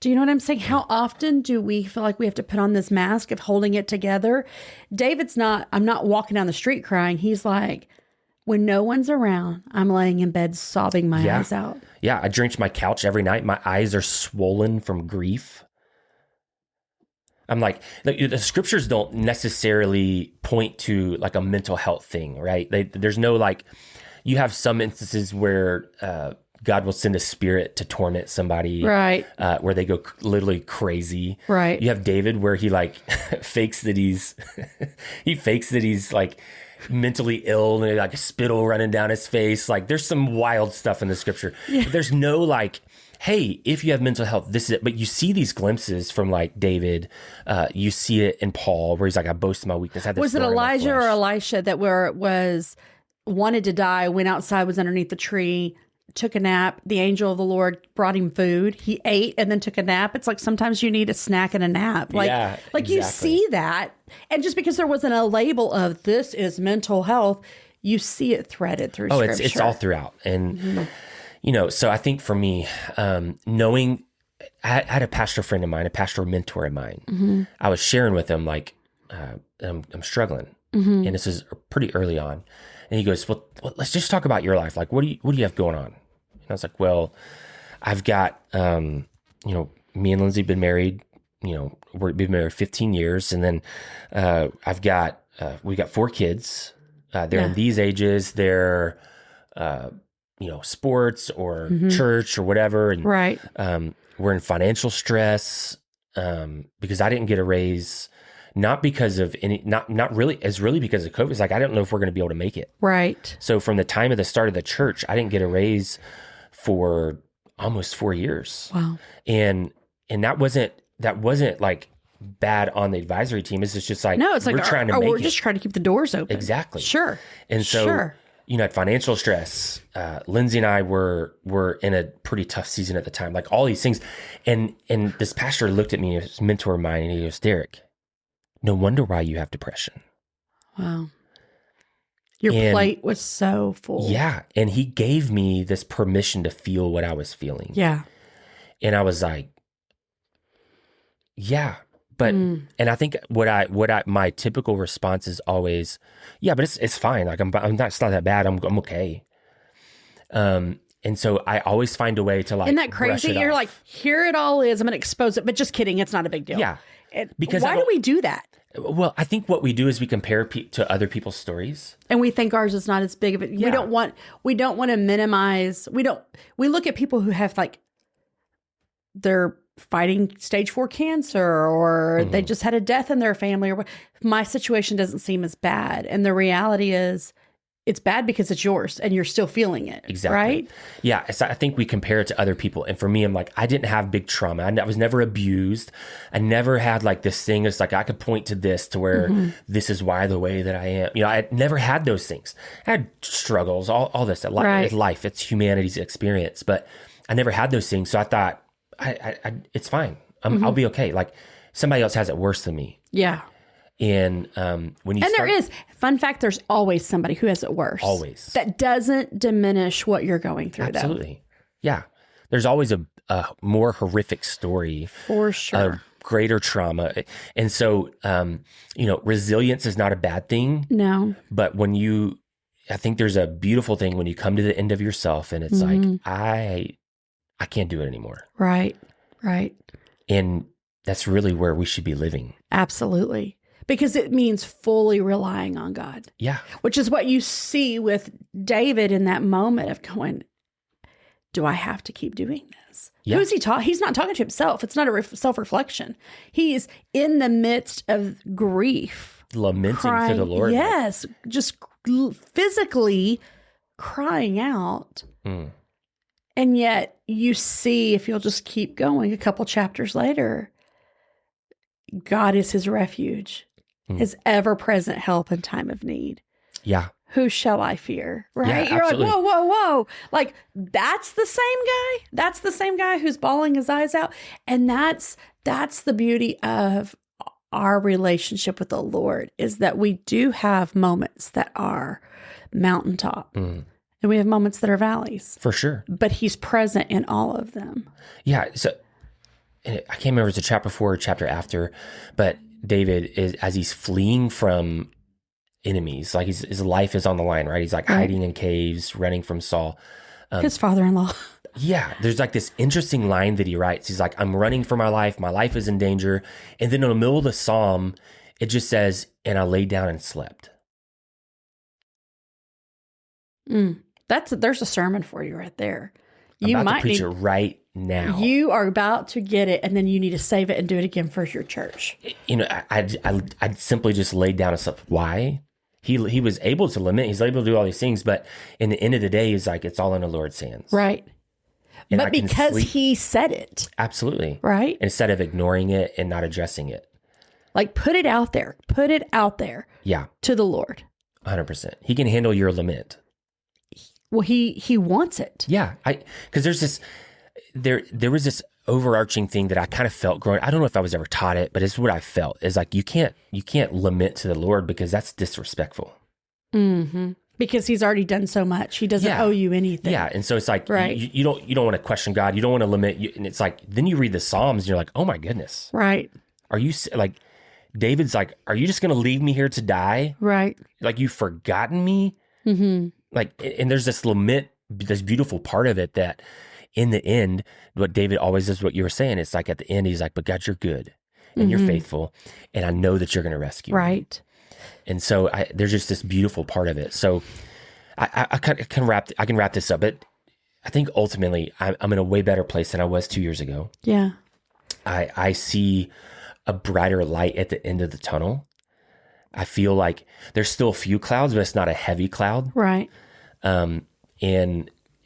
[SPEAKER 1] Do you know what I'm saying? How often do we feel like we have to put on this mask of holding it together? I'm not walking down the street crying. He's like, when no one's around, I'm laying in bed sobbing my eyes out.
[SPEAKER 2] Yeah, I drench my couch every night. My eyes are swollen from grief. I'm like, the scriptures don't necessarily point to like a mental health thing, right? There's no like, you have some instances where God will send a spirit to torment somebody,
[SPEAKER 1] right?
[SPEAKER 2] Where they go literally crazy,
[SPEAKER 1] right?
[SPEAKER 2] You have David where he like fakes that he's like mentally ill and like a spittle running down his face. Like, there's some wild stuff in the scripture. Yeah. But there's no like, hey, if you have mental health, this is it. But you see these glimpses from like David. You see it in Paul where he's like, I boast in my weakness. Was
[SPEAKER 1] it Elijah or Elisha that was wanted to die, went outside, was underneath the tree, took a nap. The angel of the Lord brought him food. He ate and then took a nap. It's like sometimes you need a snack and a nap. Like, exactly. You see that. And just because there wasn't a label of this is mental health, you see it threaded through scripture.
[SPEAKER 2] It's all throughout. And, you know, so I think for me, knowing, I had a pastor friend of mine, a pastor mentor of mine. I was sharing with him, like, I'm struggling. And this is pretty early on. And he goes, well, let's just talk about your life. Like, what do you have going on? And I was like, well, I've got, you know, me and Lindsay been married, you know, we've been married 15 years. And then, we got 4 kids. They're in these ages. They're, you know, sports or church or whatever. And, we're in financial stress, because I didn't get a raise. Not because of not really, it's really because of COVID. It's like, I don't know if we're going to be able to make it.
[SPEAKER 1] Right.
[SPEAKER 2] So from the time of the start of the church, I didn't get a raise for almost 4 years.
[SPEAKER 1] Wow.
[SPEAKER 2] And that wasn't like bad on the advisory team. It's just like,
[SPEAKER 1] no, it's like,
[SPEAKER 2] we're trying to make
[SPEAKER 1] we're
[SPEAKER 2] it.
[SPEAKER 1] just trying to keep the doors open.
[SPEAKER 2] Exactly.
[SPEAKER 1] Sure.
[SPEAKER 2] And so, you know, financial stress, Lindsay and I were in a pretty tough season at the time, like all these things. And this pastor looked at me, his mentor of mine, and he goes, Derrick, no wonder why you have depression.
[SPEAKER 1] Wow. Your plate was so full.
[SPEAKER 2] Yeah. And he gave me this permission to feel what I was feeling.
[SPEAKER 1] Yeah.
[SPEAKER 2] And I was like, yeah. But, and I think my typical response is always, yeah, but it's fine. Like, I'm not, it's not that bad. I'm okay. And so I always find a way to like,
[SPEAKER 1] isn't that crazy? You're like, here it all is. I'm going to expose it, but just kidding. It's not a big deal.
[SPEAKER 2] Yeah.
[SPEAKER 1] Because why do we do that?
[SPEAKER 2] Well, I think what we do is we compare to other people's stories,
[SPEAKER 1] and we think ours is not as big of it. Yeah. We don't want to minimize. We look at people who have like, they're fighting stage 4 cancer, or they just had a death in their family, or my situation doesn't seem as bad. And the reality is, it's bad because it's yours and you're still feeling it.
[SPEAKER 2] Exactly.
[SPEAKER 1] Right?
[SPEAKER 2] Yeah. So I think we compare it to other people. And for me, I'm like, I didn't have big trauma. I was never abused. I never had like this thing. It's like, I could point to this to where this is why the way that I am. You know, I never had those things. I had struggles, all this. It's life. It's humanity's experience. But I never had those things. So I thought, it's fine. I'll be okay. Like, somebody else has it worse than me.
[SPEAKER 1] Yeah.
[SPEAKER 2] And when you
[SPEAKER 1] there is, fun fact, there's always somebody who has it worse.
[SPEAKER 2] Always.
[SPEAKER 1] That doesn't diminish what you're going through,
[SPEAKER 2] Absolutely. Yeah. There's always a more horrific story.
[SPEAKER 1] For sure.
[SPEAKER 2] Of greater trauma. And so, resilience is not a bad thing.
[SPEAKER 1] No.
[SPEAKER 2] But I think there's a beautiful thing when you come to the end of yourself and it's like, I can't do it anymore.
[SPEAKER 1] Right. Right.
[SPEAKER 2] And that's really where we should be living.
[SPEAKER 1] Absolutely. Because it means fully relying on God.
[SPEAKER 2] Yeah.
[SPEAKER 1] Which is what you see with David in that moment of going, do I have to keep doing this?
[SPEAKER 2] Yeah.
[SPEAKER 1] Who's he talking? He's not talking to himself. It's not a self-reflection. He's in the midst of grief.
[SPEAKER 2] Lamenting to the Lord.
[SPEAKER 1] Yes. Just physically crying out.
[SPEAKER 2] Mm.
[SPEAKER 1] And yet you see, if you'll just keep going a couple chapters later, God is his refuge, his ever-present help in time of need.
[SPEAKER 2] Yeah.
[SPEAKER 1] Who shall I fear? Right?
[SPEAKER 2] Yeah,
[SPEAKER 1] You're
[SPEAKER 2] absolutely.
[SPEAKER 1] like, whoa. Like, that's the same guy? That's the same guy who's bawling his eyes out? And that's the beauty of our relationship with the Lord, is that we do have moments that are mountaintop. And we have moments that are valleys.
[SPEAKER 2] For sure.
[SPEAKER 1] But he's present in all of them.
[SPEAKER 2] Yeah. So I can't remember if it's a chapter before or chapter after, but David is, as he's fleeing from enemies, like his life is on the line, right? He's like hiding in caves, running from Saul.
[SPEAKER 1] His father-in-law.
[SPEAKER 2] Yeah. There's like this interesting line that he writes. He's like, I'm running for my life is in danger. And then in the middle of the psalm, it just says, and I laid down and slept.
[SPEAKER 1] There's a sermon for you right there.
[SPEAKER 2] I'm about to preach it right now.
[SPEAKER 1] You are about to get it, and then you need to save it and do it again for your church.
[SPEAKER 2] I simply just laid down and slept. Why? He was able to lament. He's able to do all these things, but in the end of the day, he's like, it's all in the Lord's hands.
[SPEAKER 1] Right.
[SPEAKER 2] And
[SPEAKER 1] but because he said it.
[SPEAKER 2] Absolutely.
[SPEAKER 1] Right.
[SPEAKER 2] Instead of ignoring it and not addressing it.
[SPEAKER 1] Like, put it out there. Put it out there.
[SPEAKER 2] Yeah.
[SPEAKER 1] To the Lord.
[SPEAKER 2] 100%. He can handle your lament.
[SPEAKER 1] Well, he wants it.
[SPEAKER 2] Yeah. Because there was this overarching thing that I kind of felt growing. I don't know if I was ever taught it, but it's what I felt. Is like, you can't lament to the Lord because that's disrespectful.
[SPEAKER 1] Mm-hmm. Because he's already done so much. He doesn't owe you anything.
[SPEAKER 2] Yeah. And so it's like,
[SPEAKER 1] right.
[SPEAKER 2] you don't want to question God. You don't want to lament. And it's like, then you read the Psalms and you're like, oh my goodness.
[SPEAKER 1] Right.
[SPEAKER 2] Are you like, David's like, are you just going to leave me here to die?
[SPEAKER 1] Right.
[SPEAKER 2] Like, you've forgotten me? Mm-hmm. Like, and there's this lament, this beautiful part of it that in the end, what David always does, what you were saying, it's like at the end, he's like, but God, you're good and you're faithful. And I know that you're going to rescue me. And so there's just this beautiful part of it. So I can wrap this up, but I think ultimately I'm in a way better place than I was 2 years ago.
[SPEAKER 1] Yeah.
[SPEAKER 2] I see a brighter light at the end of the tunnel. I feel like there's still a few clouds, but it's not a heavy cloud.
[SPEAKER 1] Right.
[SPEAKER 2] And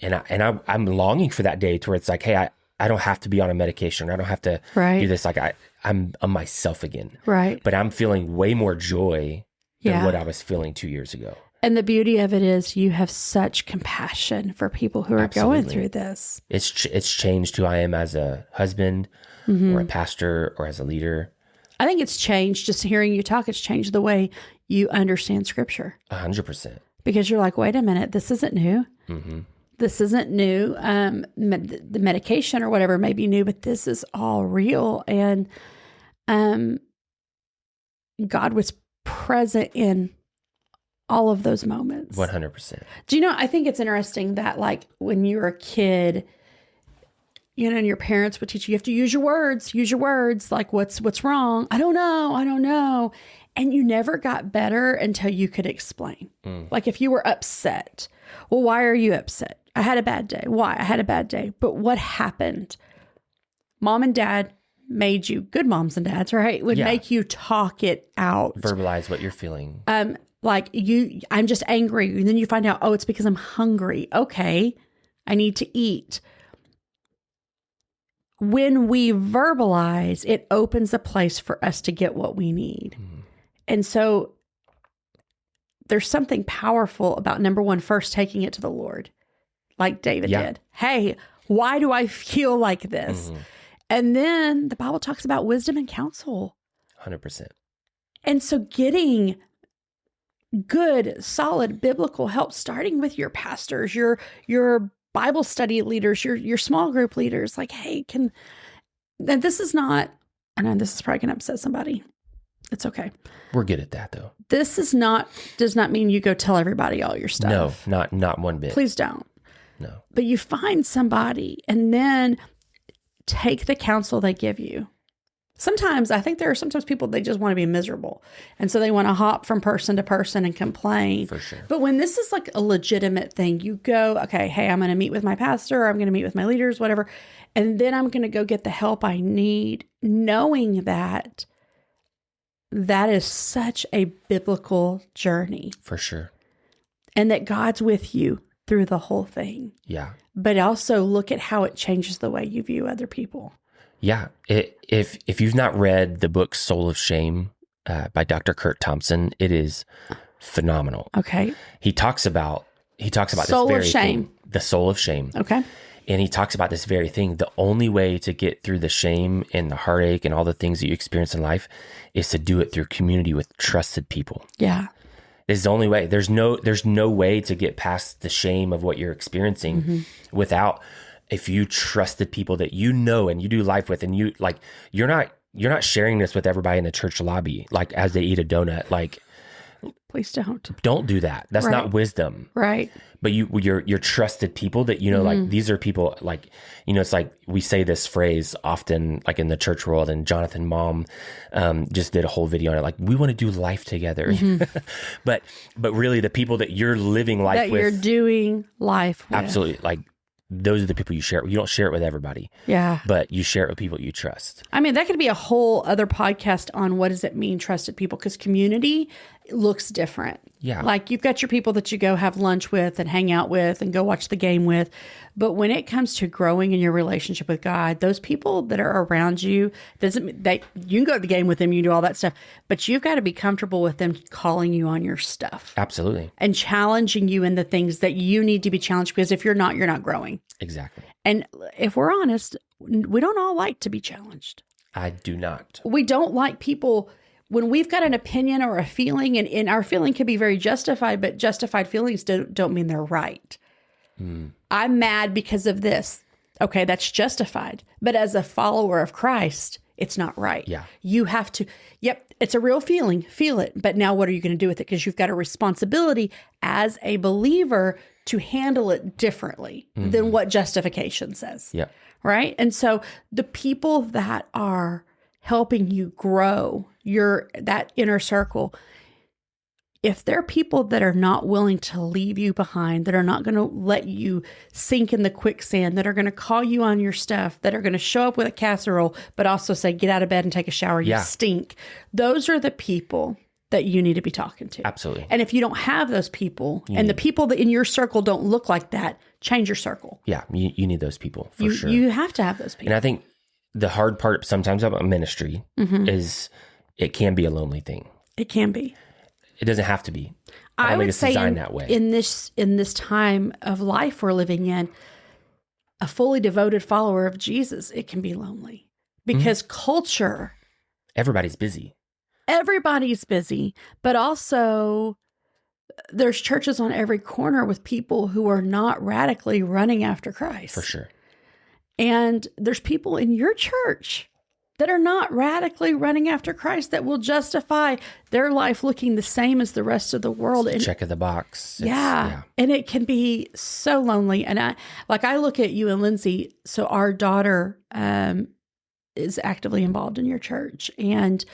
[SPEAKER 2] I'm longing for that day to where it's like, hey, I don't have to be on a medication. I don't have to do this. Like I'm myself again.
[SPEAKER 1] Right.
[SPEAKER 2] But I'm feeling way more joy than what I was feeling 2 years ago.
[SPEAKER 1] And the beauty of it is you have such compassion for people who are going through this.
[SPEAKER 2] It's changed who I am as a husband or a pastor or as a leader.
[SPEAKER 1] I think it's changed, just hearing you talk, it's changed the way you understand scripture.
[SPEAKER 2] 100%.
[SPEAKER 1] Because you're like, wait a minute, this isn't new. Mm-hmm. This isn't new. The medication or whatever may be new, but this is all real. And God was present in all of those moments.
[SPEAKER 2] 100%.
[SPEAKER 1] Do you know, I think it's interesting that like when you were a kid, you know, and your parents would teach you, you have to use your words, like what's wrong? I don't know. And you never got better until you could explain. Like if you were upset, well, why are you upset? I had a bad day. Why? I had a bad day. But what happened? Mom and dad made you, good moms and dads, right? Would make you talk it out.
[SPEAKER 2] Verbalize what you're feeling.
[SPEAKER 1] Like I'm just angry. And then you find out, oh, it's because I'm hungry. Okay. I need to eat. When we verbalize, it opens a place for us to get what we need. And so there's something powerful about, number one, first taking it to the Lord, like David did. Hey, why do I feel like this? And then the Bible talks about wisdom and counsel.
[SPEAKER 2] 100%.
[SPEAKER 1] And so getting good, solid biblical help, starting with your pastors, your Bible study leaders, your small group leaders, like, hey, and this is not, I know this is probably going to upset somebody. It's okay.
[SPEAKER 2] We're good at that though.
[SPEAKER 1] This does not mean you go tell everybody all your stuff.
[SPEAKER 2] No, not one bit.
[SPEAKER 1] Please don't.
[SPEAKER 2] No.
[SPEAKER 1] But you find somebody and then take the counsel they give you. Sometimes I think there are sometimes people, they just want to be miserable. And so they want to hop from person to person and complain.
[SPEAKER 2] For sure.
[SPEAKER 1] But when this is like a legitimate thing, you go, okay, hey, I'm going to meet with my pastor, or I'm going to meet with my leaders, whatever. And then I'm going to go get the help I need, knowing that that is such a biblical journey.
[SPEAKER 2] For sure.
[SPEAKER 1] And that God's with you through the whole thing.
[SPEAKER 2] Yeah.
[SPEAKER 1] But also look at how it changes the way you view other people.
[SPEAKER 2] Yeah. If you've not read the book Soul of Shame by Dr. Kurt Thompson, it is phenomenal.
[SPEAKER 1] Okay.
[SPEAKER 2] He talks about
[SPEAKER 1] Soul
[SPEAKER 2] this very
[SPEAKER 1] of shame.
[SPEAKER 2] thing, the soul of shame.
[SPEAKER 1] Okay.
[SPEAKER 2] And he talks about this very thing. The only way to get through the shame and the heartache and all the things that you experience in life is to do it through community with trusted people.
[SPEAKER 1] Yeah.
[SPEAKER 2] This is the only way. There's no way to get past the shame of what you're experiencing without, if you trusted people that you know and you do life with, and you're not sharing this with everybody in the church lobby, like as they eat a donut. Like,
[SPEAKER 1] please
[SPEAKER 2] don't do that. That's not wisdom.
[SPEAKER 1] Right.
[SPEAKER 2] But you're trusted people that, like these are people like, it's like we say this phrase often, like in the church world, and Jonathan Mom just did a whole video on it. Like, we want to do life together. but really the people that you're living life
[SPEAKER 1] that
[SPEAKER 2] with.
[SPEAKER 1] You're doing life with.
[SPEAKER 2] Absolutely. Like, those are the people you share it with. You don't share it with everybody.
[SPEAKER 1] Yeah.
[SPEAKER 2] But you share it with people you trust.
[SPEAKER 1] I mean, that could be a whole other podcast on what does it mean, trusted people, because community looks different.
[SPEAKER 2] Yeah.
[SPEAKER 1] Like, you've got your people that you go have lunch with and hang out with and go watch the game with. But when it comes to growing in your relationship with God, those people that are around you, doesn't mean that you can go to the game with them, you can do all that stuff, but you've got to be comfortable with them calling you on your stuff.
[SPEAKER 2] Absolutely.
[SPEAKER 1] And challenging you in the things that you need to be challenged, because if you're not growing.
[SPEAKER 2] Exactly.
[SPEAKER 1] And if we're honest, we don't all like to be challenged.
[SPEAKER 2] I do not.
[SPEAKER 1] We don't like people when we've got an opinion or a feeling, and our feeling can be very justified, but justified feelings don't mean they're right. I'm mad because of this. Okay, that's justified. But as a follower of Christ, it's not right.
[SPEAKER 2] Yeah.
[SPEAKER 1] You have to, it's a real feeling, feel it. But now what are you going to do with it? Because you've got a responsibility as a believer to handle it differently than what justification says.
[SPEAKER 2] Yeah.
[SPEAKER 1] Right? And so the people that are helping you grow that inner circle, if they're people that are not willing to leave you behind, that are not going to let you sink in the quicksand, that are going to call you on your stuff, that are going to show up with a casserole, but also say, get out of bed and take a shower, you stink. Those are the people that you need to be talking to.
[SPEAKER 2] Absolutely.
[SPEAKER 1] And if you don't have those people, and the people that in your circle don't look like that, change your circle.
[SPEAKER 2] Yeah, you need those people for sure.
[SPEAKER 1] You have to have those people.
[SPEAKER 2] And I think the hard part sometimes about ministry is it can be a lonely thing.
[SPEAKER 1] It can be.
[SPEAKER 2] It doesn't have to be.
[SPEAKER 1] I would say
[SPEAKER 2] designed that way.
[SPEAKER 1] in this time of life we're living in, a fully devoted follower of Jesus, it can be lonely because culture.
[SPEAKER 2] Everybody's busy.
[SPEAKER 1] Everybody's busy, but also there's churches on every corner with people who are not radically running after Christ.
[SPEAKER 2] For sure.
[SPEAKER 1] And there's people in your church that are not radically running after Christ, that will justify their life looking the same as the rest of the world.
[SPEAKER 2] It's check of the box.
[SPEAKER 1] Yeah. And it can be so lonely. And I look at you and Lindsay. So our daughter is actively involved in your church, and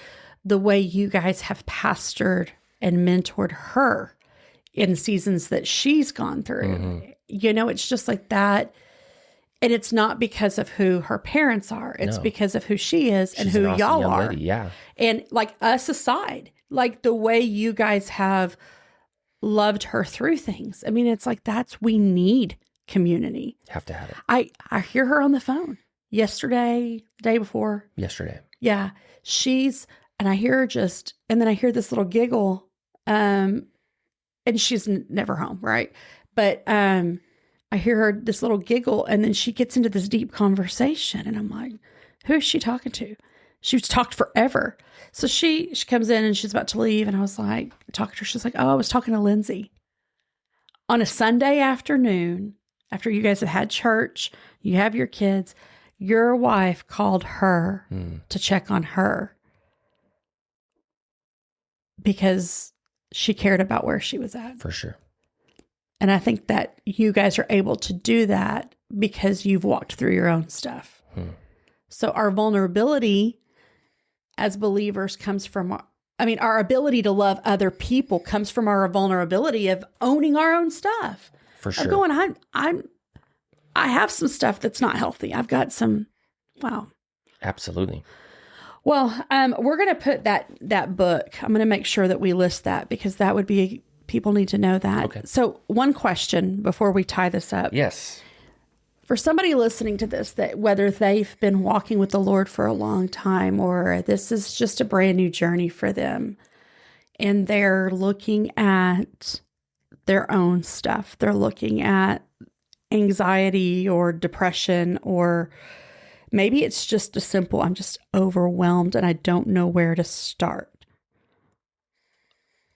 [SPEAKER 1] the way you guys have pastored and mentored her in seasons that she's gone through, it's just like that. And it's not because of who her parents are. It's because of who she is and who y'all are.
[SPEAKER 2] Lady, yeah.
[SPEAKER 1] And like, us aside, like the way you guys have loved her through things. I mean, it's like, we need community.
[SPEAKER 2] Have to have it.
[SPEAKER 1] I hear her on the phone yesterday, the day before.
[SPEAKER 2] Yesterday.
[SPEAKER 1] Yeah. And I hear her and then I hear this little giggle, and she's never home. Right. But, I hear her, this little giggle, and then she gets into this deep conversation, and I'm like, who is she talking to? She was talked forever. So she comes in and she's about to leave. And I was like, talking to her. She's like, oh, I was talking to Lindsay. On a Sunday afternoon, after you guys have had church, you have your kids, your wife called her to check on her because she cared about where she was at.
[SPEAKER 2] For sure.
[SPEAKER 1] And I think that you guys are able to do that because you've walked through your own stuff. So our vulnerability as believers comes from, our ability to love other people comes from our vulnerability of owning our own stuff.
[SPEAKER 2] For sure.
[SPEAKER 1] Of going, I have some stuff that's not healthy. I've got some, wow.
[SPEAKER 2] Absolutely.
[SPEAKER 1] Well, we're going to put that book. I'm going to make sure that we list that because that would be, people need to know that.
[SPEAKER 2] Okay.
[SPEAKER 1] So one question before we tie this up.
[SPEAKER 2] Yes.
[SPEAKER 1] For somebody listening to this, that whether they've been walking with the Lord for a long time or this is just a brand new journey for them and they're looking at their own stuff, they're looking at anxiety or depression, or maybe it's just a simple, I'm just overwhelmed and I don't know where to start.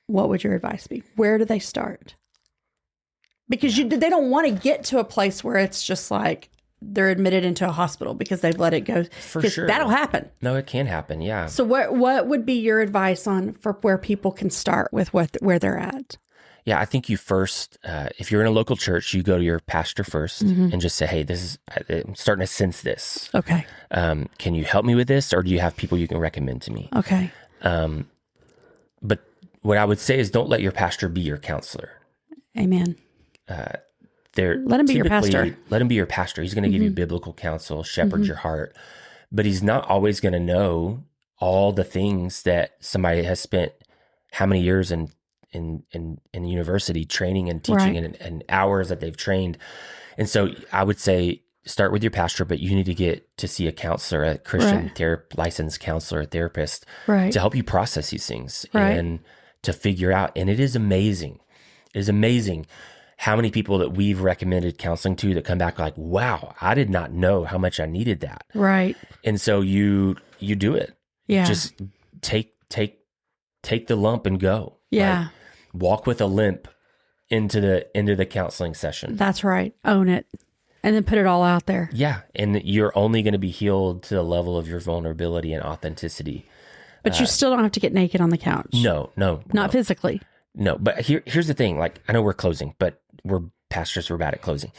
[SPEAKER 1] What would your advice be? Where do they start? Because they don't want to get to a place where it's just like they're admitted into a hospital because they've let it go.
[SPEAKER 2] For sure.
[SPEAKER 1] That'll happen.
[SPEAKER 2] No, it can happen. Yeah.
[SPEAKER 1] So what would be your advice for where people can start with where they're at?
[SPEAKER 2] Yeah, I think you first, if you're in a local church, you go to your pastor first and just say, hey, I'm starting to sense this.
[SPEAKER 1] Okay.
[SPEAKER 2] Can you help me with this? Or do you have people you can recommend to me?
[SPEAKER 1] Okay.
[SPEAKER 2] But what I would say is don't let your pastor be your counselor.
[SPEAKER 1] Amen.
[SPEAKER 2] Let
[SPEAKER 1] him be your pastor.
[SPEAKER 2] Let him be your pastor. He's going to give you biblical counsel, shepherd your heart, but he's not always going to know all the things that somebody has spent how many years in university training and teaching and hours that they've trained. And so I would say start with your pastor, but you need to get to see a counselor, a Christian licensed counselor, a therapist to help you process these things and to figure out. And it is amazing. It is amazing how many people that we've recommended counseling to that come back like, wow, I did not know how much I needed that. Right. And so you do it. Yeah. Just take the lump and go. Yeah. Like, walk with a limp into the counseling session.
[SPEAKER 1] That's right. Own it. And then put it all out there.
[SPEAKER 2] Yeah. And you're only going to be healed to the level of your vulnerability and authenticity.
[SPEAKER 1] But you still don't have to get naked on the couch.
[SPEAKER 2] No.
[SPEAKER 1] Not physically.
[SPEAKER 2] No, but here's the thing. Like, I know we're closing, but we're pastors. We're bad at closing.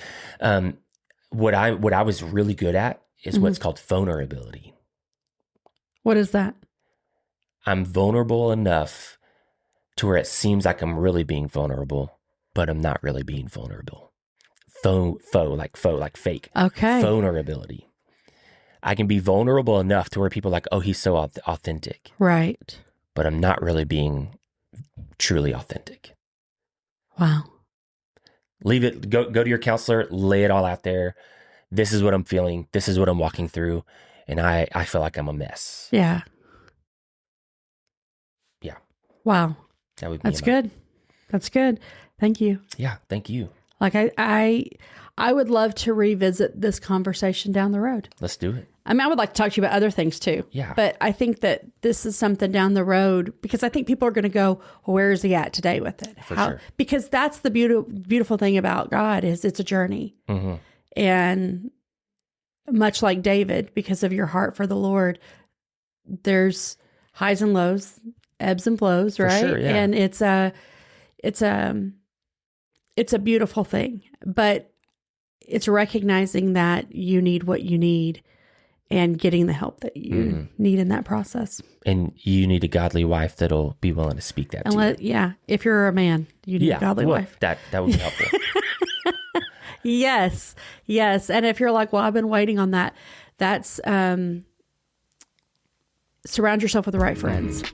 [SPEAKER 2] What I was really good at is what's called vulnerability.
[SPEAKER 1] What is that?
[SPEAKER 2] I'm vulnerable enough to where it seems like I'm really being vulnerable, but I'm not really being vulnerable. Like fake. Okay. Vulnerability. I can be vulnerable enough to where people are like, oh, he's so authentic. Right. But I'm not really being truly authentic. Wow. Leave it, go to your counselor, lay it all out there. This is what I'm feeling. This is what I'm walking through. And I feel like I'm a mess. Yeah. Yeah.
[SPEAKER 1] Wow. That's good. That's good. Thank you.
[SPEAKER 2] Yeah. Thank you.
[SPEAKER 1] Like I would love to revisit this conversation down the road.
[SPEAKER 2] Let's do it.
[SPEAKER 1] I mean, I would like to talk to you about other things too. Yeah. But I think that this is something down the road because I think people are going to go, well, where is he at today with it?
[SPEAKER 2] For sure.
[SPEAKER 1] Because that's the beautiful thing about God is it's a journey. Mm-hmm. And much like David, because of your heart for the Lord, there's highs and lows, ebbs and flows, right? For sure, yeah. And it's a beautiful thing, but it's recognizing that you need what you need and getting the help that you need in that process.
[SPEAKER 2] And you need a godly wife that'll be willing to speak that to you.
[SPEAKER 1] Yeah. If you're a man, you need a godly wife.
[SPEAKER 2] That would be helpful.
[SPEAKER 1] Yes. Yes. And if you're like, well, I've been waiting on that, that's surround yourself with the right friends.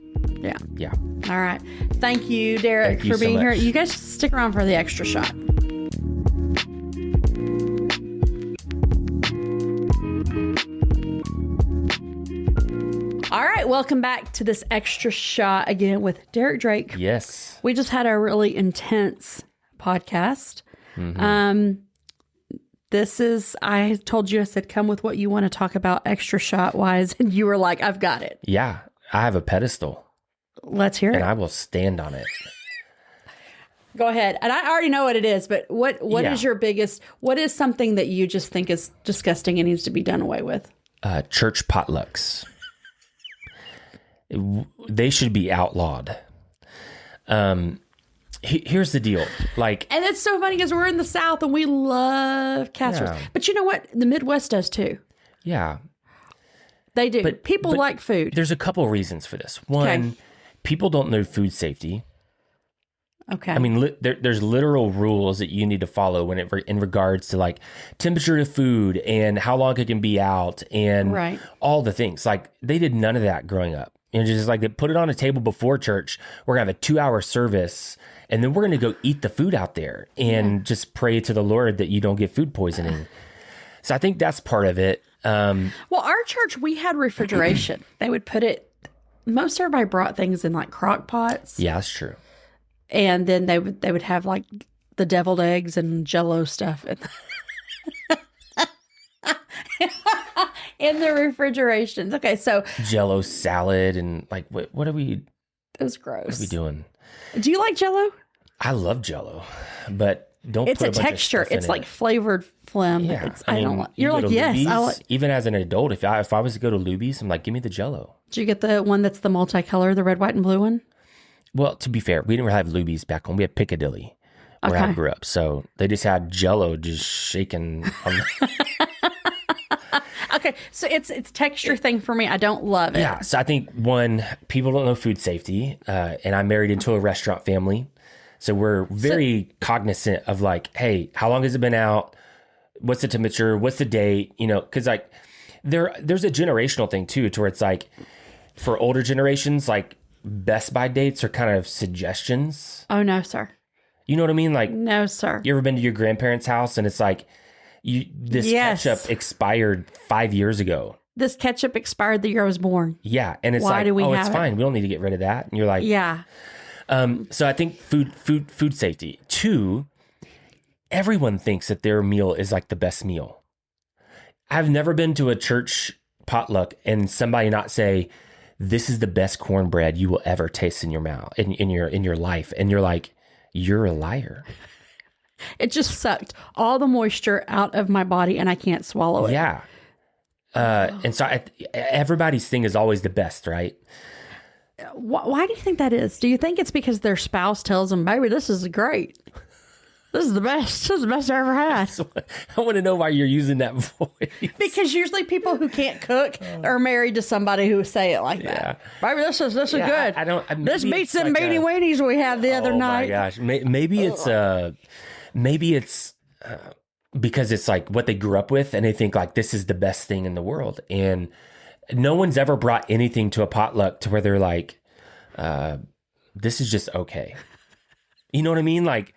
[SPEAKER 1] Yeah. Yeah. All right. Thank you, Derrick, for being here. You guys stick around for the extra shot. All right, welcome back to this extra shot again with Derrick Drake.
[SPEAKER 2] Yes.
[SPEAKER 1] We just had a really intense podcast. I told you, I said, come with what you want to talk about extra shot wise. And you were like, I've got it.
[SPEAKER 2] Yeah. I have a pedestal.
[SPEAKER 1] Let's hear
[SPEAKER 2] And
[SPEAKER 1] it.
[SPEAKER 2] I will stand on it.
[SPEAKER 1] Go ahead. And I already know what it is, but what is your biggest, what is something that you just think is disgusting and needs to be done away with?
[SPEAKER 2] Church potlucks. They should be outlawed. Here's the deal. Like,
[SPEAKER 1] and it's so funny because we're in the South and we love casseroles.
[SPEAKER 2] Yeah.
[SPEAKER 1] But you know what? The Midwest does too.
[SPEAKER 2] yeah,
[SPEAKER 1] They do.
[SPEAKER 2] But
[SPEAKER 1] People like food.
[SPEAKER 2] there's a couple reasons for this. One,
[SPEAKER 1] Okay.
[SPEAKER 2] people don't know food safety.
[SPEAKER 1] Okay.
[SPEAKER 2] I mean, there's literal rules that you need to follow in regards to like temperature of food and how long it can be out and
[SPEAKER 1] Right.
[SPEAKER 2] all the things. Like they did none of that growing up. And just like they put it on a table before church. We're gonna have a 2-hour service, and then we're gonna go eat the food out there and just pray to the Lord that you don't get food poisoning. So I think that's part of it.
[SPEAKER 1] Well, our church, we had refrigeration. They would put it, most everybody brought things in like crock pots.
[SPEAKER 2] Yeah, that's true.
[SPEAKER 1] And then they would have like the deviled eggs and Jell-O stuff in the refrigerations. Okay, so
[SPEAKER 2] Jell-O salad and like what are we
[SPEAKER 1] it was gross.
[SPEAKER 2] what are we doing?
[SPEAKER 1] Do you like Jell-O?
[SPEAKER 2] I love Jell-O, but don't
[SPEAKER 1] It's
[SPEAKER 2] put
[SPEAKER 1] a
[SPEAKER 2] bunch of
[SPEAKER 1] texture.
[SPEAKER 2] stuff in
[SPEAKER 1] it's
[SPEAKER 2] it.
[SPEAKER 1] like flavored phlegm.
[SPEAKER 2] Yeah,
[SPEAKER 1] It's,
[SPEAKER 2] I mean,
[SPEAKER 1] don't like.
[SPEAKER 2] you
[SPEAKER 1] You're
[SPEAKER 2] go
[SPEAKER 1] like,
[SPEAKER 2] to
[SPEAKER 1] yes. I
[SPEAKER 2] Luby's,
[SPEAKER 1] like.
[SPEAKER 2] even as an adult, if I was to go to Luby's, I'm like, give me the Jell-O.
[SPEAKER 1] Did you get the one that's the multicolor, the red, white, and blue one?
[SPEAKER 2] Well, to be fair, we didn't really have Luby's back home. We had Piccadilly where I
[SPEAKER 1] Okay.
[SPEAKER 2] grew up, so they just had Jell-O just shaking.
[SPEAKER 1] Okay, so it's texture thing for me. I don't love it.
[SPEAKER 2] Yeah, so I think one, people don't know food safety, and I married into a restaurant family, so we're very cognizant of like, hey, how long has it been out? What's the temperature? What's the date? You know, because like there's a generational thing too, to where it's like for older generations, like best by dates are kind of suggestions.
[SPEAKER 1] Oh no, sir.
[SPEAKER 2] You know what I mean? Like,
[SPEAKER 1] No, sir.
[SPEAKER 2] you ever been to your grandparents' house and it's like this
[SPEAKER 1] Yes.
[SPEAKER 2] ketchup expired 5 years ago.
[SPEAKER 1] This ketchup expired the year I was born.
[SPEAKER 2] Yeah, and it's
[SPEAKER 1] Why
[SPEAKER 2] like,
[SPEAKER 1] do we
[SPEAKER 2] oh,
[SPEAKER 1] have
[SPEAKER 2] it's
[SPEAKER 1] it?
[SPEAKER 2] fine. We don't need to get rid of that. And you're like,
[SPEAKER 1] Yeah.
[SPEAKER 2] So I think food safety. 2, everyone thinks that their meal is like the best meal. I've never been to a church potluck and somebody not say, this is the best cornbread you will ever taste in your mouth, in your life. And you're like, you're a liar.
[SPEAKER 1] It just sucked all the moisture out of my body and I can't swallow it.
[SPEAKER 2] Yeah. And so everybody's thing is always the best, right?
[SPEAKER 1] Why do you think that is? Do you think it's because their spouse tells them, baby, this is great. This is the best. This is the best I ever had.
[SPEAKER 2] So I want to know why you're using that voice.
[SPEAKER 1] Because usually people who can't cook are married to somebody who say it like that. Baby, this is
[SPEAKER 2] Yeah,
[SPEAKER 1] good.
[SPEAKER 2] I don't.
[SPEAKER 1] This
[SPEAKER 2] maybe
[SPEAKER 1] beats
[SPEAKER 2] it's
[SPEAKER 1] them
[SPEAKER 2] like
[SPEAKER 1] beanie weenies we had the other
[SPEAKER 2] Oh
[SPEAKER 1] night.
[SPEAKER 2] my gosh! Maybe it's because it's like what they grew up with, and they think like this is the best thing in the world, and no one's ever brought anything to a potluck to where they're like, this is just okay. You know what I mean? Like,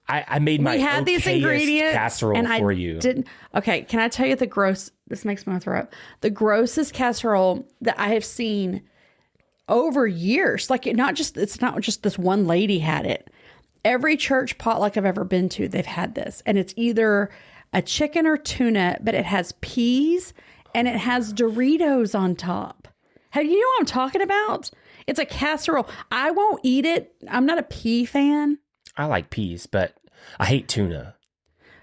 [SPEAKER 2] I made my
[SPEAKER 1] We had these
[SPEAKER 2] okayest
[SPEAKER 1] ingredients
[SPEAKER 2] casserole
[SPEAKER 1] and
[SPEAKER 2] for
[SPEAKER 1] I
[SPEAKER 2] you.
[SPEAKER 1] didn't. Okay, can I tell you the gross? This makes my throat up. The grossest casserole that I have seen over years. Like it's not just this one lady had it. Every church potluck I've ever been to, they've had this, and it's either a chicken or tuna, but it has peas and it has Doritos on top. Have you know what I'm talking about? It's a casserole. I won't eat it. I'm not a pea fan.
[SPEAKER 2] I like peas, but I hate tuna.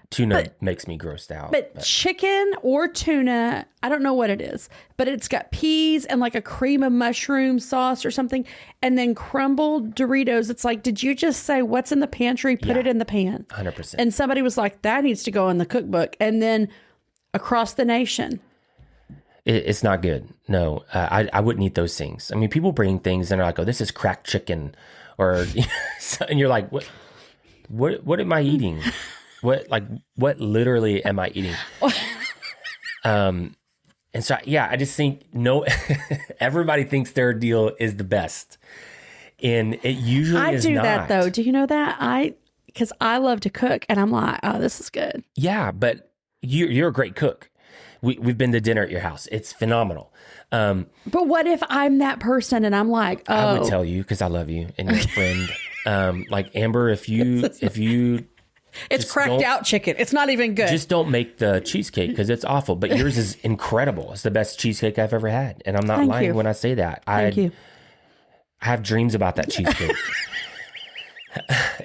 [SPEAKER 2] Tuna makes me grossed out.
[SPEAKER 1] But chicken or tuna, I don't know what it is, but it's got peas and like a cream of mushroom sauce or something, and then crumbled Doritos. It's like, did you just say what's in the pantry? Put it in the pan.
[SPEAKER 2] 100%.
[SPEAKER 1] And somebody was like, that needs to go in the cookbook. And then across the nation.
[SPEAKER 2] It's not good. No, I wouldn't eat those things. I mean, people bring things and are like, oh, this is cracked chicken. Or, and you're like, what am I eating? What literally am I eating? And so, yeah, I just think everybody thinks their deal is the best. And it usually is not. I do
[SPEAKER 1] that though. Do you know that? Because I love to cook and I'm like, oh, this is good.
[SPEAKER 2] Yeah, but you're a great cook. We've been to dinner at your house. It's phenomenal.
[SPEAKER 1] But what if I'm that person and I'm like, oh.
[SPEAKER 2] I would tell you because I love you and you're a friend. Like Amber, if you
[SPEAKER 1] It's cracked out chicken. It's not even good.
[SPEAKER 2] Just don't make the cheesecake because it's awful. But yours is incredible. It's the best cheesecake I've ever had. And I'm not lying when I say that.
[SPEAKER 1] Thank you.
[SPEAKER 2] I have dreams about that cheesecake.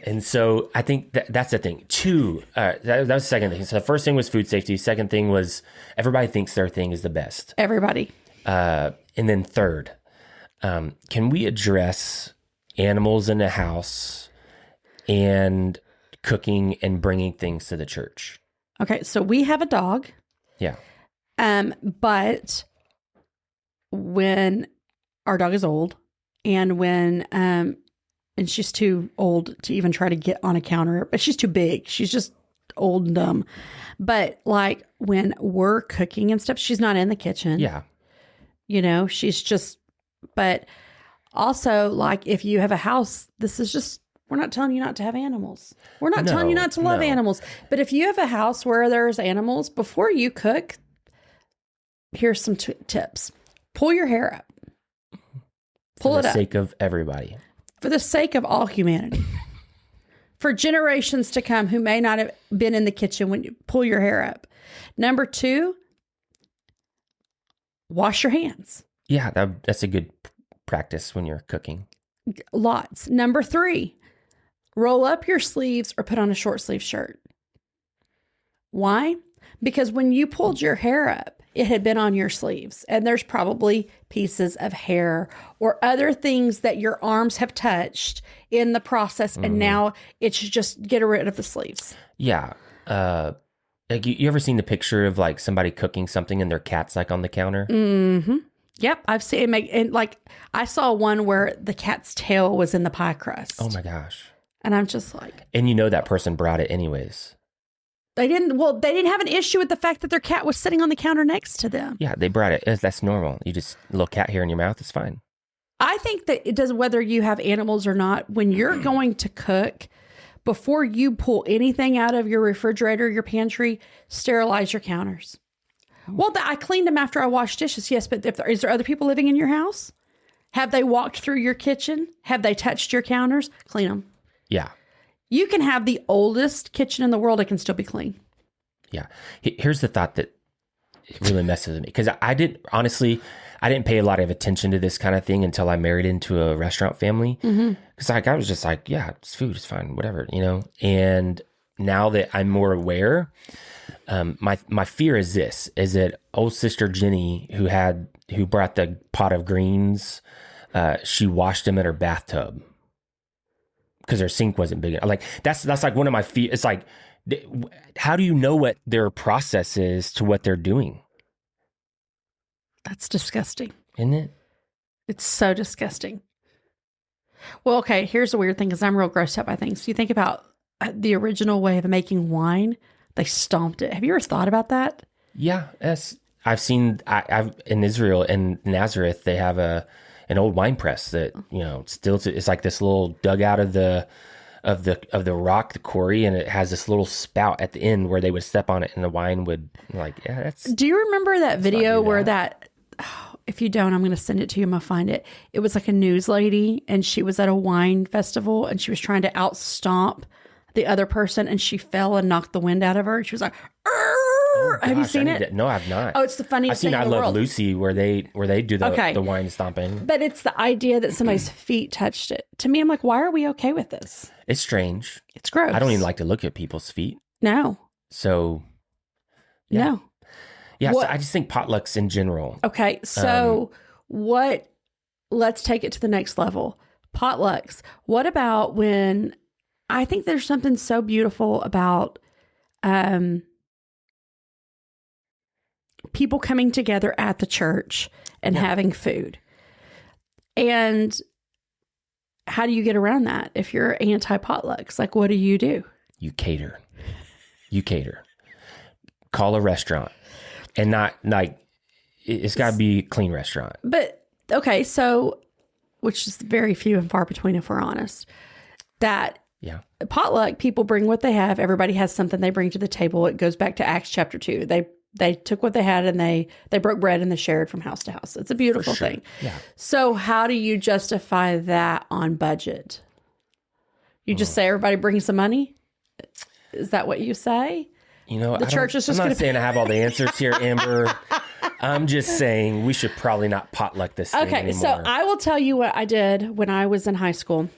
[SPEAKER 2] And so I think that's the thing. Two, that was the second thing. So the first thing was food safety. Second thing was everybody thinks their thing is the best.
[SPEAKER 1] Everybody.
[SPEAKER 2] And then third, can we address animals in the house and cooking and bringing things to the church?
[SPEAKER 1] Okay, so we have a dog.
[SPEAKER 2] Yeah.
[SPEAKER 1] But when our dog is old and when and she's too old to even try to get on a counter, but she's too big. She's just old and dumb. But like when we're cooking and stuff, she's not in the kitchen.
[SPEAKER 2] Yeah.
[SPEAKER 1] You know, she's just, but also like if you have a house, this is just, we're not telling you not to have animals. We're not telling you not to love animals. But if you have a house where there's animals, before you cook, here's some tips. Pull your hair up. Pull it up.
[SPEAKER 2] For the sake of everybody.
[SPEAKER 1] For the sake of all humanity. For generations to come who may not have been in the kitchen when you pull your hair up. Number 2, wash your hands.
[SPEAKER 2] Yeah, that's a good practice when you're cooking.
[SPEAKER 1] Lots. Number 3, roll up your sleeves or put on a short sleeve shirt. Why? Because when you pulled your hair up, it had been on your sleeves and there's probably pieces of hair or other things that your arms have touched in the process. And now it's just get rid of the sleeves.
[SPEAKER 2] Yeah. Like you ever seen the picture of like somebody cooking something and their cat's like on the counter?
[SPEAKER 1] Mm-hmm. Yep. I've seen it and like I saw one where the cat's tail was in the pie crust.
[SPEAKER 2] Oh my gosh.
[SPEAKER 1] And I'm just like,
[SPEAKER 2] and you know, that person brought it anyways.
[SPEAKER 1] They didn't have an issue with the fact that their cat was sitting on the counter next to them.
[SPEAKER 2] Yeah, they brought it. That's normal. You just, a little cat hair in your mouth, it's fine.
[SPEAKER 1] I think that it does, whether you have animals or not, when you're going to cook, before you pull anything out of your refrigerator, your pantry, sterilize your counters. Well, I cleaned them after I washed dishes, yes, but is there other people living in your house? Have they walked through your kitchen? Have they touched your counters? Clean them.
[SPEAKER 2] Yeah.
[SPEAKER 1] You can have the oldest kitchen in the world. It can still be clean. Yeah.
[SPEAKER 2] Here's the thought that really messes with me. Because I didn't pay a lot of attention to this kind of thing until I married into a restaurant family. Because I was just like, yeah, it's food, it's fine, whatever, you know. And now that I'm more aware, my fear is this: is that old sister Jenny, who brought the pot of greens, she washed them in her bathtub. Because their sink wasn't big enough. Like that's like one of my fears. It's like, how do you know what their process is to what they're doing?
[SPEAKER 1] That's disgusting.
[SPEAKER 2] Isn't it?
[SPEAKER 1] It's so disgusting. Well, okay, here's the weird thing, because I'm real grossed out by things. You think about the original way of making wine, they stomped it. Have you ever thought about that? Yeah.
[SPEAKER 2] I've seen, I've in Israel, in Nazareth, they have an old wine press that, you know, it's like this little dugout of the rock, the quarry, and it has this little spout at the end where they would step on it and the wine would, like, yeah, that's.
[SPEAKER 1] Do you remember that video where if you don't, I'm going to send it to you. I'm going to find it. It was like a news lady and she was at a wine festival and she was trying to outstomp the other person and she fell and knocked the wind out of her. She was like,
[SPEAKER 2] oh,
[SPEAKER 1] have you seen it?
[SPEAKER 2] No, I've not.
[SPEAKER 1] Oh, it's the funniest thing in the world.
[SPEAKER 2] I've seen I Love Lucy where they do the wine stomping.
[SPEAKER 1] But it's the idea that somebody's feet touched it. To me, I'm like, why are we okay with this?
[SPEAKER 2] It's strange.
[SPEAKER 1] It's gross.
[SPEAKER 2] I don't even like to look at people's feet.
[SPEAKER 1] No.
[SPEAKER 2] So, yeah.
[SPEAKER 1] No.
[SPEAKER 2] Yeah, so I just think potlucks in general.
[SPEAKER 1] Okay, so let's take it to the next level. Potlucks. What about when, I think there's something so beautiful about people coming together at the church and having food. And how do you get around that if you're anti-potlucks? Like, what do? You
[SPEAKER 2] cater. Call a restaurant. And not like, it's got to be a clean restaurant.
[SPEAKER 1] But, okay, so, which is very few and far between if we're honest, that potluck, people bring what they have. Everybody has something they bring to the table. It goes back to Acts chapter 2. They took what they had and they broke bread and they shared from house to house. It's a beautiful thing. Yeah. So how do you justify that on budget? You just say everybody bring some money? Is that what you say?
[SPEAKER 2] You know,
[SPEAKER 1] church is just
[SPEAKER 2] I'm
[SPEAKER 1] gonna
[SPEAKER 2] not saying I have all the answers here, Amber. I'm just saying we should probably not potluck this thing anymore.
[SPEAKER 1] So I will tell you what I did when I was in high school.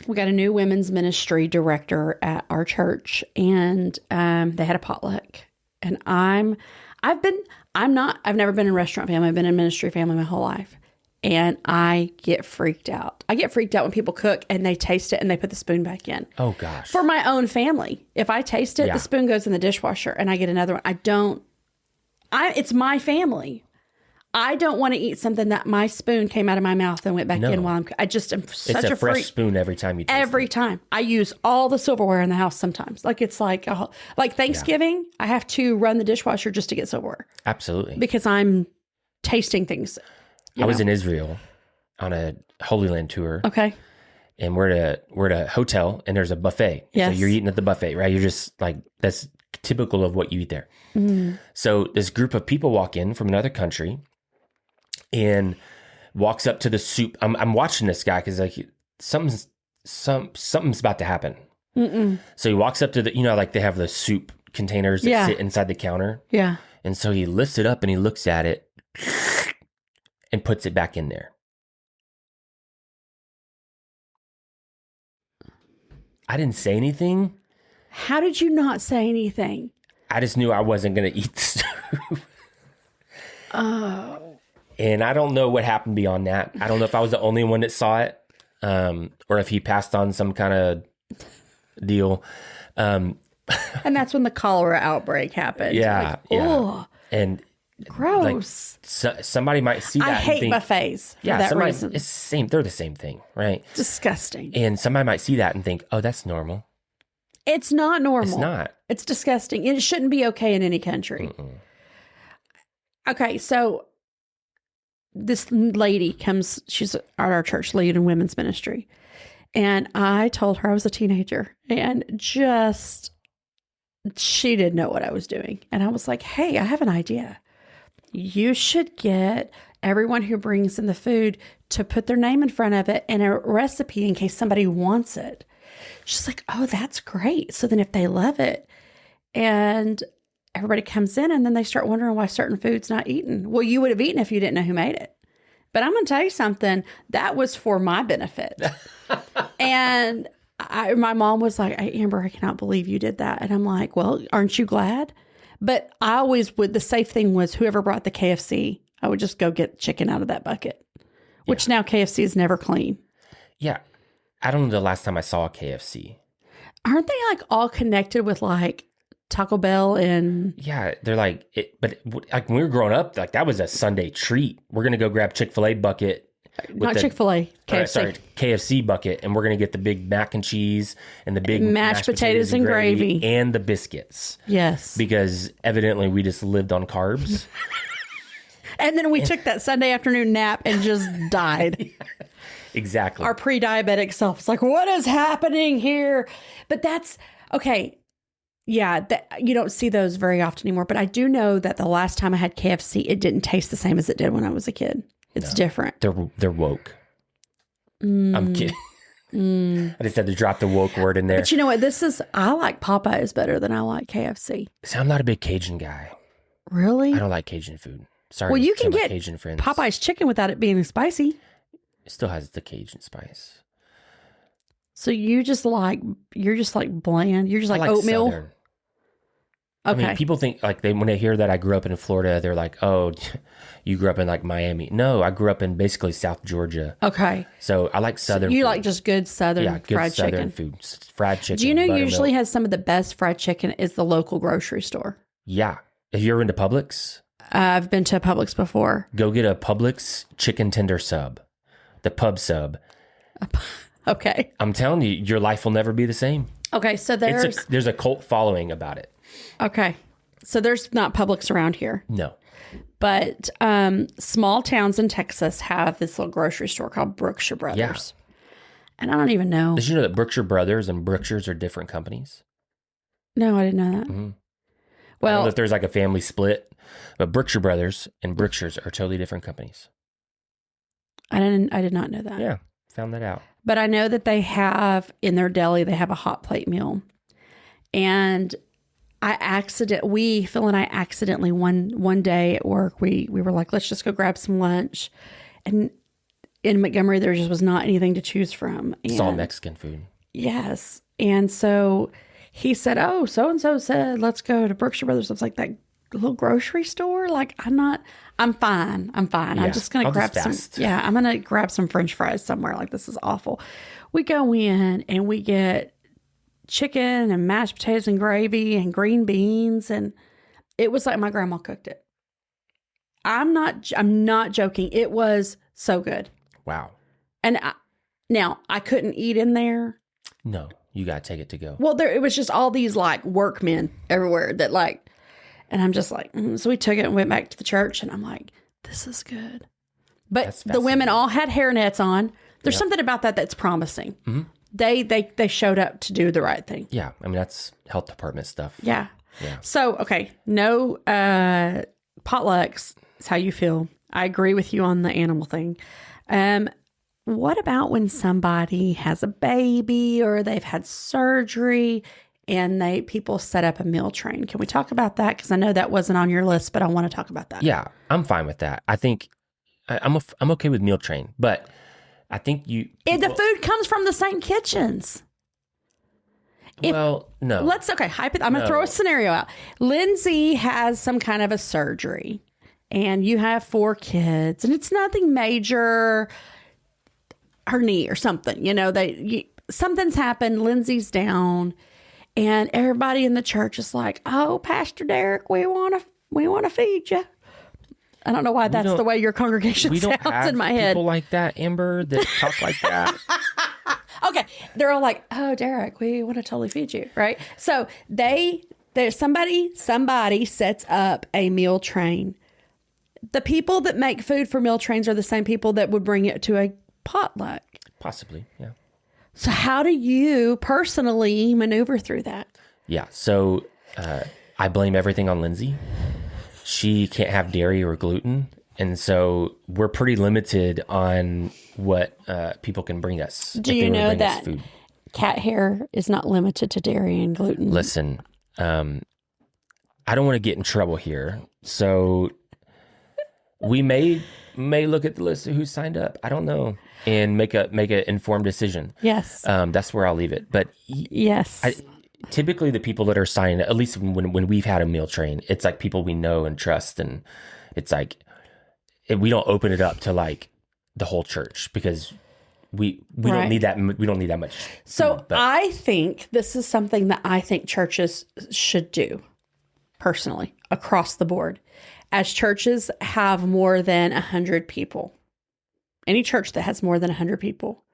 [SPEAKER 1] We got a new women's ministry director at our church, and they had a potluck. And I've never been in a restaurant family. I've been in a ministry family my whole life. And I get freaked out. I get freaked out when people cook and they taste it and they put the spoon back in.
[SPEAKER 2] Oh, gosh.
[SPEAKER 1] For my own family. If I taste it, the spoon goes in the dishwasher and I get another one. It's my family. I don't want to eat something that my spoon came out of my mouth and went back in while I just am such a freak.
[SPEAKER 2] It's a fresh spoon every time you taste it.
[SPEAKER 1] Every time. I use all the silverware in the house sometimes. Like it's like Thanksgiving, I have to run the dishwasher just to get silverware.
[SPEAKER 2] Absolutely.
[SPEAKER 1] Because I'm tasting things.
[SPEAKER 2] I was in Israel on a Holy Land tour.
[SPEAKER 1] Okay.
[SPEAKER 2] And we're at a hotel and there's a buffet.
[SPEAKER 1] Yes.
[SPEAKER 2] So you're eating at the buffet, right? You're just like, that's typical of what you eat there. Mm. So this group of people walk in from another country and walks up to the soup. I'm watching this guy because like something's about to happen. Mm-mm. So he walks up to the, like they have the soup containers that sit inside the counter.
[SPEAKER 1] Yeah.
[SPEAKER 2] And so he lifts it up and he looks at it and puts it back in there. I didn't say anything.
[SPEAKER 1] How did you not say anything?
[SPEAKER 2] I just knew I wasn't going to eat the soup.
[SPEAKER 1] Oh.
[SPEAKER 2] And I don't know what happened beyond that. I don't know if I was the only one that saw it, or if he passed on some kind of deal.
[SPEAKER 1] And that's when the cholera outbreak happened.
[SPEAKER 2] Yeah. Yeah. And
[SPEAKER 1] gross.
[SPEAKER 2] Like, somebody might see that.
[SPEAKER 1] I hate buffets for that reason.
[SPEAKER 2] It's the same. They're the same thing, right?
[SPEAKER 1] Disgusting.
[SPEAKER 2] And somebody might see that and think, "Oh, that's normal."
[SPEAKER 1] It's not normal.
[SPEAKER 2] It's not.
[SPEAKER 1] It's disgusting. It shouldn't be okay in any country. Mm-mm. Okay, so this lady comes. She's at our church, lead in women's ministry, and I told her I was a teenager, and she didn't know what I was doing, and I was like, "Hey, I have an idea. You should get everyone who brings in the food to put their name in front of it and a recipe in case somebody wants it." She's like, "Oh, that's great. So then if they love it and everybody comes in and then they start wondering why certain food's not eaten." Well, you would have eaten if you didn't know who made it. But I'm going to tell you something. That was for my benefit. And my mom was like, "Amber, I cannot believe you did that." And I'm like, "Well, aren't you glad?" But I always would, the safe thing was whoever brought the KFC, I would just go get chicken out of that bucket, which now KFC is never clean.
[SPEAKER 2] Yeah. I don't know the last time I saw a KFC.
[SPEAKER 1] Aren't they like all connected with like Taco Bell and...
[SPEAKER 2] Yeah, they're like, but like when we were growing up, like that was a Sunday treat. We're going to go grab Chick-fil-A bucket.
[SPEAKER 1] Not Chick-fil-A, KFC.
[SPEAKER 2] KFC bucket. And we're going to get the big mac and cheese and the big
[SPEAKER 1] mashed potatoes and gravy.
[SPEAKER 2] And the biscuits.
[SPEAKER 1] Yes.
[SPEAKER 2] Because evidently we just lived on carbs.
[SPEAKER 1] And then we took that Sunday afternoon nap and just died.
[SPEAKER 2] Exactly.
[SPEAKER 1] Our pre-diabetic self is like, what is happening here? But that's, okay. Yeah, you don't see those very often anymore. But I do know that the last time I had KFC, it didn't taste the same as it did when I was a kid. It's different.
[SPEAKER 2] They're woke. I'm kidding. I just had to drop the woke word in there.
[SPEAKER 1] But you know what? I like Popeyes better than I like KFC.
[SPEAKER 2] See, I'm not a big Cajun guy.
[SPEAKER 1] Really?
[SPEAKER 2] I don't like Cajun food. Sorry.
[SPEAKER 1] Well, you can get
[SPEAKER 2] Cajun friends.
[SPEAKER 1] Popeyes chicken without it being spicy.
[SPEAKER 2] It still has the Cajun spice.
[SPEAKER 1] So you're just like bland. You're just like oatmeal.
[SPEAKER 2] Southern.
[SPEAKER 1] Okay.
[SPEAKER 2] I mean, people think like when they hear that I grew up in Florida, they're like, "Oh, you grew up in like Miami." No, I grew up in basically South Georgia.
[SPEAKER 1] Okay.
[SPEAKER 2] So I like Southern.
[SPEAKER 1] So you
[SPEAKER 2] food.
[SPEAKER 1] like just good Southern fried
[SPEAKER 2] Southern
[SPEAKER 1] chicken.
[SPEAKER 2] food, fried chicken.
[SPEAKER 1] Do you know usually
[SPEAKER 2] buttermilk.
[SPEAKER 1] has some of the best fried chicken is the local grocery store?
[SPEAKER 2] Yeah. Have you ever been to Publix?
[SPEAKER 1] I've been to Publix before.
[SPEAKER 2] Go get a Publix chicken tender sub, the pub sub.
[SPEAKER 1] Okay.
[SPEAKER 2] I'm telling you, your life will never be the same.
[SPEAKER 1] Okay, so
[SPEAKER 2] there's a cult following about it.
[SPEAKER 1] Okay, so there's not Publix around here.
[SPEAKER 2] No.
[SPEAKER 1] But small towns in Texas have this little grocery store called Brookshire Brothers.
[SPEAKER 2] Yeah.
[SPEAKER 1] And I don't even know.
[SPEAKER 2] Did you know that Brookshire Brothers and Brookshire's are different companies?
[SPEAKER 1] No, I didn't know that.
[SPEAKER 2] Mm-hmm.
[SPEAKER 1] Well,
[SPEAKER 2] I don't know if there's like a family split, but Brookshire Brothers and Brookshire's are totally different companies.
[SPEAKER 1] I did not know that.
[SPEAKER 2] Yeah, found that out.
[SPEAKER 1] But I know that they have in their deli, they have a hot plate meal. And Phil and I accidentally one day at work, we were like, let's just go grab some lunch. And in Montgomery, there just was not anything to choose from.
[SPEAKER 2] It's all Mexican food.
[SPEAKER 1] Yes. And so he said, oh, so-and-so said, let's go to Berkshire Brothers. I was like, that little grocery store? Like, I'm fine.
[SPEAKER 2] Yeah,
[SPEAKER 1] I'm just going to grab I'm going to grab some French fries somewhere. Like, this is awful. We go in and we get chicken and mashed potatoes and gravy and green beans. And it was like my grandma cooked it. I'm not joking. It was so good.
[SPEAKER 2] Wow.
[SPEAKER 1] And now I couldn't eat in there.
[SPEAKER 2] No, you got to take it to go.
[SPEAKER 1] Well, it was just all these like workmen everywhere that like, and I'm just like, so we took it and went back to the church and I'm like, this is good. But the women all had hairnets on. There's something about that's promising. Mm-hmm. They showed up to do the right thing.
[SPEAKER 2] Yeah. I mean, that's health department stuff.
[SPEAKER 1] Yeah. So, okay. No potlucks is how you feel. I agree with you on the animal thing. What about when somebody has a baby or they've had surgery and people set up a meal train? Can we talk about that? Because I know that wasn't on your list, but I want to talk about that.
[SPEAKER 2] Yeah, I'm fine with that. I think I'm okay with meal train, but I think the
[SPEAKER 1] food comes from the same kitchens.
[SPEAKER 2] No.
[SPEAKER 1] I'm going to throw a scenario out. Lindsay has some kind of a surgery and you have 4 kids and it's nothing major, her knee or something, something's happened. Lindsay's down and everybody in the church is like, oh, Pastor Derrick, we want to feed you. I don't know why that's the way your congregation sounds in my head.
[SPEAKER 2] People like that, Amber, that talk like that.
[SPEAKER 1] Okay. They're all like, oh, Derrick, we want to totally feed you. Right. So somebody sets up a meal train. The people that make food for meal trains are the same people that would bring it to a potluck.
[SPEAKER 2] Possibly. Yeah.
[SPEAKER 1] So how do you personally maneuver through that?
[SPEAKER 2] Yeah. So I blame everything on Lindsay. She can't have dairy or gluten. And so we're pretty limited on what people can bring us.
[SPEAKER 1] Do you know that cat hair is not limited to dairy and gluten?
[SPEAKER 2] Listen, I don't want to get in trouble here. So we may look at the list of who signed up. I don't know. And make an informed decision.
[SPEAKER 1] Yes.
[SPEAKER 2] That's where I'll leave it. But
[SPEAKER 1] yes.
[SPEAKER 2] Typically the people that are signing, at least when we've had a meal train, it's like people we know and trust. And it's like, we don't open it up to like the whole church because we don't need that. We don't need that much.
[SPEAKER 1] So I think this is something that I think churches should do personally across the board. As churches have more than 100 people, any church that has more than 100 people,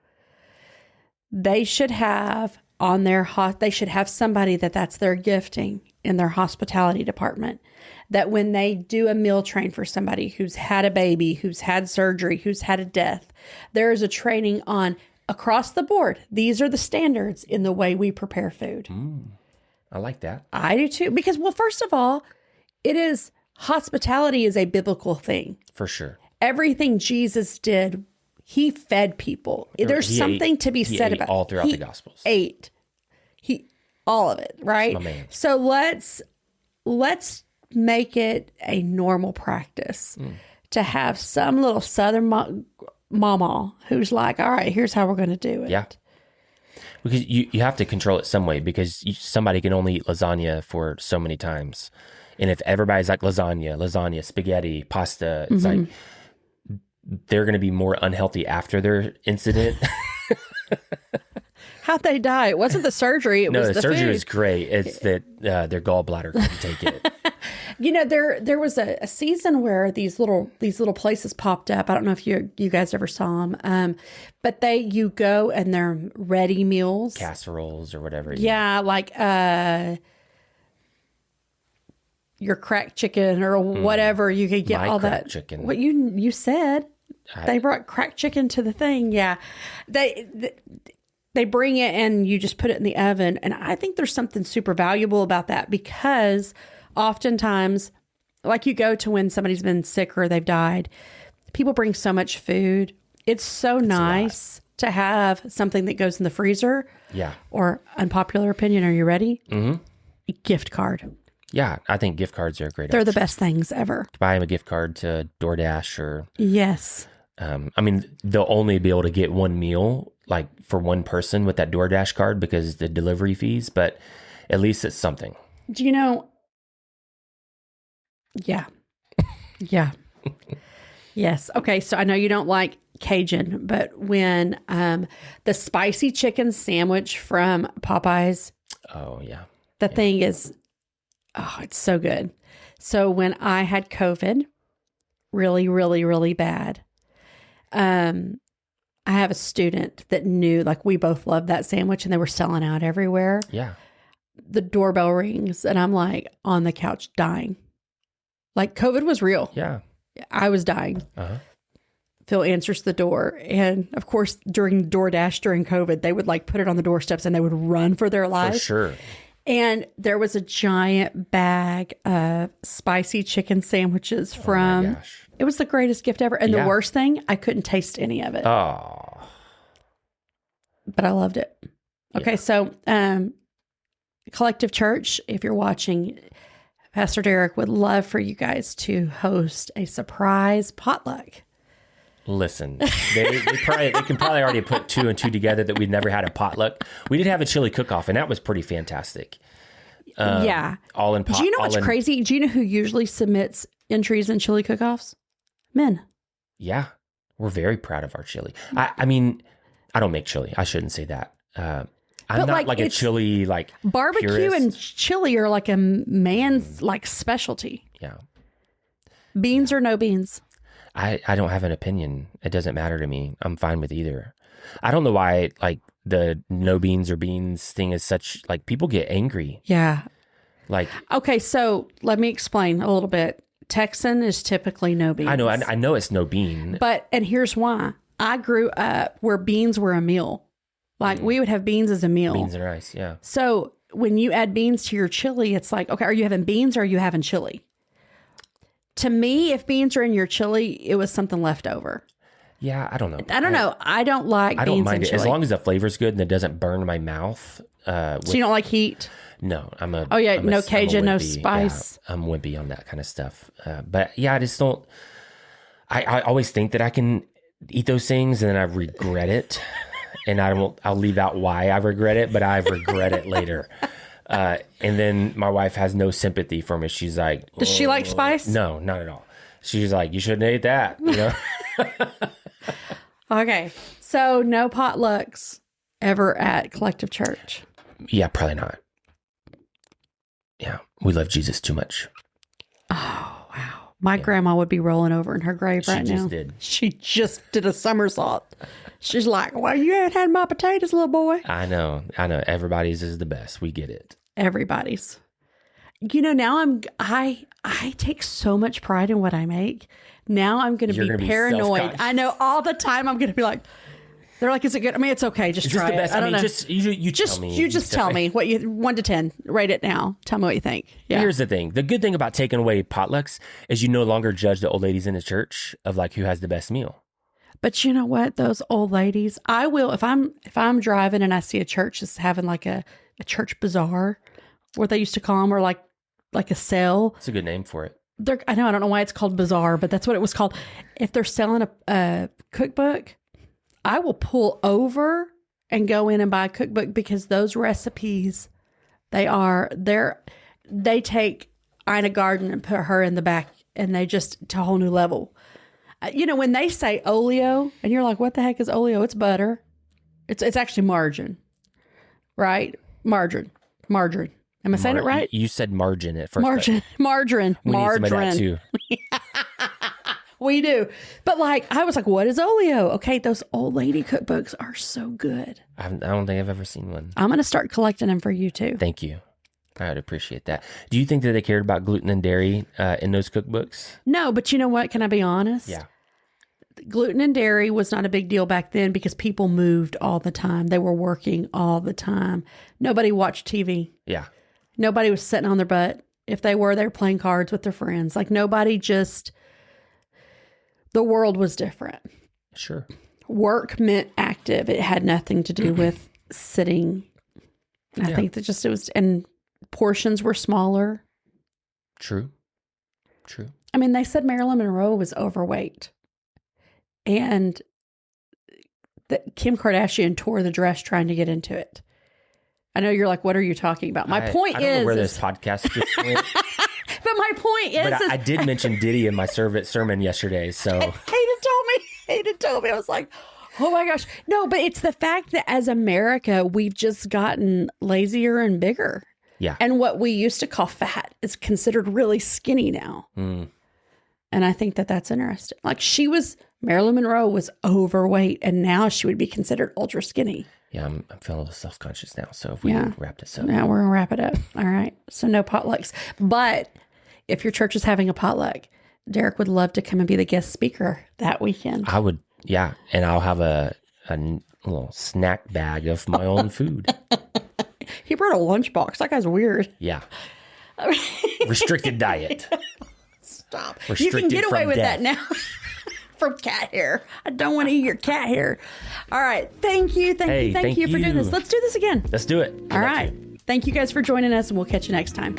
[SPEAKER 1] they should have they should have somebody that's their gifting in their hospitality department, that when they do a meal train for somebody who's had a baby, who's had surgery, who's had a death, there is a training on across the board. These are the standards in the way we prepare food.
[SPEAKER 2] I like that.
[SPEAKER 1] I do too. Because, well, first of all, hospitality is a biblical thing.
[SPEAKER 2] For sure.
[SPEAKER 1] Everything Jesus did, he fed people. There's something to be said about
[SPEAKER 2] all throughout the Gospels.
[SPEAKER 1] All of it, right?
[SPEAKER 2] That's my man.
[SPEAKER 1] So let's make it a normal practice to have some little Southern mama who's like, all right, here's how we're going to do it.
[SPEAKER 2] Yeah. Because you have to control it some way, because somebody can only eat lasagna for so many times. And if everybody's like lasagna, spaghetti, pasta, it's like they're going to be more unhealthy after their incident.
[SPEAKER 1] How'd they die? It wasn't the surgery. It was the
[SPEAKER 2] surgery
[SPEAKER 1] food.
[SPEAKER 2] was great. It's that their gallbladder couldn't take it.
[SPEAKER 1] There was a season where these little places popped up. I don't know if you guys ever saw them, but you go and they're ready meals,
[SPEAKER 2] casseroles or whatever.
[SPEAKER 1] Yeah, like your cracked chicken or whatever. You could get all that
[SPEAKER 2] chicken.
[SPEAKER 1] What you said. They brought cracked chicken to the thing. Yeah, they bring it and you just put it in the oven. And I think there's something super valuable about that, because oftentimes, like you go to when somebody's been sick or they've died, people bring so much food. It's so nice to have something that goes in the freezer.
[SPEAKER 2] Yeah.
[SPEAKER 1] Or unpopular opinion, are you ready? Mm-hmm. Gift card.
[SPEAKER 2] Yeah, I think gift cards are a great
[SPEAKER 1] They're
[SPEAKER 2] option.
[SPEAKER 1] the best things ever.
[SPEAKER 2] Buy them a gift card to DoorDash or...
[SPEAKER 1] Yes.
[SPEAKER 2] I mean, they'll only be able to get one meal, like for one person with that DoorDash card because the delivery fees, but at least it's something.
[SPEAKER 1] Do you know? Yeah. Yeah. Yes. Okay. So I know you don't like Cajun, but when the spicy chicken sandwich from Popeyes,
[SPEAKER 2] Oh, yeah.
[SPEAKER 1] the thing is, oh, it's so good. So when I had COVID, really, really, really bad, I have a student that knew, like, we both loved that sandwich and they were selling out everywhere.
[SPEAKER 2] Yeah.
[SPEAKER 1] The doorbell rings and I'm like on the couch dying. Like COVID was real.
[SPEAKER 2] Yeah.
[SPEAKER 1] I was dying.
[SPEAKER 2] Uh-huh.
[SPEAKER 1] Phil answers the door. And of course, during DoorDash, during COVID, they would like put it on the doorsteps and they would run for their life.
[SPEAKER 2] For sure.
[SPEAKER 1] And there was a giant bag of spicy chicken sandwiches from,
[SPEAKER 2] gosh.
[SPEAKER 1] It was the greatest gift ever. And
[SPEAKER 2] Yeah.
[SPEAKER 1] the worst thing, I couldn't taste any of it,
[SPEAKER 2] Oh.
[SPEAKER 1] but I loved it. Okay. So, Collective Church, if you're watching, Pastor Derrick would love for you guys to host a surprise potluck.
[SPEAKER 2] Listen, they can probably already put two and two together that we'd never had a potluck. We did have a chili cook-off, and that was pretty fantastic.
[SPEAKER 1] Yeah.
[SPEAKER 2] All in pot.
[SPEAKER 1] Do you know what's crazy? Do you know who usually submits entries in chili cook-offs? Men.
[SPEAKER 2] Yeah. We're very proud of our chili. I mean, I don't make chili. I shouldn't say that. I'm
[SPEAKER 1] But,
[SPEAKER 2] not
[SPEAKER 1] like,
[SPEAKER 2] a
[SPEAKER 1] it's
[SPEAKER 2] chili, like,
[SPEAKER 1] Barbecue
[SPEAKER 2] purist.
[SPEAKER 1] and chili are like a man's like specialty.
[SPEAKER 2] Yeah.
[SPEAKER 1] Beans or no beans?
[SPEAKER 2] I don't have an opinion. It doesn't matter to me. I'm fine with either. I don't know why, like, the no beans or beans thing is such, like, people get angry.
[SPEAKER 1] Yeah.
[SPEAKER 2] Like,
[SPEAKER 1] Okay, so let me explain a little bit. Texan is typically no beans.
[SPEAKER 2] I know it's no bean.
[SPEAKER 1] And here's why. I grew up where beans were a meal. Like, we would have beans as a meal.
[SPEAKER 2] Beans and rice, yeah.
[SPEAKER 1] So when you add beans to your chili, it's like, okay, are you having beans or are you having chili? To me, if beans are in your chili, it was something left over.
[SPEAKER 2] Yeah, I don't know.
[SPEAKER 1] I don't know. I don't like
[SPEAKER 2] I
[SPEAKER 1] beans
[SPEAKER 2] don't mind
[SPEAKER 1] and
[SPEAKER 2] it
[SPEAKER 1] chili.
[SPEAKER 2] as long as the flavor's good and it doesn't burn my mouth.
[SPEAKER 1] So you don't like heat?
[SPEAKER 2] No, I'm a.
[SPEAKER 1] Oh, yeah,
[SPEAKER 2] I'm a-
[SPEAKER 1] no
[SPEAKER 2] I'm a
[SPEAKER 1] Cajun, no
[SPEAKER 2] wimpy.
[SPEAKER 1] spice.
[SPEAKER 2] Yeah, I'm wimpy on that kind of stuff. But yeah, I just don't. I always think that I can eat those things and then I regret it, and I'll leave out why I regret it, but I regret it later. And then my wife has no sympathy for me. She's like,
[SPEAKER 1] Does she like spice?
[SPEAKER 2] No, not at all. She's like, you shouldn't have ate that. You know.
[SPEAKER 1] Okay. So no potlucks ever at Collective Church.
[SPEAKER 2] Yeah, probably not. Yeah, we love Jesus too much.
[SPEAKER 1] Oh, wow. My grandma would be rolling over in her grave right now.
[SPEAKER 2] She just did.
[SPEAKER 1] She just did a somersault. She's like, well, you ain't had my potatoes, little boy.
[SPEAKER 2] I know. Everybody's is the best. We get it.
[SPEAKER 1] Everybody's. You know, now I take so much pride in what I make. Now I'm going to
[SPEAKER 2] You're
[SPEAKER 1] be
[SPEAKER 2] gonna be
[SPEAKER 1] paranoid.
[SPEAKER 2] self-conscious.
[SPEAKER 1] I know all the time I'm going to be like, they're like, is it good? I mean, it's okay. Just
[SPEAKER 2] Is this
[SPEAKER 1] try
[SPEAKER 2] the best?
[SPEAKER 1] it. I don't know.
[SPEAKER 2] just you tell me.
[SPEAKER 1] You just tell me what you 1 to 10. Rate it now. Tell me what you think. Yeah.
[SPEAKER 2] Here's the thing. The good thing about taking away potlucks is you no longer judge the old ladies in the church of like who has the best meal.
[SPEAKER 1] But you know what? Those old ladies, I will, if I'm driving and I see a church that's having like a church bazaar, what they used to call them, or like a sale.
[SPEAKER 2] It's a good name for it.
[SPEAKER 1] I don't know why it's called bazaar, but that's what it was called. If they're selling a cookbook, I will pull over and go in and buy a cookbook, because those recipes, they take Ina Garden and put her in the back, and they just to a whole new level. You know, when they say oleo and you're like, what the heck is oleo? It's butter. It's actually margarine, right? Margarine. Am I saying it right?
[SPEAKER 2] You said margin at first.
[SPEAKER 1] Margarine.
[SPEAKER 2] We need some of that too.
[SPEAKER 1] We do. But like, I was like, what is oleo? Okay, those old lady cookbooks are so good.
[SPEAKER 2] I don't think I've ever seen one.
[SPEAKER 1] I'm going to start collecting them for you too.
[SPEAKER 2] Thank you. I would appreciate that. Do you think that they cared about gluten and dairy in those cookbooks?
[SPEAKER 1] No, but you know what? Can I be honest?
[SPEAKER 2] Yeah.
[SPEAKER 1] Gluten and dairy was not a big deal back then because people moved all the time. They were working all the time. Nobody watched TV.
[SPEAKER 2] Yeah.
[SPEAKER 1] Nobody was sitting on their butt. If they were playing cards with their friends. Like the world was different.
[SPEAKER 2] Sure.
[SPEAKER 1] work meant active. It had nothing to do with sitting. I think that just it was, and portions were smaller.
[SPEAKER 2] True.
[SPEAKER 1] I mean, they said Marilyn Monroe was overweight, and that Kim Kardashian tore the dress trying to get into it. I know you're like, what are you talking about? My point
[SPEAKER 2] I don't know
[SPEAKER 1] is
[SPEAKER 2] where this podcast just went.
[SPEAKER 1] But my point is,
[SPEAKER 2] But I did mention Diddy in my sermon yesterday, so
[SPEAKER 1] Hayden told me. I was like, oh my gosh. No, but it's the fact that as America, we've just gotten lazier and bigger.
[SPEAKER 2] Yeah.
[SPEAKER 1] And what we used to call fat is considered really skinny now.
[SPEAKER 2] Mm.
[SPEAKER 1] And I think that that's interesting. Like Marilyn Monroe was overweight, and now she would be considered ultra skinny.
[SPEAKER 2] Yeah, I'm feeling a little self-conscious now. So if we wrap this up.
[SPEAKER 1] Now we're going to wrap it up. All right. So no potlucks. But if your church is having a potluck, Derrick would love to come and be the guest speaker that weekend.
[SPEAKER 2] I would, yeah. And I'll have a little snack bag of my own food.
[SPEAKER 1] He brought a lunchbox. That guy's weird.
[SPEAKER 2] Yeah. Restricted diet.
[SPEAKER 1] Stop.
[SPEAKER 2] Restricted
[SPEAKER 1] You can get away
[SPEAKER 2] from
[SPEAKER 1] with
[SPEAKER 2] death.
[SPEAKER 1] that now. From cat hair. I don't want to eat your cat hair. All right. Thank you. Thank you for doing this. Let's do this again.
[SPEAKER 2] Let's do it.
[SPEAKER 1] All right. Thank you guys for joining us, and we'll catch you next time.